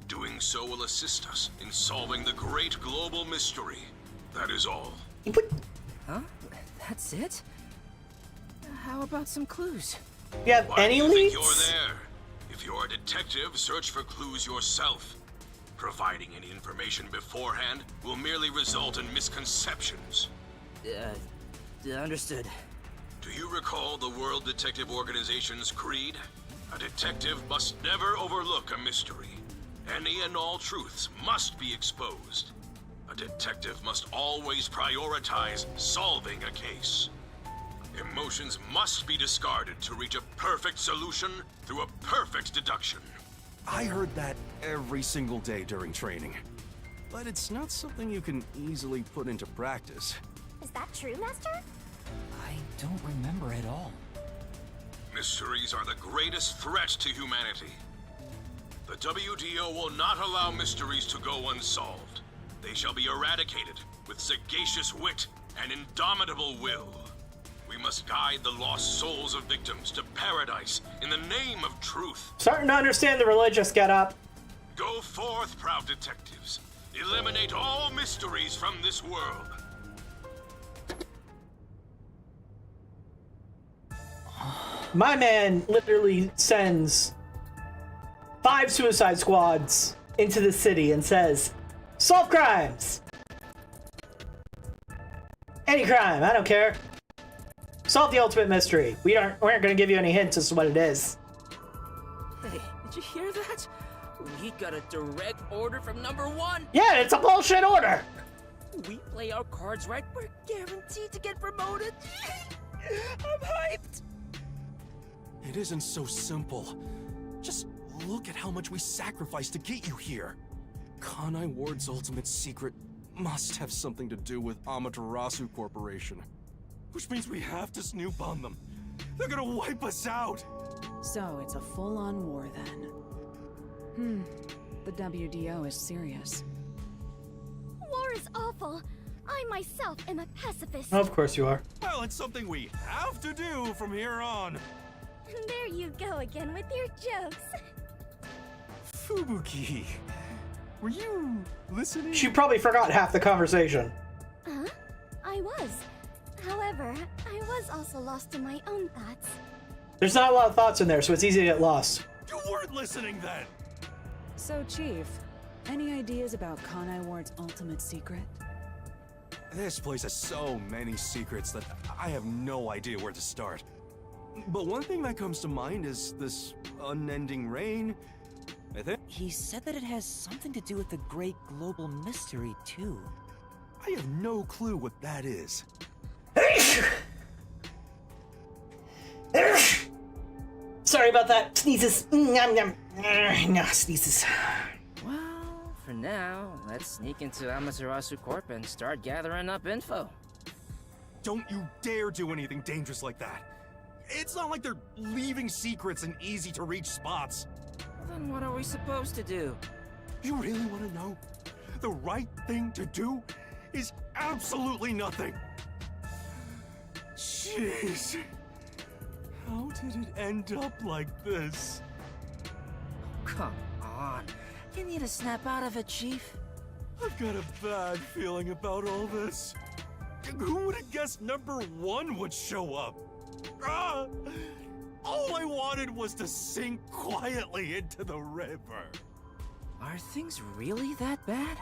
[SPEAKER 10] Doing so will assist us in solving the great global mystery. That is all.
[SPEAKER 7] Huh? That's it? How about some clues?
[SPEAKER 1] You have
[SPEAKER 10] Why
[SPEAKER 1] any
[SPEAKER 10] do you think
[SPEAKER 1] leads?
[SPEAKER 10] you're there? If you're a detective, search for clues yourself. Providing any information beforehand will merely result in misconceptions.
[SPEAKER 7] Understood.
[SPEAKER 10] Do you recall the World Detective Organization's creed? A detective must never overlook a mystery. Any and all truths must be exposed. A detective must always prioritize solving a case. Emotions must be discarded to reach a perfect solution through a perfect deduction.
[SPEAKER 6] I heard that every single day during training. But it's not something you can easily put into practice.
[SPEAKER 3] Is that true, Master?
[SPEAKER 2] I don't remember at all.
[SPEAKER 10] Mysteries are the greatest threat to humanity. The WDO will not allow mysteries to go unsolved. They shall be eradicated with sagacious wit and indomitable will. We must guide the lost souls of victims to paradise in the name of truth.
[SPEAKER 1] Starting to understand the religious getup.
[SPEAKER 10] Go forth, proud detectives. Eliminate all mysteries from this world.
[SPEAKER 1] My man literally sends 5 suicide squads into the city and says, solve crimes! Any crime, I don't care. Solve the ultimate mystery. We aren't going to give you any hints as to what it is.
[SPEAKER 7] Hey, did you hear that? We got a direct order from #1.
[SPEAKER 1] Yeah, it's a bullshit order!
[SPEAKER 7] We play our cards right, we're guaranteed to get promoted. I'm hyped.
[SPEAKER 6] It isn't so simple. Just look at how much we sacrificed to get you here. Kanai Ward's ultimate secret must have something to do with Amaterasu Corporation. Which means we have to snoop on them. They're gonna wipe us out!
[SPEAKER 8] So it's a full-on war then. The WDO is serious.
[SPEAKER 3] War is awful. I myself am a pacifist.
[SPEAKER 1] Of course you are.
[SPEAKER 6] Well, it's something we have to do from here on.
[SPEAKER 3] There you go again with your jokes.
[SPEAKER 6] Fubuki, were you listening?
[SPEAKER 1] She probably forgot half the conversation.
[SPEAKER 3] Huh? I was. However, I was also lost in my own thoughts.
[SPEAKER 1] There's not a lot of thoughts in there, so it's easy to get lost.
[SPEAKER 6] You weren't listening then!
[SPEAKER 8] So, Chief, any ideas about Kanai Ward's ultimate secret?
[SPEAKER 6] This place has so many secrets that I have no idea where to start. But one thing that comes to mind is this unending rain, I think.
[SPEAKER 7] He said that it has something to do with the great global mystery, too.
[SPEAKER 6] I have no clue what that is.
[SPEAKER 1] Sorry about that. Sneezes. Sneezes.
[SPEAKER 7] Well, for now, let's sneak into Amaterasu Corp and start gathering up info.
[SPEAKER 6] Don't you dare do anything dangerous like that. It's not like they're leaving secrets in easy-to-reach spots.
[SPEAKER 7] Then what are we supposed to do?
[SPEAKER 6] You really want to know? The right thing to do is absolutely nothing. Jeez. How did it end up like this?
[SPEAKER 7] Come on. You need to snap out of it, Chief.
[SPEAKER 6] I've got a bad feeling about all this. Who would have guessed #1 would show up? Ah! All I wanted was to sink quietly into the river.
[SPEAKER 7] Are things really that bad?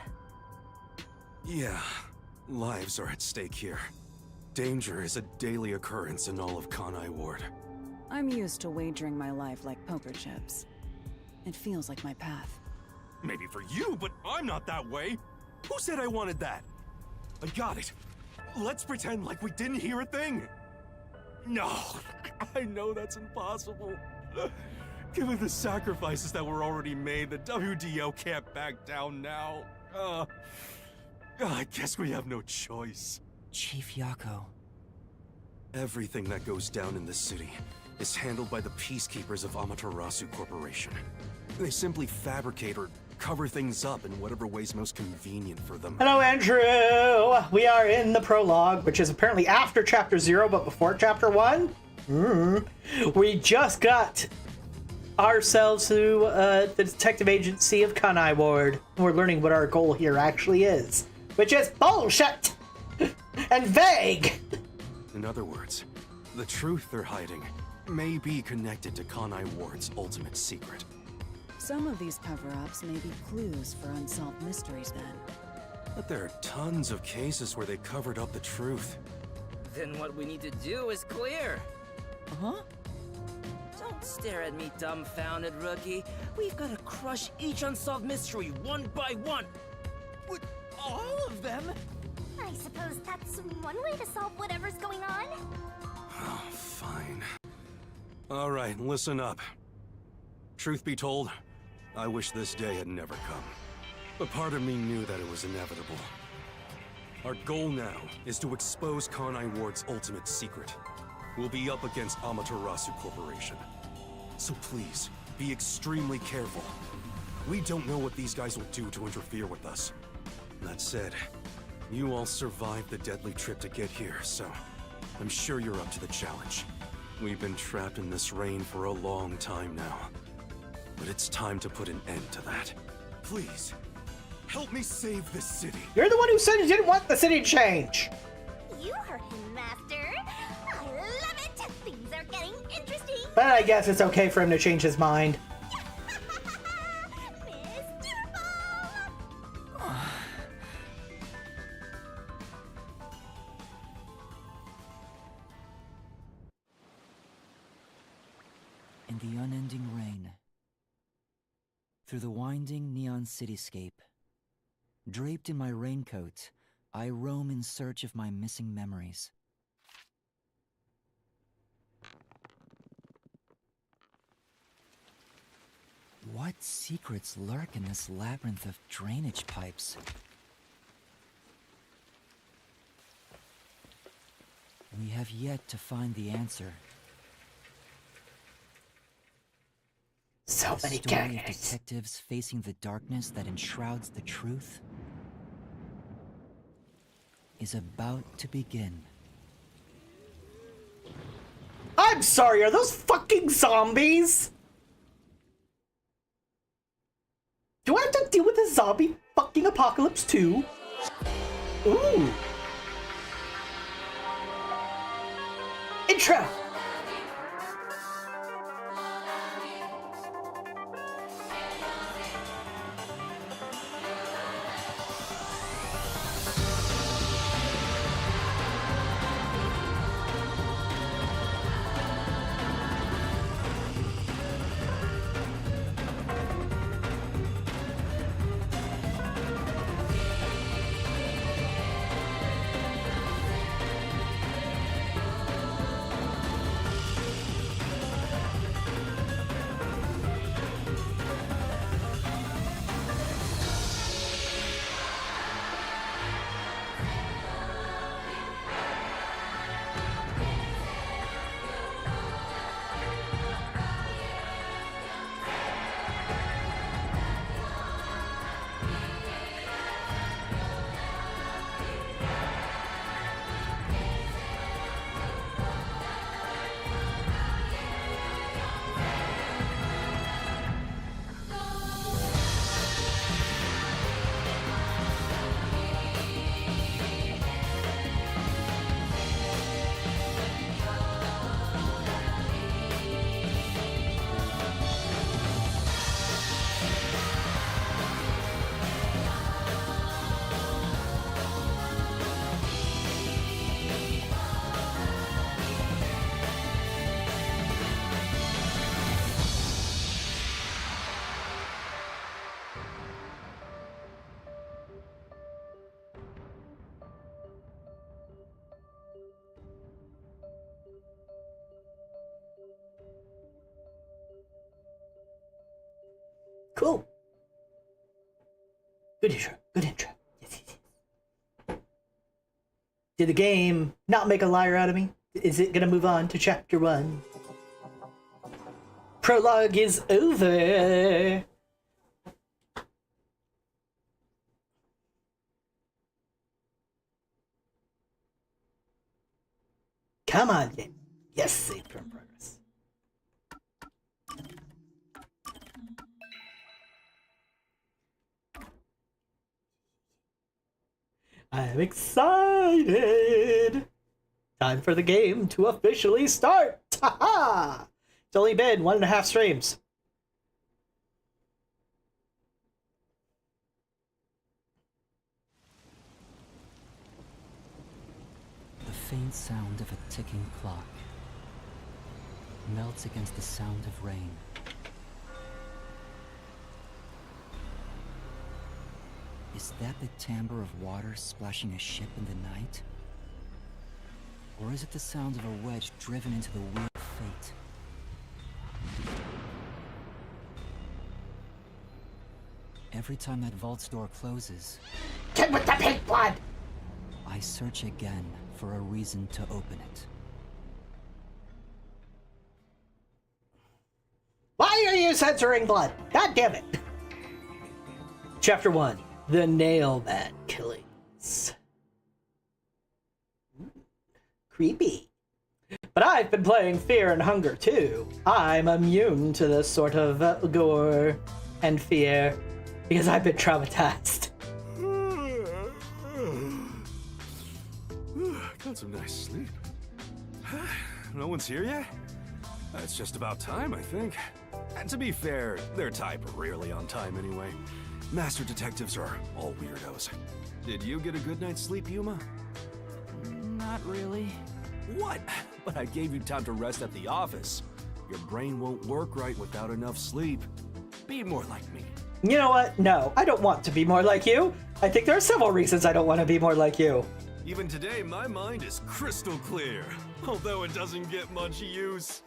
[SPEAKER 6] Yeah, lives are at stake here. Danger is a daily occurrence in all of Kanai Ward.
[SPEAKER 8] I'm used to wagering my life like poker chips. It feels like my path.
[SPEAKER 6] Maybe for you, but I'm not that way. Who said I wanted that? I got it. Let's pretend like we didn't hear a thing. No, I know that's impossible. Given the sacrifices that were already made, the WDO can't back down now. I guess we have no choice.
[SPEAKER 2] Chief Yako.
[SPEAKER 6] Everything that goes down in this city is handled by the peacekeepers of Amaterasu Corporation. They simply fabricate or cover things up in whatever way's most convenient for them.
[SPEAKER 1] Hello, Andrew! We are in the prologue, which is apparently after Chapter 0, but before Chapter 1. We just got ourselves to the detective agency of Kanai Ward. We're learning what our goal here actually is, which is bullshit and vague.
[SPEAKER 6] In other words, the truth they're hiding may be connected to Kanai Ward's ultimate secret.
[SPEAKER 8] Some of these cover-ups may be clues for unsolved mysteries then.
[SPEAKER 6] But there are tons of cases where they covered up the truth.
[SPEAKER 7] Then what we need to do is clear.
[SPEAKER 8] Huh?
[SPEAKER 7] Don't stare at me dumbfounded, rookie. We've got to crush each unsolved mystery one by one.
[SPEAKER 2] What? All of them?
[SPEAKER 3] I suppose that's one way to solve whatever's going on.
[SPEAKER 6] Oh, fine. All right, listen up. Truth be told, I wish this day had never come. But part of me knew that it was inevitable. Our goal now is to expose Kanai Ward's ultimate secret. We'll be up against Amaterasu Corporation. So please, be extremely careful. We don't know what these guys will do to interfere with us. That said, you all survived the deadly trip to get here, so I'm sure you're up to the challenge. We've been trapped in this rain for a long time now. But it's time to put an end to that. Please, help me save this city.
[SPEAKER 1] You're the one who said you didn't want the city to change.
[SPEAKER 3] You heard him, Master. I love it. Things are getting interesting.
[SPEAKER 1] But I guess it's okay for him to change his mind.
[SPEAKER 3] Mr. Ball!
[SPEAKER 2] In the unending rain, through the winding neon cityscape, draped in my raincoat, I roam in search of my missing memories. What secrets lurk in this labyrinth of drainage pipes? We have yet to find the answer.
[SPEAKER 1] So
[SPEAKER 2] The
[SPEAKER 1] many
[SPEAKER 2] story of
[SPEAKER 1] characters.
[SPEAKER 2] detectives facing the darkness that enshrouds the truth is about to begin.
[SPEAKER 1] I'm sorry, are those fucking zombies? Do I have to deal with a zombie fucking apocalypse too? Ooh. Intro. Cool. Good intro. Good intro. Yes, yes, yes. Did the game not make a liar out of me? Is it gonna move on to chapter 1? Prologue is over. Come on, game. Yes, save from progress. I'm excited! Time for the game to officially start! Ha-ha! It's only been 1.5 streams.
[SPEAKER 2] faint sound of a ticking clock melts against the sound of rain. Is that the timbre of water splashing a ship in the night? Or is it the sound of a wedge driven into the wheel of fate? Every time that vault's door closes,
[SPEAKER 1] Get with the pink blood!
[SPEAKER 2] I search again for a reason to open it.
[SPEAKER 1] Why are you censoring blood? God damn it! Chapter 1. The Nailman Killings. Creepy. But I've been playing Fear and Hunger too. I'm immune to this sort of gore and fear because I've been traumatized.
[SPEAKER 6] Got some nice sleep. No one's here yet? It's just about time, I think. And to be fair, their type are rarely on time anyway. Master detectives are all weirdos. Did you get a good night's sleep, Yuma?
[SPEAKER 5] Not really.
[SPEAKER 6] What? But I gave you time to rest at the office. Your brain won't work right without enough sleep. Be more like me.
[SPEAKER 1] You know what? No, I don't want to be more like you. I think there are several reasons I don't want to be more like you.
[SPEAKER 6] Even today, my mind is crystal clear. Although it doesn't get much use.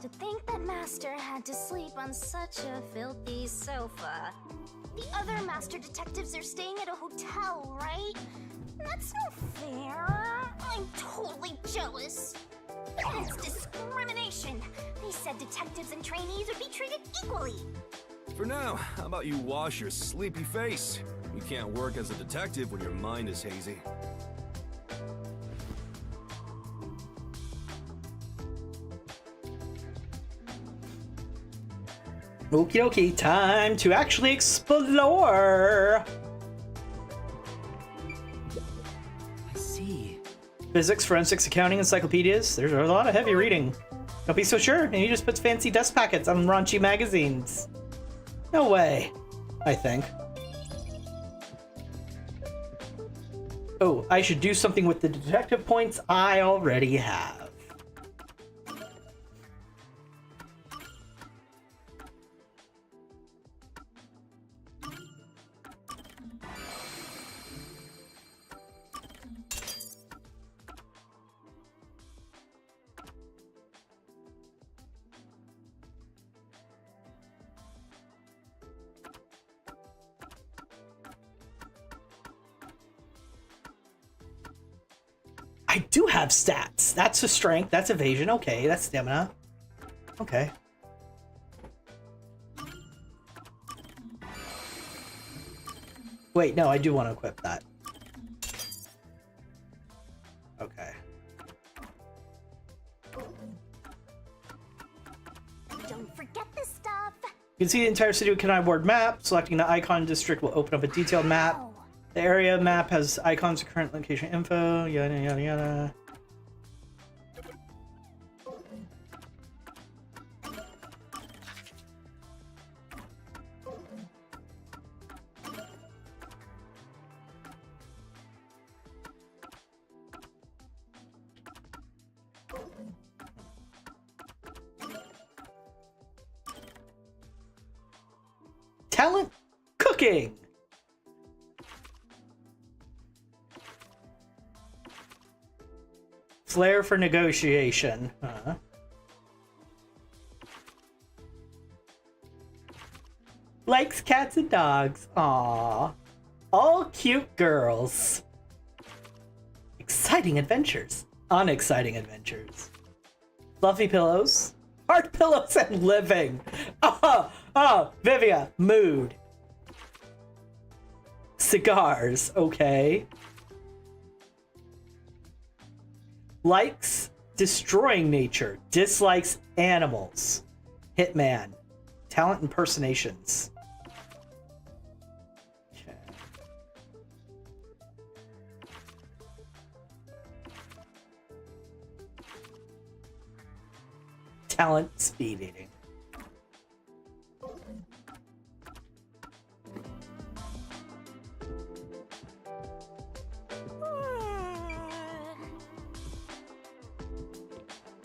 [SPEAKER 3] To think that Master had to sleep on such a filthy sofa. The other Master Detectives are staying at a hotel, right? That's not fair. I'm totally jealous. It's discrimination. They said detectives and trainees would be treated equally.
[SPEAKER 6] For now, how about you wash your sleepy face? You can't work as a detective when your mind is hazy.
[SPEAKER 1] Okie dokie, time to actually explore!
[SPEAKER 2] I see.
[SPEAKER 1] Physics, forensics, accounting, encyclopedias. There's a lot of heavy reading. Don't be so sure, and he just puts fancy dust packets on raunchy magazines. No way, I think. Oh, I should do something with the detective points I already have. I do have stats. That's a strength. That's evasion. Okay, that's stamina. Okay. Wait, no, I do want to equip that. Okay.
[SPEAKER 3] Don't forget this stuff.
[SPEAKER 1] You can see the entire city with Kenai Ward map. Selecting the icon district will open up a detailed map.
[SPEAKER 3] Wow.
[SPEAKER 1] The area map has icons of current location info, yada yada yada. Talent cooking. Flair for negotiation. Likes cats and dogs. Aww. All cute girls. Exciting adventures. Unexciting adventures. Fluffy pillows. Hard pillows and living. Vivia. Mood. Cigars. Okay. Likes destroying nature. Dislikes animals. Hitman. Talent impersonations. Okay. Talent speed eating.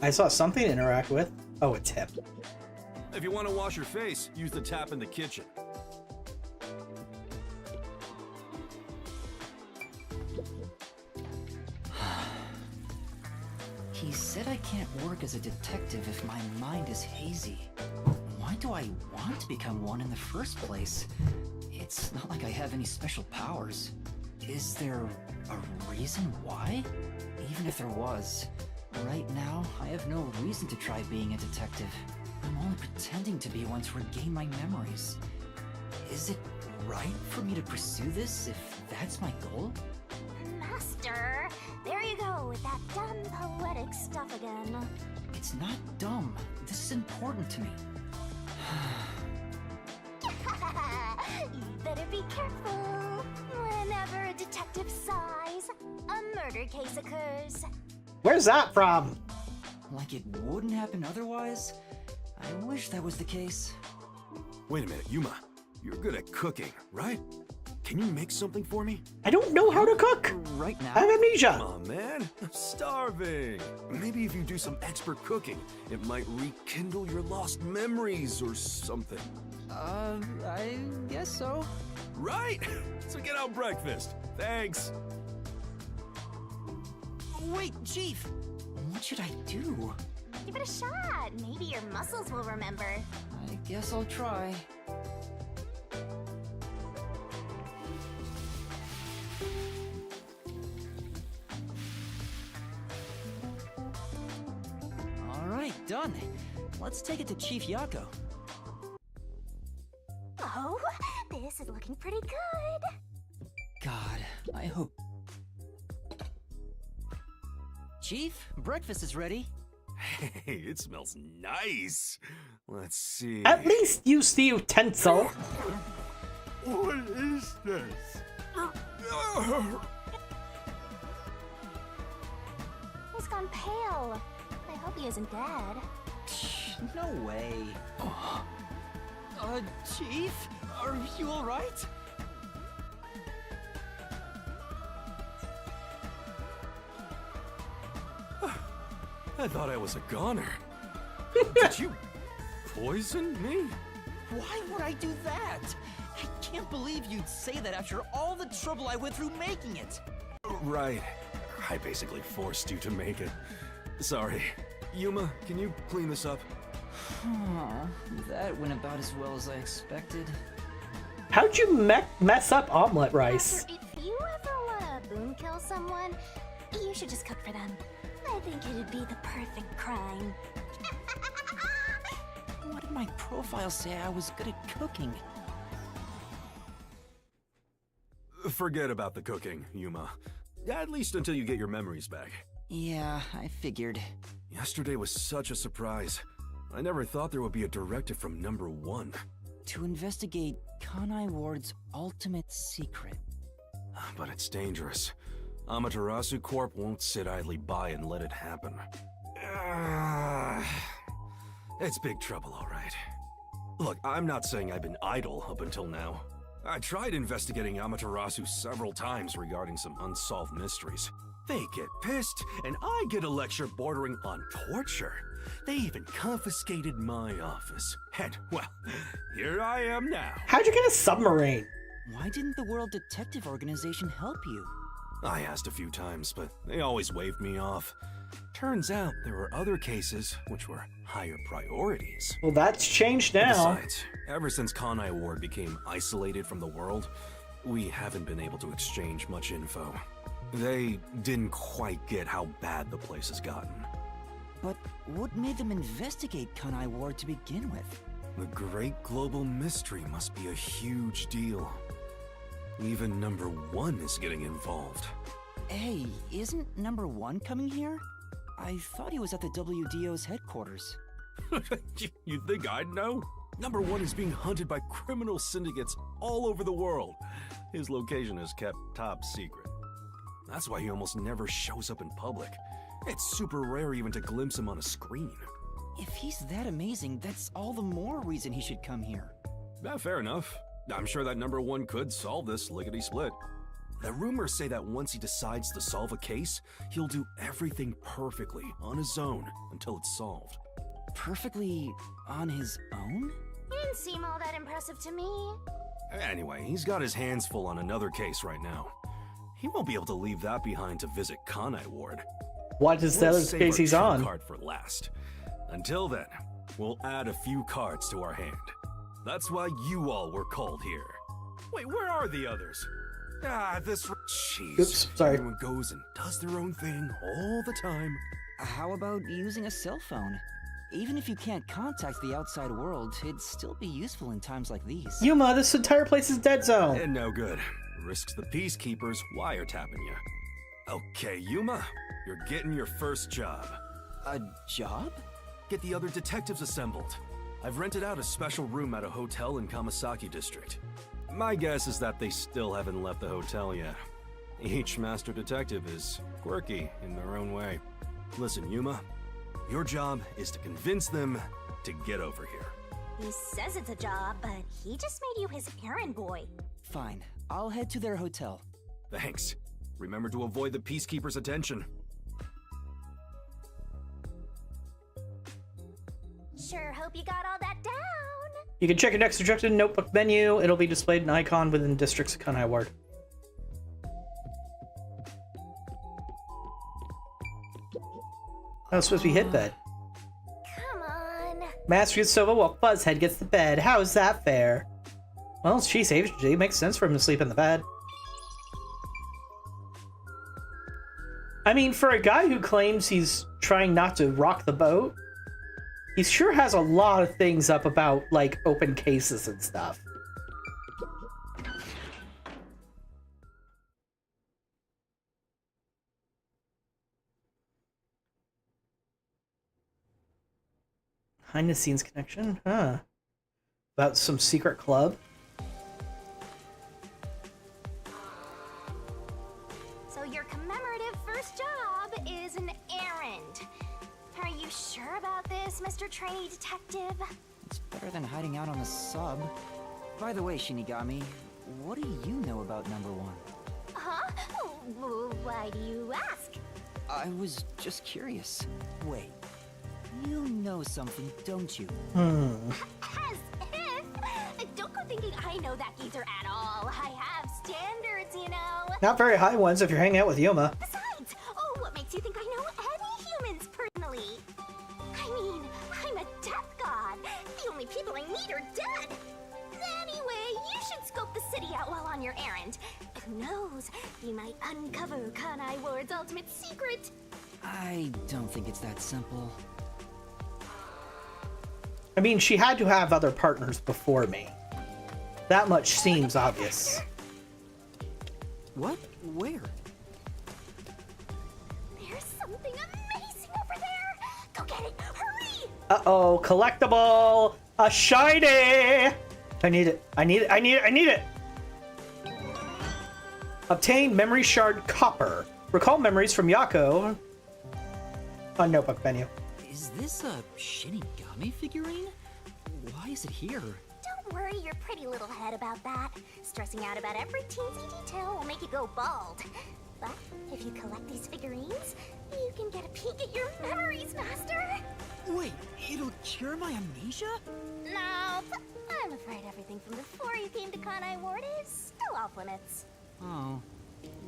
[SPEAKER 1] I saw something to interact with. Oh, it's him.
[SPEAKER 6] If you want to wash your face, use the tap in the kitchen.
[SPEAKER 2] He said I can't work as a detective if my mind is hazy. Why do I want to become one in the first place? It's not like I have any special powers. Is there a reason why? Even if there was, right now I have no reason to try being a detective. I'm only pretending to be one to regain my memories. Is it right for me to pursue this if that's my goal?
[SPEAKER 3] Master, there you go with that dumb poetic stuff again.
[SPEAKER 2] It's not dumb. This is important to me.
[SPEAKER 3] You better be careful. Whenever a detective sighs, a murder case occurs.
[SPEAKER 1] Where's that from?
[SPEAKER 2] Like it wouldn't happen otherwise? I wish that was the case.
[SPEAKER 6] Wait a minute, Yuma. You're good at cooking, right? Can you make something for me?
[SPEAKER 1] I don't know how to cook.
[SPEAKER 2] Right now?
[SPEAKER 1] I have amnesia.
[SPEAKER 6] Come on, man. I'm starving. Maybe if you do some expert cooking, it might rekindle your lost memories or something.
[SPEAKER 2] I guess so.
[SPEAKER 6] Right? So get out breakfast. Thanks.
[SPEAKER 2] Wait, Chief! What should I do?
[SPEAKER 3] Give it a shot. Maybe your muscles will remember.
[SPEAKER 2] I guess I'll try. Alright, done. Let's take it to Chief Yako.
[SPEAKER 3] Oh, this is looking pretty good.
[SPEAKER 2] God, I hope... Chief, breakfast is ready.
[SPEAKER 6] Hey, it smells nice. Let's see.
[SPEAKER 1] At least use the utensil.
[SPEAKER 6] What is this?
[SPEAKER 3] He's gone pale. I hope he isn't dead.
[SPEAKER 2] No way. Chief? Are you alright?
[SPEAKER 6] I thought I was a goner. Did you poison me?
[SPEAKER 2] Why would I do that? I can't believe you'd say that after all the trouble I went through making it.
[SPEAKER 6] Right. I basically forced you to make it. Sorry. Yuma, can you clean this up?
[SPEAKER 2] Oh, that went about as well as I expected.
[SPEAKER 1] How'd you mess up omelet rice?
[SPEAKER 3] Master, if you ever want to boom kill someone, you should just cook for them. I think it'd be the perfect crime.
[SPEAKER 2] What did my profile say I was good at cooking?
[SPEAKER 6] Forget about the cooking, Yuma. At least until you get your memories back.
[SPEAKER 2] Yeah, I figured.
[SPEAKER 6] Yesterday was such a surprise. I never thought there would be a directive from number 1.
[SPEAKER 2] To investigate Kanai Ward's ultimate secret.
[SPEAKER 6] But it's dangerous. Amaterasu Corp won't sit idly by and let it happen. It's big trouble, all right. Look, I'm not saying I've been idle up until now. I tried investigating Amaterasu several times regarding some unsolved mysteries. They get pissed, and I get a lecture bordering on torture. They even confiscated my office. And, well, here I am now.
[SPEAKER 1] How'd you get a submarine?
[SPEAKER 2] Why didn't the World Detective Organization help you?
[SPEAKER 6] I asked a few times, but they always waved me off. Turns out there were other cases which were higher priorities.
[SPEAKER 1] Well, that's changed now.
[SPEAKER 6] Besides, ever since Kanai Ward became isolated from the world, we haven't been able to exchange much info. They didn't quite get how bad the place has gotten.
[SPEAKER 2] But what made them investigate Kanai Ward to begin with?
[SPEAKER 6] The great global mystery must be a huge deal. Even number 1 is getting involved.
[SPEAKER 2] Hey, isn't number 1 coming here? I thought he was at the WDO's headquarters.
[SPEAKER 6] You think I'd know? Number 1 is being hunted by criminal syndicates all over the world. His location is kept top secret. That's why he almost never shows up in public. It's super rare even to glimpse him on a screen.
[SPEAKER 2] If he's that amazing, that's all the more reason he should come here.
[SPEAKER 6] Fair enough. I'm sure that number 1 could solve this lickety-split. The rumors say that once he decides to solve a case, he'll do everything perfectly on his own until it's solved.
[SPEAKER 2] Perfectly on his own?
[SPEAKER 3] He didn't seem all that impressive to me.
[SPEAKER 6] Anyway, he's got his hands full on another case right now. He won't be able to leave that behind to visit Kanai Ward.
[SPEAKER 1] What is the
[SPEAKER 6] We'll
[SPEAKER 1] other
[SPEAKER 6] save
[SPEAKER 1] case
[SPEAKER 6] our
[SPEAKER 1] he's
[SPEAKER 6] trump
[SPEAKER 1] on?
[SPEAKER 6] card for last. Until then, we'll add a few cards to our hand. That's why you all were called here. Wait, where are the others? This... Jeez.
[SPEAKER 1] Oops, sorry.
[SPEAKER 6] Everyone goes and does their own thing all the time.
[SPEAKER 2] How about using a cell phone? Even if you can't contact the outside world, it'd still be useful in times like these.
[SPEAKER 1] Yuma, this entire place is dead zone.
[SPEAKER 6] And no good. Risks the peacekeepers wiretapping you. Okay, Yuma, you're getting your first job.
[SPEAKER 2] A job?
[SPEAKER 6] Get the other detectives assembled. I've rented out a special room at a hotel in Kamasaki District. My guess is that they still haven't left the hotel yet. Each master detective is quirky in their own way. Listen, Yuma, your job is to convince them to get over here.
[SPEAKER 3] He says it's a job, but he just made you his errand boy.
[SPEAKER 2] Fine, I'll head to their hotel.
[SPEAKER 6] Thanks. Remember to avoid the peacekeepers' attention.
[SPEAKER 3] Sure hope you got all that down.
[SPEAKER 1] You can check your next objective notebook menu. It'll be displayed an icon within District's Kanai Ward. Oh, it's supposed to be hit bed.
[SPEAKER 3] Come on.
[SPEAKER 1] Master gets Sova while Buzzhead gets the bed. How's that fair? Well, it's chief agency. It makes sense for him to sleep in the bed. I mean, for a guy who claims he's trying not to rock the boat, he sure has a lot of things up about, like, open cases and stuff. Behind the scenes connection? Huh. About some secret club?
[SPEAKER 3] So your commemorative first job is an errand. Are you sure about this, Mr. Trainee Detective?
[SPEAKER 2] It's better than hiding out on the sub. By the way, Shinigami, what do you know about number 1?
[SPEAKER 3] Huh? Why do you ask?
[SPEAKER 2] I was just curious. Wait, you know something, don't you?
[SPEAKER 3] As if! Don't go thinking I know that geezer at all. I have standards, you know.
[SPEAKER 1] Not very high ones if you're hanging out with Yuma.
[SPEAKER 3] Besides, oh, what makes you think I know any humans personally? I mean, I'm a death god. The only people I need are dead. Anyway, you should scope the city out while on your errand. Who knows? You might uncover Kanai Ward's ultimate secret.
[SPEAKER 2] I don't think it's that simple.
[SPEAKER 1] I mean, she had to have other partners before me. That much seems obvious.
[SPEAKER 2] What? Where?
[SPEAKER 3] There's something amazing over there. Go get it. Hurry!
[SPEAKER 1] Uh-oh, collectible! A shiny! I need it. I need it. I need it. I need it! Obtain memory shard copper. Recall memories from Yako on notebook menu.
[SPEAKER 2] Is this a Shinigami figurine? Why is it here?
[SPEAKER 3] Don't worry your pretty little head about that. Stressing out about every teensy detail will make you go bald. But if you collect these figurines, you can get a peek at your memories, Master.
[SPEAKER 2] Wait, it'll cure my amnesia?
[SPEAKER 3] No, but I'm afraid everything from before you came to Kanai Ward is still off limits.
[SPEAKER 2] Oh.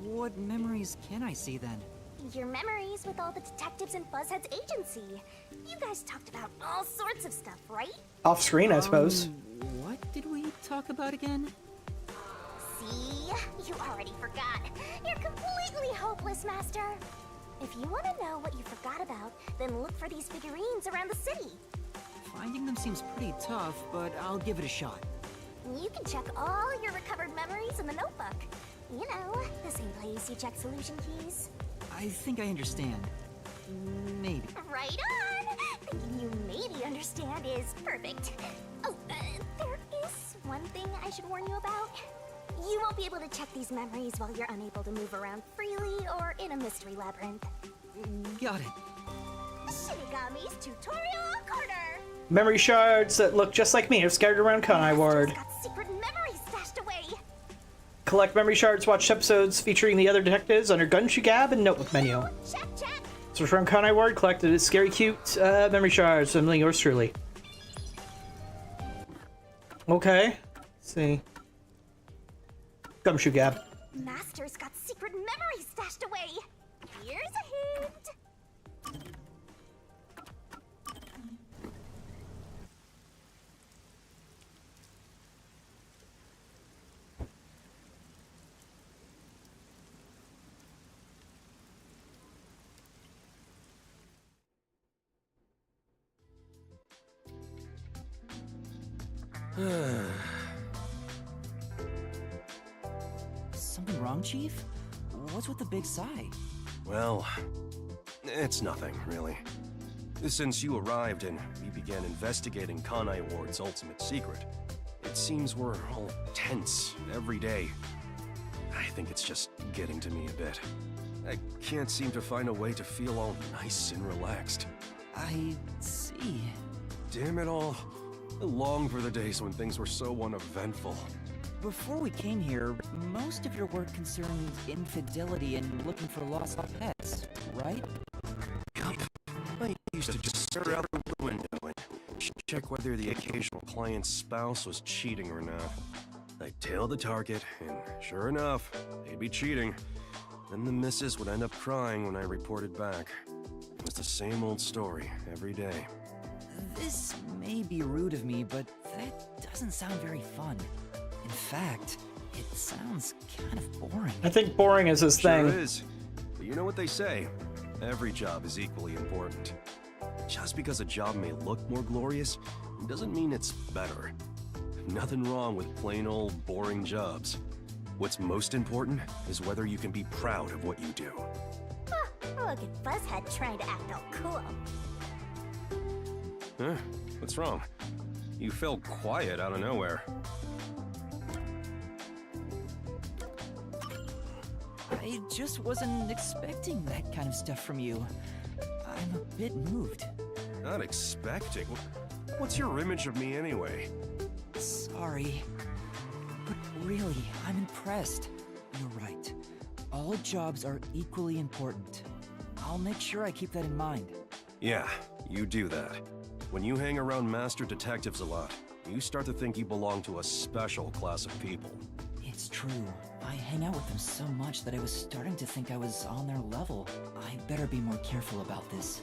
[SPEAKER 2] What memories can I see then?
[SPEAKER 3] Your memories with all the detectives in Buzzhead's agency. You guys talked about all sorts of stuff, right?
[SPEAKER 1] Off screen, I suppose.
[SPEAKER 2] What did we talk about again?
[SPEAKER 3] See? You already forgot. You're completely hopeless, Master. If you want to know what you forgot about, then look for these figurines around the city.
[SPEAKER 2] Finding them seems pretty tough, but I'll give it a shot.
[SPEAKER 3] You can check all your recovered memories in the notebook. You know, the same place you check solution keys.
[SPEAKER 2] I think I understand. Maybe.
[SPEAKER 3] Right on! Thinking you maybe understand is perfect. Oh, there is one thing I should warn you about. You won't be able to check these memories while you're unable to move around freely or in a mystery labyrinth.
[SPEAKER 2] Got it.
[SPEAKER 3] Shinigami's Tutorial Corner!
[SPEAKER 1] Memory shards that look just like me are scattered around Kanai Ward.
[SPEAKER 3] Got secret memories stashed away.
[SPEAKER 1] Collect memory shards, watch episodes featuring the other detectives under Gumshoe Gab and Notebook menu.
[SPEAKER 3] Check, check.
[SPEAKER 1] So from Kanai Ward, collected scary cute memory shards from yours truly. Okay. Let's see. Gumshoe Gab.
[SPEAKER 3] Master's got secret memories stashed away. Here's a hint.
[SPEAKER 2] Something wrong, Chief? What's with the big sigh?
[SPEAKER 6] Well, it's nothing, really. Since you arrived and we began investigating Kanai Ward's ultimate secret, it seems we're all tense every day. I think it's just getting to me a bit. I can't seem to find a way to feel all nice and relaxed.
[SPEAKER 2] I see.
[SPEAKER 6] Damn it all. I long for the days when things were so uneventful.
[SPEAKER 2] Before we came here, most of your work concerned infidelity and looking for lost pets, right?
[SPEAKER 6] Yup. I used to just stare out the window and check whether the occasional client's spouse was cheating or not. I'd tail the target, and sure enough, they'd be cheating. Then the missus would end up crying when I reported back. It was the same old story every day.
[SPEAKER 2] This may be rude of me, but that doesn't sound very fun. In fact, it sounds kind of boring.
[SPEAKER 1] I think boring is his thing.
[SPEAKER 6] Sure is. But you know what they say? Every job is equally important. Just because a job may look more glorious, doesn't mean it's better. Nothing wrong with plain old boring jobs. What's most important is whether you can be proud of what you do.
[SPEAKER 3] Huh, look at Buzzhead trying to act all cool.
[SPEAKER 6] Huh? What's wrong? You fell quiet out of nowhere.
[SPEAKER 2] I just wasn't expecting that kind of stuff from you. I'm a bit moved.
[SPEAKER 6] Not expecting? What's your image of me anyway?
[SPEAKER 2] Sorry. But really, I'm impressed. You're right. All jobs are equally important. I'll make sure I keep that in mind.
[SPEAKER 6] Yeah, you do that. When you hang around master detectives a lot, you start to think you belong to a special class of people.
[SPEAKER 2] It's true. I hang out with them so much that I was starting to think I was on their level. I better be more careful about this.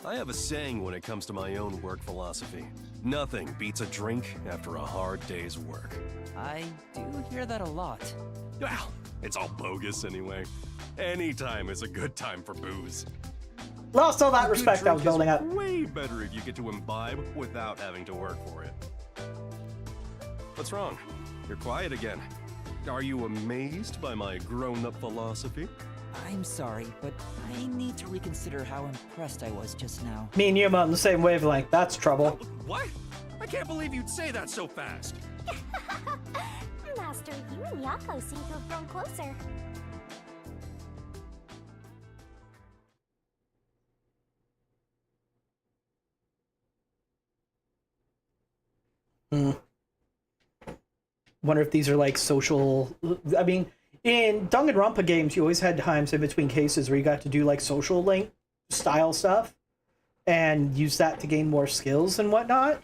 [SPEAKER 6] I have a saying when it comes to my own work philosophy. Nothing beats a drink after a hard day's work.
[SPEAKER 2] I do hear that a lot.
[SPEAKER 6] Well, it's all bogus anyway. Any time is a good time for booze.
[SPEAKER 1] Lost all that
[SPEAKER 6] A good
[SPEAKER 1] respect I was
[SPEAKER 6] drink
[SPEAKER 1] building
[SPEAKER 6] is
[SPEAKER 1] up.
[SPEAKER 6] way better if you get to imbibe without having to work for it. What's wrong? You're quiet again. Are you amazed by my grown-up philosophy?
[SPEAKER 2] I'm sorry, but I need to reconsider how impressed I was just now.
[SPEAKER 1] Me and Yuma on the same wavelength. That's trouble.
[SPEAKER 6] What? I can't believe you'd say that so fast.
[SPEAKER 3] Master, you and Yako seem to have grown closer.
[SPEAKER 1] Wonder if these are like social. I mean, in Danganronpa games, you always had times in between cases where you got to do like social link style stuff and use that to gain more skills and whatnot.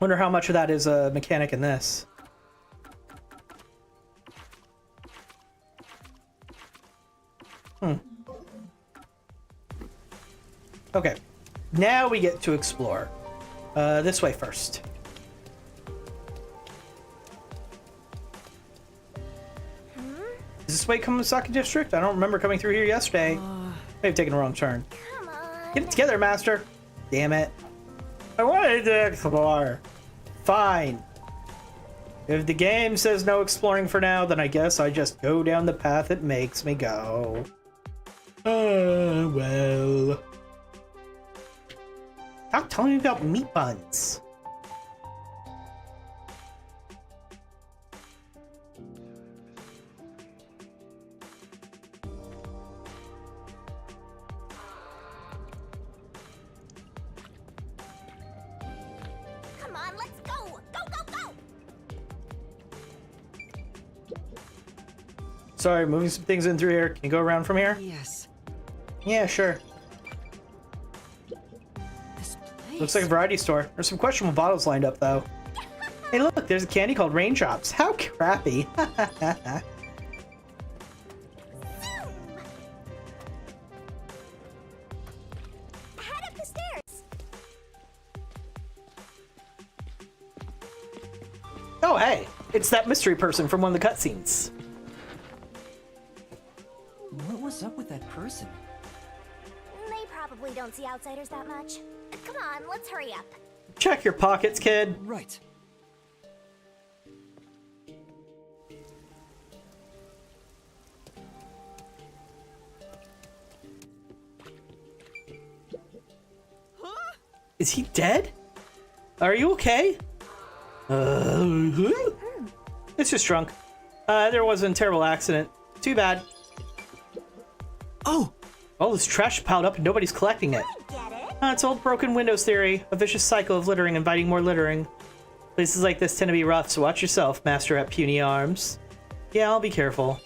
[SPEAKER 1] Wonder how much of that is a mechanic in this. Okay, now we get to explore. This way first. Is this way Kamasaki District? I don't remember coming through here yesterday. May have taken a wrong turn.
[SPEAKER 3] Come on.
[SPEAKER 1] Get it together, Master. Damn it. I wanted to explore. Fine. If the game says no exploring for now, then I guess I just go down the path it makes me go. Well. Stop telling me about meat buns.
[SPEAKER 3] Come on, let's go! Go, go, go!
[SPEAKER 1] Sorry, moving some things in through here. Can you go around from here?
[SPEAKER 2] Yes.
[SPEAKER 1] Yeah, sure.
[SPEAKER 2] This place.
[SPEAKER 1] Looks like a variety store. There's some questionable bottles lined up, though. Hey, look, there's a candy called Raindrops. How crappy.
[SPEAKER 3] Head up the stairs.
[SPEAKER 1] Oh, hey, it's that mystery person from one of the cutscenes.
[SPEAKER 2] What was up with that person?
[SPEAKER 3] They probably don't see outsiders that much. Come on, let's hurry up.
[SPEAKER 1] Check your pockets, kid.
[SPEAKER 2] Right.
[SPEAKER 1] Is he dead? Are you okay? It's just drunk. There wasn't a terrible accident. Too bad.
[SPEAKER 2] Oh!
[SPEAKER 1] All this trash piled up and nobody's collecting it.
[SPEAKER 3] Get it?
[SPEAKER 1] It's old broken windows theory. A vicious cycle of littering inviting more littering. Places like this tend to be rough, so watch yourself, Master at Puny Arms. Yeah, I'll be careful.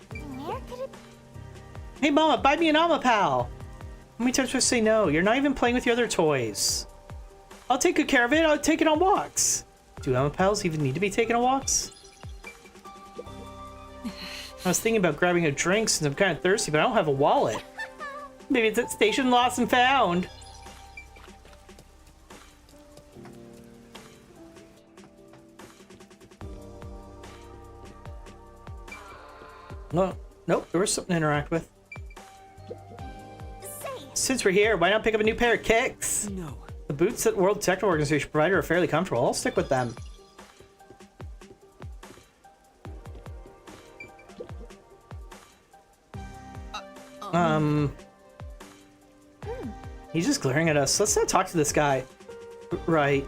[SPEAKER 3] Where could it?
[SPEAKER 1] Hey, Mama, buy me an Alma Pal! How many times do I say no? You're not even playing with your other toys. I'll take good care of it. I'll take it on walks. Do Alma Pals even need to be taken on walks? I was thinking about grabbing a drink since I'm kind of thirsty, but I don't have a wallet. Maybe it's at Station Lost and Found. No, nope, there was something to interact with.
[SPEAKER 3] Say,
[SPEAKER 1] Since we're here, why not pick up a new pair of kicks?
[SPEAKER 2] No.
[SPEAKER 1] The boots that World Techno Organization provided are fairly comfortable. I'll stick with them. He's just glaring at us. Let's not talk to this guy. Right.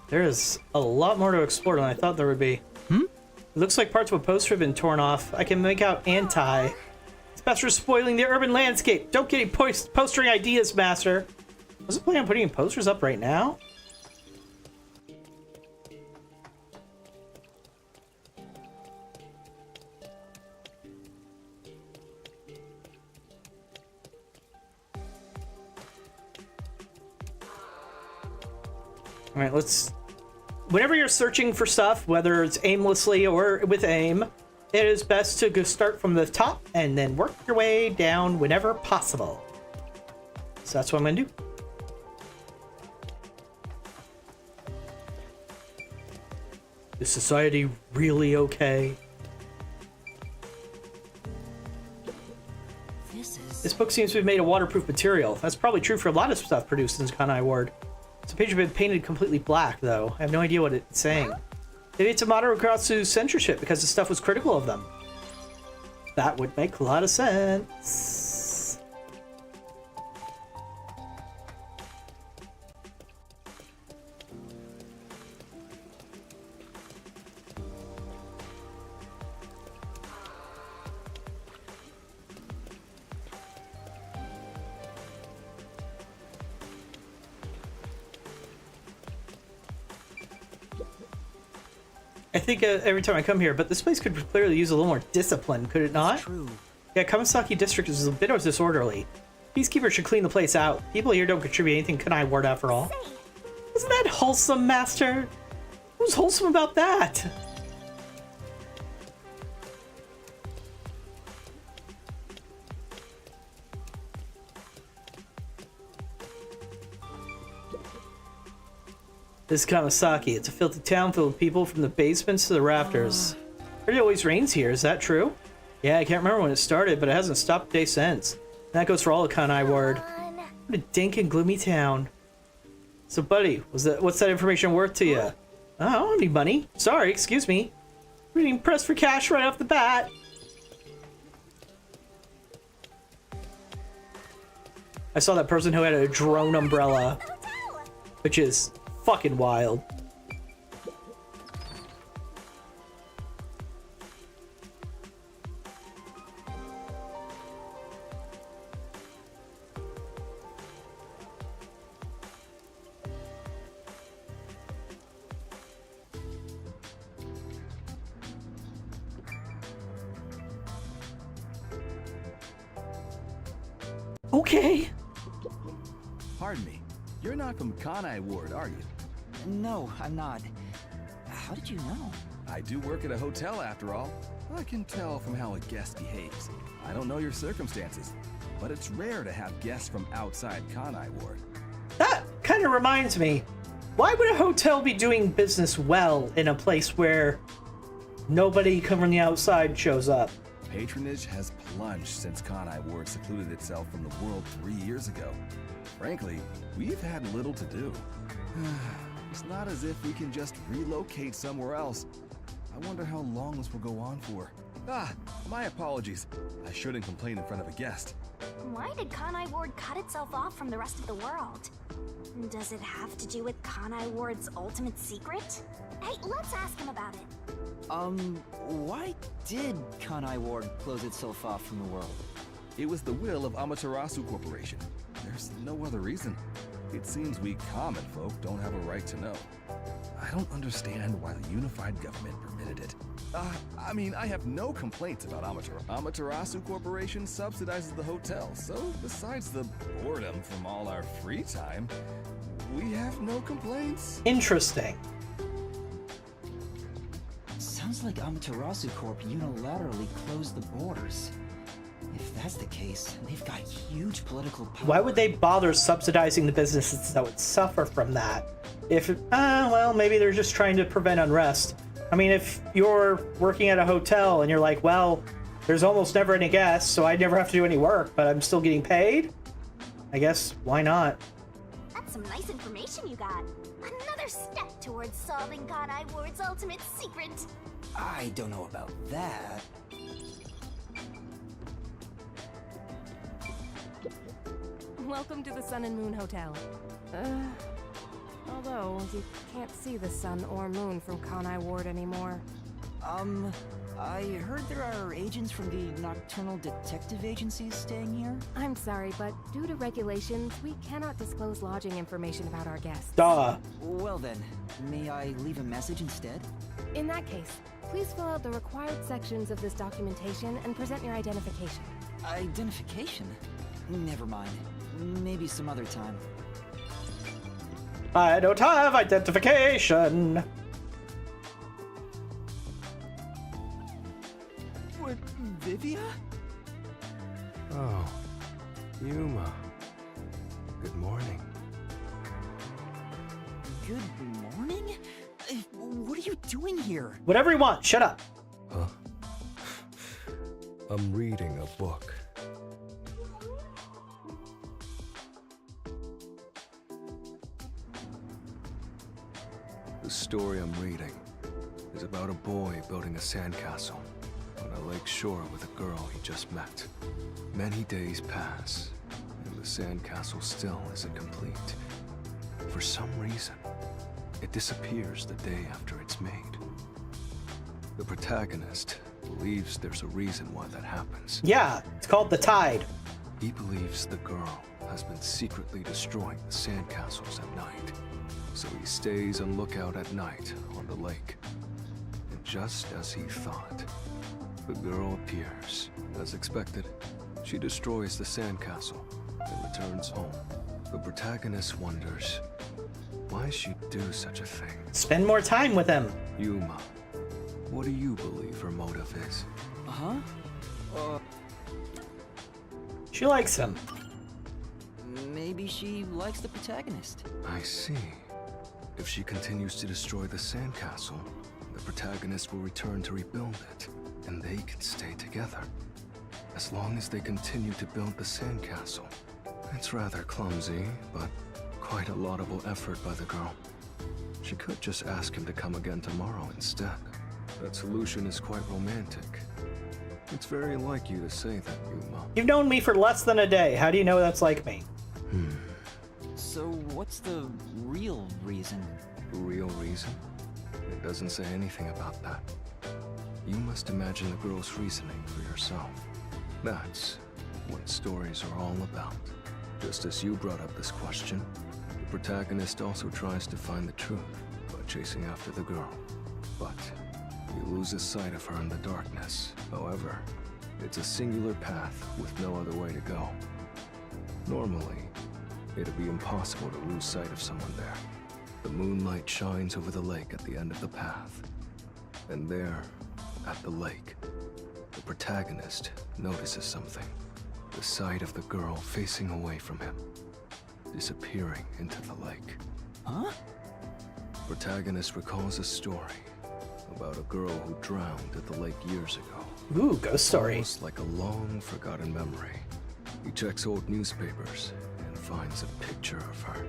[SPEAKER 1] There is a lot more to explore than I thought there would be. It looks like parts of a poster have been torn off. I can make out anti. This master is spoiling the urban landscape. Don't get any postering ideas, Master. Was it planning on putting posters up right now? All right, let's... Whenever you're searching for stuff, whether it's aimlessly or with aim, it is best to go start from the top and then work your way down whenever possible. So that's what I'm going to do. Is society really okay? This book seems to be made of waterproof material. That's probably true for a lot of stuff produced in Kanai Ward. Some pages have been painted completely black, though. I have no idea what it's saying. Maybe it's a moderate across to censorship because the stuff was critical of them. That would make a lot of sense. I think every time I come here, but this place could clearly use a little more discipline, could it not?
[SPEAKER 2] True.
[SPEAKER 1] Yeah, Kawasaki District is a bit disorderly. Peacekeepers should clean the place out. People here don't contribute anything to Kanai Ward after all. Isn't that wholesome, Master? Who's wholesome about that? This is Kawasaki. It's a filthy town filled with people from the basements to the rafters. It always rains here, is that true? Yeah, I can't remember when it started, but it hasn't stopped a day since. And that goes for all of Kanai Ward. What a dank and gloomy town. So, buddy, what's that information worth to you? I don't have any money. Sorry, excuse me. I'm being pressed for cash right off the bat. I saw that person who had a drone umbrella, which is fucking wild. Okay.
[SPEAKER 11] Pardon me. You're not from Kanai Ward, are you?
[SPEAKER 2] No, I'm not. How did you know?
[SPEAKER 11] I do work at a hotel after all. I can tell from how a guest behaves. I don't know your circumstances, but it's rare to have guests from outside Kanai Ward.
[SPEAKER 1] That kind of reminds me. Why would a hotel be doing business well in a place where nobody from the outside shows up?
[SPEAKER 11] Patronage has plunged since Kanai Ward secluded itself from the world 3 years ago. Frankly, we've had little to do. It's not as if we can just relocate somewhere else. I wonder how long this will go on for. My apologies. I shouldn't complain in front of a guest.
[SPEAKER 3] Why did Kanai Ward cut itself off from the rest of the world? Does it have to do with Kanai Ward's ultimate secret? Hey, let's ask him about it.
[SPEAKER 2] Why did Kanai Ward close itself off from the world?
[SPEAKER 11] It was the will of Amaterasu Corporation. There's no other reason. It seems we common folk don't have a right to know. I don't understand why the unified government permitted it. I have no complaints about Amaterasu Corporation subsidizes the hotel, so besides the boredom from all our free time, we have no complaints.
[SPEAKER 1] Interesting.
[SPEAKER 2] Sounds like Amaterasu Corp unilaterally closed the borders. If that's the case, they've got huge political power.
[SPEAKER 1] Why would they bother subsidizing the businesses that would suffer from that? If, well, maybe they're just trying to prevent unrest. I mean, if you're working at a hotel and you're like, well, there's almost never any guests, so I never have to do any work, but I'm still getting paid? I guess, why not?
[SPEAKER 3] That's some nice information you got. Another step towards solving Kanai Ward's ultimate secret.
[SPEAKER 2] I don't know about that.
[SPEAKER 12] Welcome to the Sun and Moon Hotel. Although, you can't see the sun or moon from Kanai Ward anymore.
[SPEAKER 2] I heard there are agents from the Nocturnal Detective Agencies staying here?
[SPEAKER 12] I'm sorry, but due to regulations, we cannot disclose lodging information about our guests.
[SPEAKER 1] Duh.
[SPEAKER 2] Well then, may I leave a message instead?
[SPEAKER 12] In that case, please fill out the required sections of this documentation and present your identification.
[SPEAKER 2] Identification? Never mind. Maybe some other time.
[SPEAKER 1] I don't have identification.
[SPEAKER 2] What, Vivia?
[SPEAKER 9] Oh, Yuma. Good morning.
[SPEAKER 2] Good morning? What are you doing here?
[SPEAKER 1] Whatever you want, shut up.
[SPEAKER 9] Huh? I'm reading a book. The story I'm reading is about a boy building a sandcastle on a lake shore with a girl he just met. Many days pass, and the sandcastle still isn't complete. For some reason, it disappears the day after it's made. The protagonist believes there's a reason why that happens.
[SPEAKER 1] Yeah, it's called The Tide.
[SPEAKER 9] He believes the girl has been secretly destroying the sandcastles at night. So he stays on lookout at night on the lake. And just as he thought, the girl appears. As expected, she destroys the sandcastle and returns home. The protagonist wonders why she'd do such a thing.
[SPEAKER 1] Spend more time with him.
[SPEAKER 9] Yuma, what do you believe her motive is?
[SPEAKER 1] She likes him.
[SPEAKER 2] Maybe she likes the protagonist.
[SPEAKER 9] I see. If she continues to destroy the sandcastle, the protagonist will return to rebuild it, and they can stay together. As long as they continue to build the sandcastle. It's rather clumsy, but quite a laudable effort by the girl. She could just ask him to come again tomorrow instead. That solution is quite romantic. It's very like you to say that, Yuma.
[SPEAKER 1] You've known me for less than a day. How do you know that's like me?
[SPEAKER 2] So what's the real reason?
[SPEAKER 9] The real reason? It doesn't say anything about that. You must imagine the girl's reasoning for yourself. That's what stories are all about. Just as you brought up this question, the protagonist also tries to find the truth by chasing after the girl. But he loses sight of her in the darkness. However, it's a singular path with no other way to go. Normally, it'd be impossible to lose sight of someone there. The moonlight shines over the lake at the end of the path. And there, at the lake, the protagonist notices something. The sight of the girl facing away from him, disappearing into the lake.
[SPEAKER 2] Huh?
[SPEAKER 9] Protagonist recalls a story about a girl who drowned at the lake years ago.
[SPEAKER 1] Ooh, ghost story.
[SPEAKER 9] Almost like a long forgotten memory. He checks old newspapers and finds a picture of her.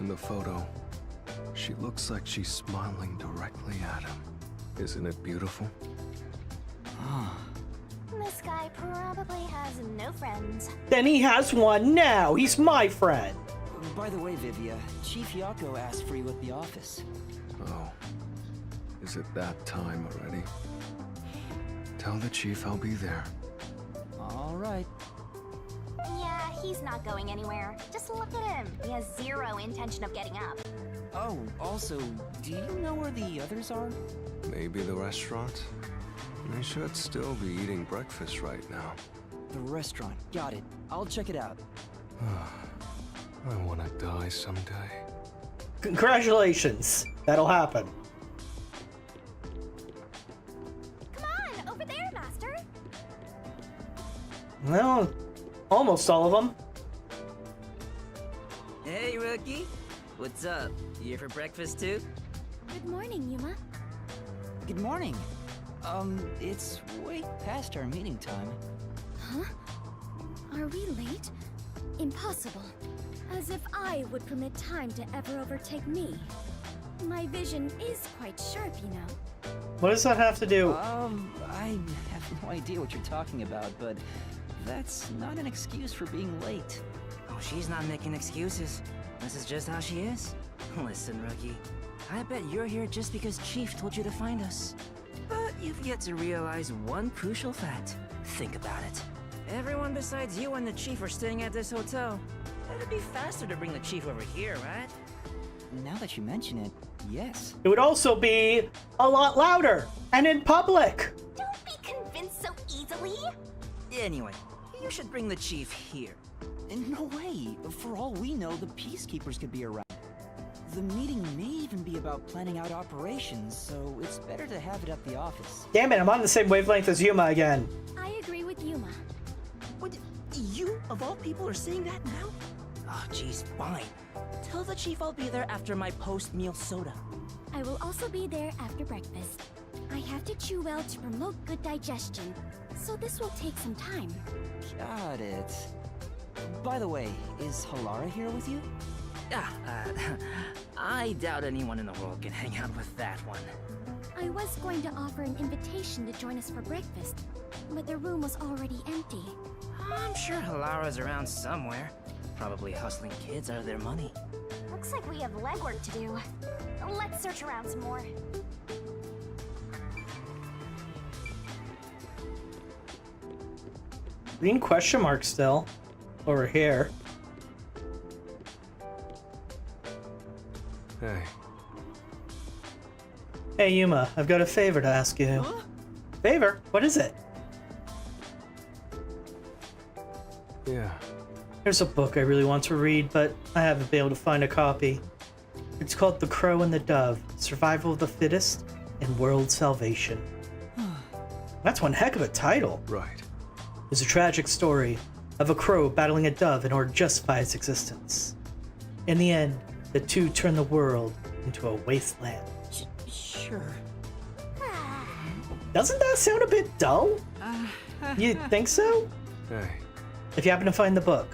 [SPEAKER 9] In the photo, she looks like she's smiling directly at him. Isn't it beautiful?
[SPEAKER 3] This guy probably has no friends.
[SPEAKER 1] Then he has one now. He's my friend.
[SPEAKER 2] By the way, Vivia, Chief Yako asked for you at the office.
[SPEAKER 9] Oh. Is it that time already? Tell the chief I'll be there.
[SPEAKER 2] All right.
[SPEAKER 3] Yeah, he's not going anywhere. Just look at him. He has zero intention of getting up.
[SPEAKER 2] Oh, also, do you know where the others are?
[SPEAKER 9] Maybe the restaurant? I should still be eating breakfast right now.
[SPEAKER 2] The restaurant. Got it. I'll check it out.
[SPEAKER 9] I want to die someday.
[SPEAKER 1] Congratulations. That'll happen.
[SPEAKER 3] Come on, over there, Master.
[SPEAKER 1] Well, almost all of them.
[SPEAKER 7] Hey, rookie. What's up? You here for breakfast too?
[SPEAKER 3] Good morning, Yuma.
[SPEAKER 2] Good morning. It's way past our meeting time.
[SPEAKER 3] Huh? Are we late? Impossible. As if I would permit time to ever overtake me. My vision is quite sharp, you know.
[SPEAKER 1] What does that have to do?
[SPEAKER 2] I have no idea what you're talking about, but that's not an excuse for being late.
[SPEAKER 7] Oh, she's not making excuses. This is just how she is. Listen, rookie. I bet you're here just because Chief told you to find us. But you've yet to realize one crucial fact. Think about it. Everyone besides you and the Chief are staying at this hotel. It'd be faster to bring the Chief over here, right?
[SPEAKER 2] Now that you mention it, yes.
[SPEAKER 1] It would also be a lot louder and in public.
[SPEAKER 3] Don't be convinced so easily.
[SPEAKER 7] Anyway, you should bring the Chief here.
[SPEAKER 2] No way. For all we know, the Peacekeepers could be around. The meeting may even be about planning out operations, so it's better to have it at the office.
[SPEAKER 1] Damn it, I'm on the same wavelength as Yuma again.
[SPEAKER 3] I agree with Yuma.
[SPEAKER 7] What? You, of all people, are saying that now? Oh, geez, fine. Tell the Chief I'll be there after my post-meal soda.
[SPEAKER 3] I will also be there after breakfast. I have to chew well to promote good digestion, so this will take some time.
[SPEAKER 2] Got it. By the way, is Halara here with you?
[SPEAKER 7] I doubt anyone in the world can hang out with that one.
[SPEAKER 3] I was going to offer an invitation to join us for breakfast, but the room was already empty.
[SPEAKER 7] I'm sure Halara's around somewhere. Probably hustling kids out of their money.
[SPEAKER 3] Looks like we have legwork to do. Let's search around some more.
[SPEAKER 1] Green question mark still. Over here.
[SPEAKER 9] Hey.
[SPEAKER 1] Hey Yuma, I've got a favor to ask you.
[SPEAKER 7] Huh?
[SPEAKER 1] Favor? What is it?
[SPEAKER 9] Yeah.
[SPEAKER 1] There's a book I really want to read, but I haven't been able to find a copy. It's called The Crow and the Dove, Survival of the Fittest and World Salvation. That's one heck of a title.
[SPEAKER 9] Right.
[SPEAKER 1] It's a tragic story of a crow battling a dove in order to justify its existence. In the end, the two turn the world into a wasteland.
[SPEAKER 2] Sure.
[SPEAKER 1] Doesn't that sound a bit dull? You think so?
[SPEAKER 9] Hey.
[SPEAKER 1] If you happen to find the book,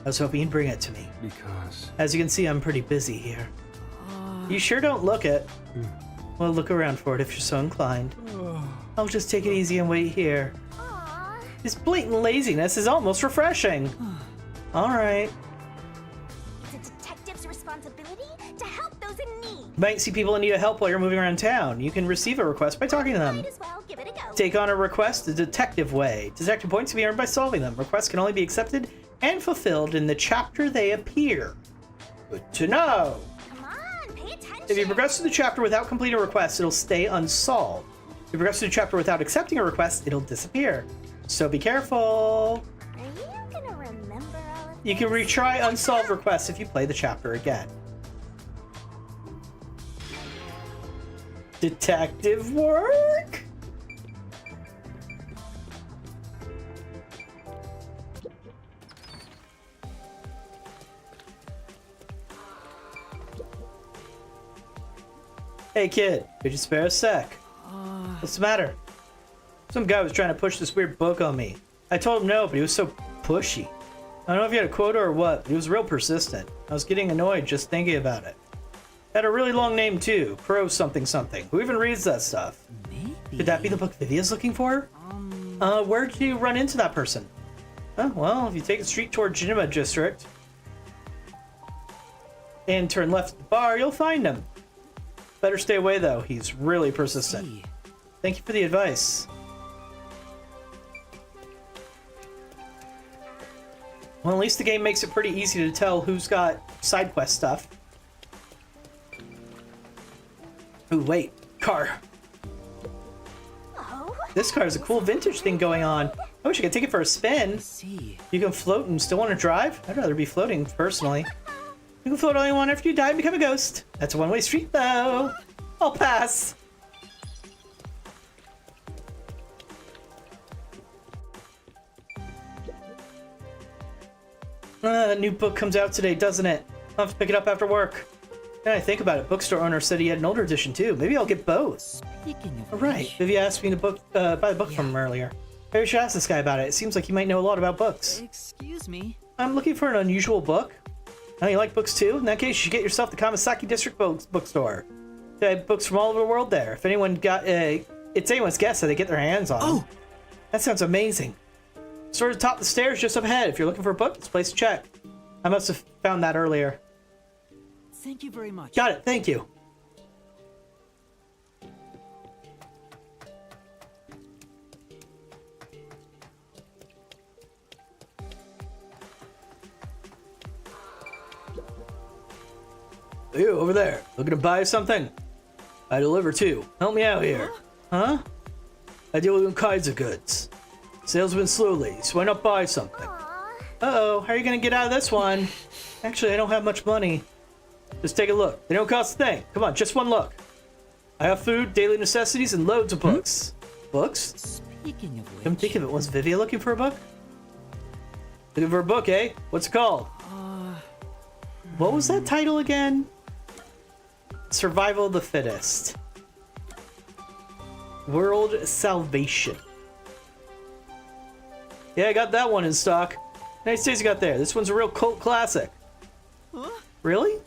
[SPEAKER 1] I was hoping you'd bring it to me.
[SPEAKER 9] Because...
[SPEAKER 1] As you can see, I'm pretty busy here. You sure don't look it. Well, look around for it if you're so inclined. I'll just take it easy and wait here.
[SPEAKER 3] Aww.
[SPEAKER 1] This blatant laziness is almost refreshing. Alright.
[SPEAKER 3] It's a detective's responsibility to help those in need.
[SPEAKER 1] You might see people in need of help while you're moving around town. You can receive a request by talking to them.
[SPEAKER 3] Might as well give it a go.
[SPEAKER 1] Take on a request the detective way. Detective points can be earned by solving them. Requests can only be accepted and fulfilled in the chapter they appear. Good to know.
[SPEAKER 3] Come on, pay attention.
[SPEAKER 1] If you progress through the chapter without completing a request, it'll stay unsolved. If you progress through the chapter without accepting a request, it'll disappear. So be careful.
[SPEAKER 3] Are you gonna remember all of
[SPEAKER 1] You can retry unsolved requests if you play the chapter again. Detective work? Hey kid, could you spare a sec? What's the matter? Some guy was trying to push this weird book on me. I told him no, but he was so pushy. I don't know if he had a quota or what, but he was real persistent. I was getting annoyed just thinking about it. Had a really long name too, Crow something something. Who even reads that stuff?
[SPEAKER 2] Maybe.
[SPEAKER 1] Could that be the book Vivia's looking for? Where'd you run into that person? Oh, well, if you take the street toward Geneva District and turn left at the bar, you'll find him. Better stay away though, he's really persistent. Thank you for the advice. Well, at least the game makes it pretty easy to tell who's got side quest stuff. Ooh, wait. Car.
[SPEAKER 3] Oh,
[SPEAKER 1] This car has a cool vintage thing going on. I wish I could take it for a spin. You can float and still want to drive? I'd rather be floating, personally. You can float all you want after you die and become a ghost. That's a one-way street, though. I'll pass. That new book comes out today, doesn't it? I'll have to pick it up after work. Now I think about it, bookstore owner said he had an older edition too. Maybe I'll get both.
[SPEAKER 2] Speaking of
[SPEAKER 1] Right, Vivi asked me to buy the book from him earlier. Maybe I should ask this guy about it. It seems like he might know a lot about books.
[SPEAKER 2] Excuse me.
[SPEAKER 1] I'm looking for an unusual book. Oh, you like books too? In that case, you should get yourself the Kamasaki District bookstore. They have books from all over the world there. If anyone got it's anyone's guess that they get their hands on them. That sounds amazing. Store at the top of the stairs just up ahead. If you're looking for a book, it's a place to check. I must have found that earlier.
[SPEAKER 2] Thank you very much.
[SPEAKER 1] Got it, thank you. You over there, looking to buy something? I deliver too. Help me out here. Huh? I deal with all kinds of goods. Sales have been slowly, so why not buy something? Uh-oh, how are you gonna get out of this one? Actually, I don't have much money. Just take a look. They don't cost a thing. Come on, just one look. I have food, daily necessities, and loads of books. Books?
[SPEAKER 2] Speaking of which...
[SPEAKER 1] Come think of it, was Vivia looking for a book? Looking for a book, eh? What's it called? What was that title again? Survival of the Fittest. World Salvation. Yeah, I got that one in stock. Nice days you got there. This one's a real cult classic.
[SPEAKER 2] Huh?
[SPEAKER 1] Really?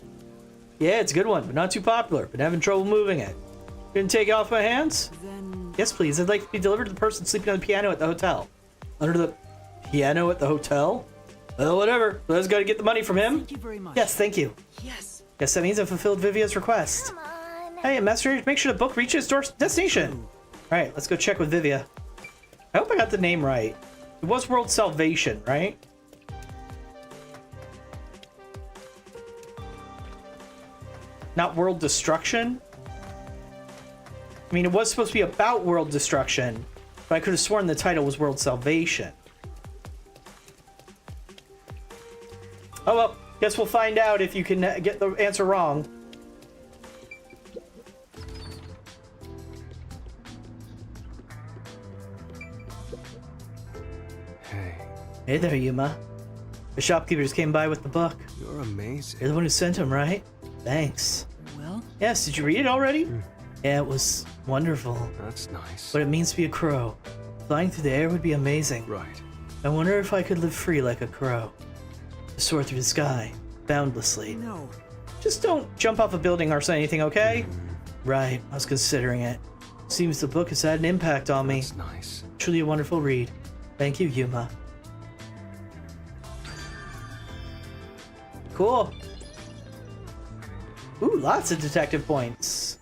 [SPEAKER 1] Yeah, it's a good one, but not too popular. Been having trouble moving it. Gonna take it off my hands?
[SPEAKER 2] Then...
[SPEAKER 1] Yes, please. I'd like to be delivered to the person sleeping on the piano at the hotel. Under the piano at the hotel? Well, whatever. Let's gotta get the money from him.
[SPEAKER 2] Thank you very much.
[SPEAKER 1] Yes, thank you.
[SPEAKER 2] Yes.
[SPEAKER 1] Guess that means I fulfilled Vivia's request.
[SPEAKER 3] come on.
[SPEAKER 1] Hey, messenger, make sure the book reaches destination. Alright, let's go check with Vivia. I hope I got the name right. It was World Salvation, right? Not World Destruction? I mean, it was supposed to be about World Destruction, but I could have sworn the title was World Salvation. Oh well, guess we'll find out if you can get the answer wrong.
[SPEAKER 9] Hey,
[SPEAKER 1] Hey there, Yuma. The shopkeeper just came by with the book.
[SPEAKER 9] you're amazing.
[SPEAKER 1] You're the one who sent him, right? Thanks.
[SPEAKER 2] Well...
[SPEAKER 1] Yes, did you read it already? Yeah, it was wonderful.
[SPEAKER 9] That's nice.
[SPEAKER 1] What it means to be a crow. Flying through the air would be amazing.
[SPEAKER 9] Right.
[SPEAKER 1] I wonder if I could live free like a crow. To soar through the sky, boundlessly.
[SPEAKER 2] No.
[SPEAKER 1] Just don't jump off a building or say anything, okay? Right, I was considering it. Seems the book has had an impact on me.
[SPEAKER 9] That's nice.
[SPEAKER 1] Truly a wonderful read. Thank you, Yuma. Cool. Ooh, lots of detective points.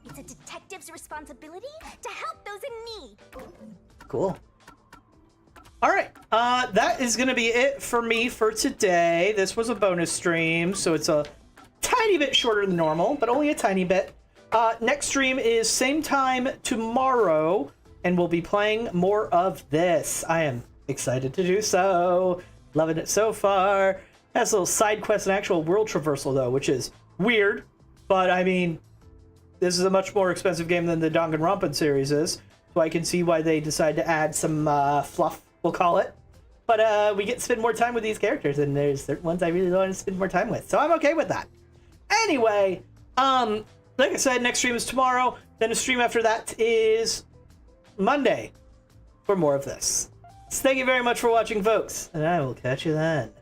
[SPEAKER 3] It's a detective's responsibility to help those in need.
[SPEAKER 1] Cool. All right, that is gonna be it for me for today. This was a bonus stream, so it's a tiny bit shorter than normal, but only a tiny bit. Next stream is same time tomorrow, and we'll be playing more of this. I am excited to do so. Loving it so far. Has a little side quest and actual world traversal though, which is weird, but I mean, this is a much more expensive game than the Danganronpa series is, so I can see why they decided to add some fluff, we'll call it. But we get to spend more time with these characters, and there's certain ones I really want to spend more time with, so I'm okay with that. Anyway, like I said, next stream is tomorrow, then the stream after that is Monday for more of this. So thank you very much for watching, folks, and I will catch you then.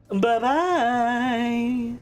[SPEAKER 1] Bye-bye!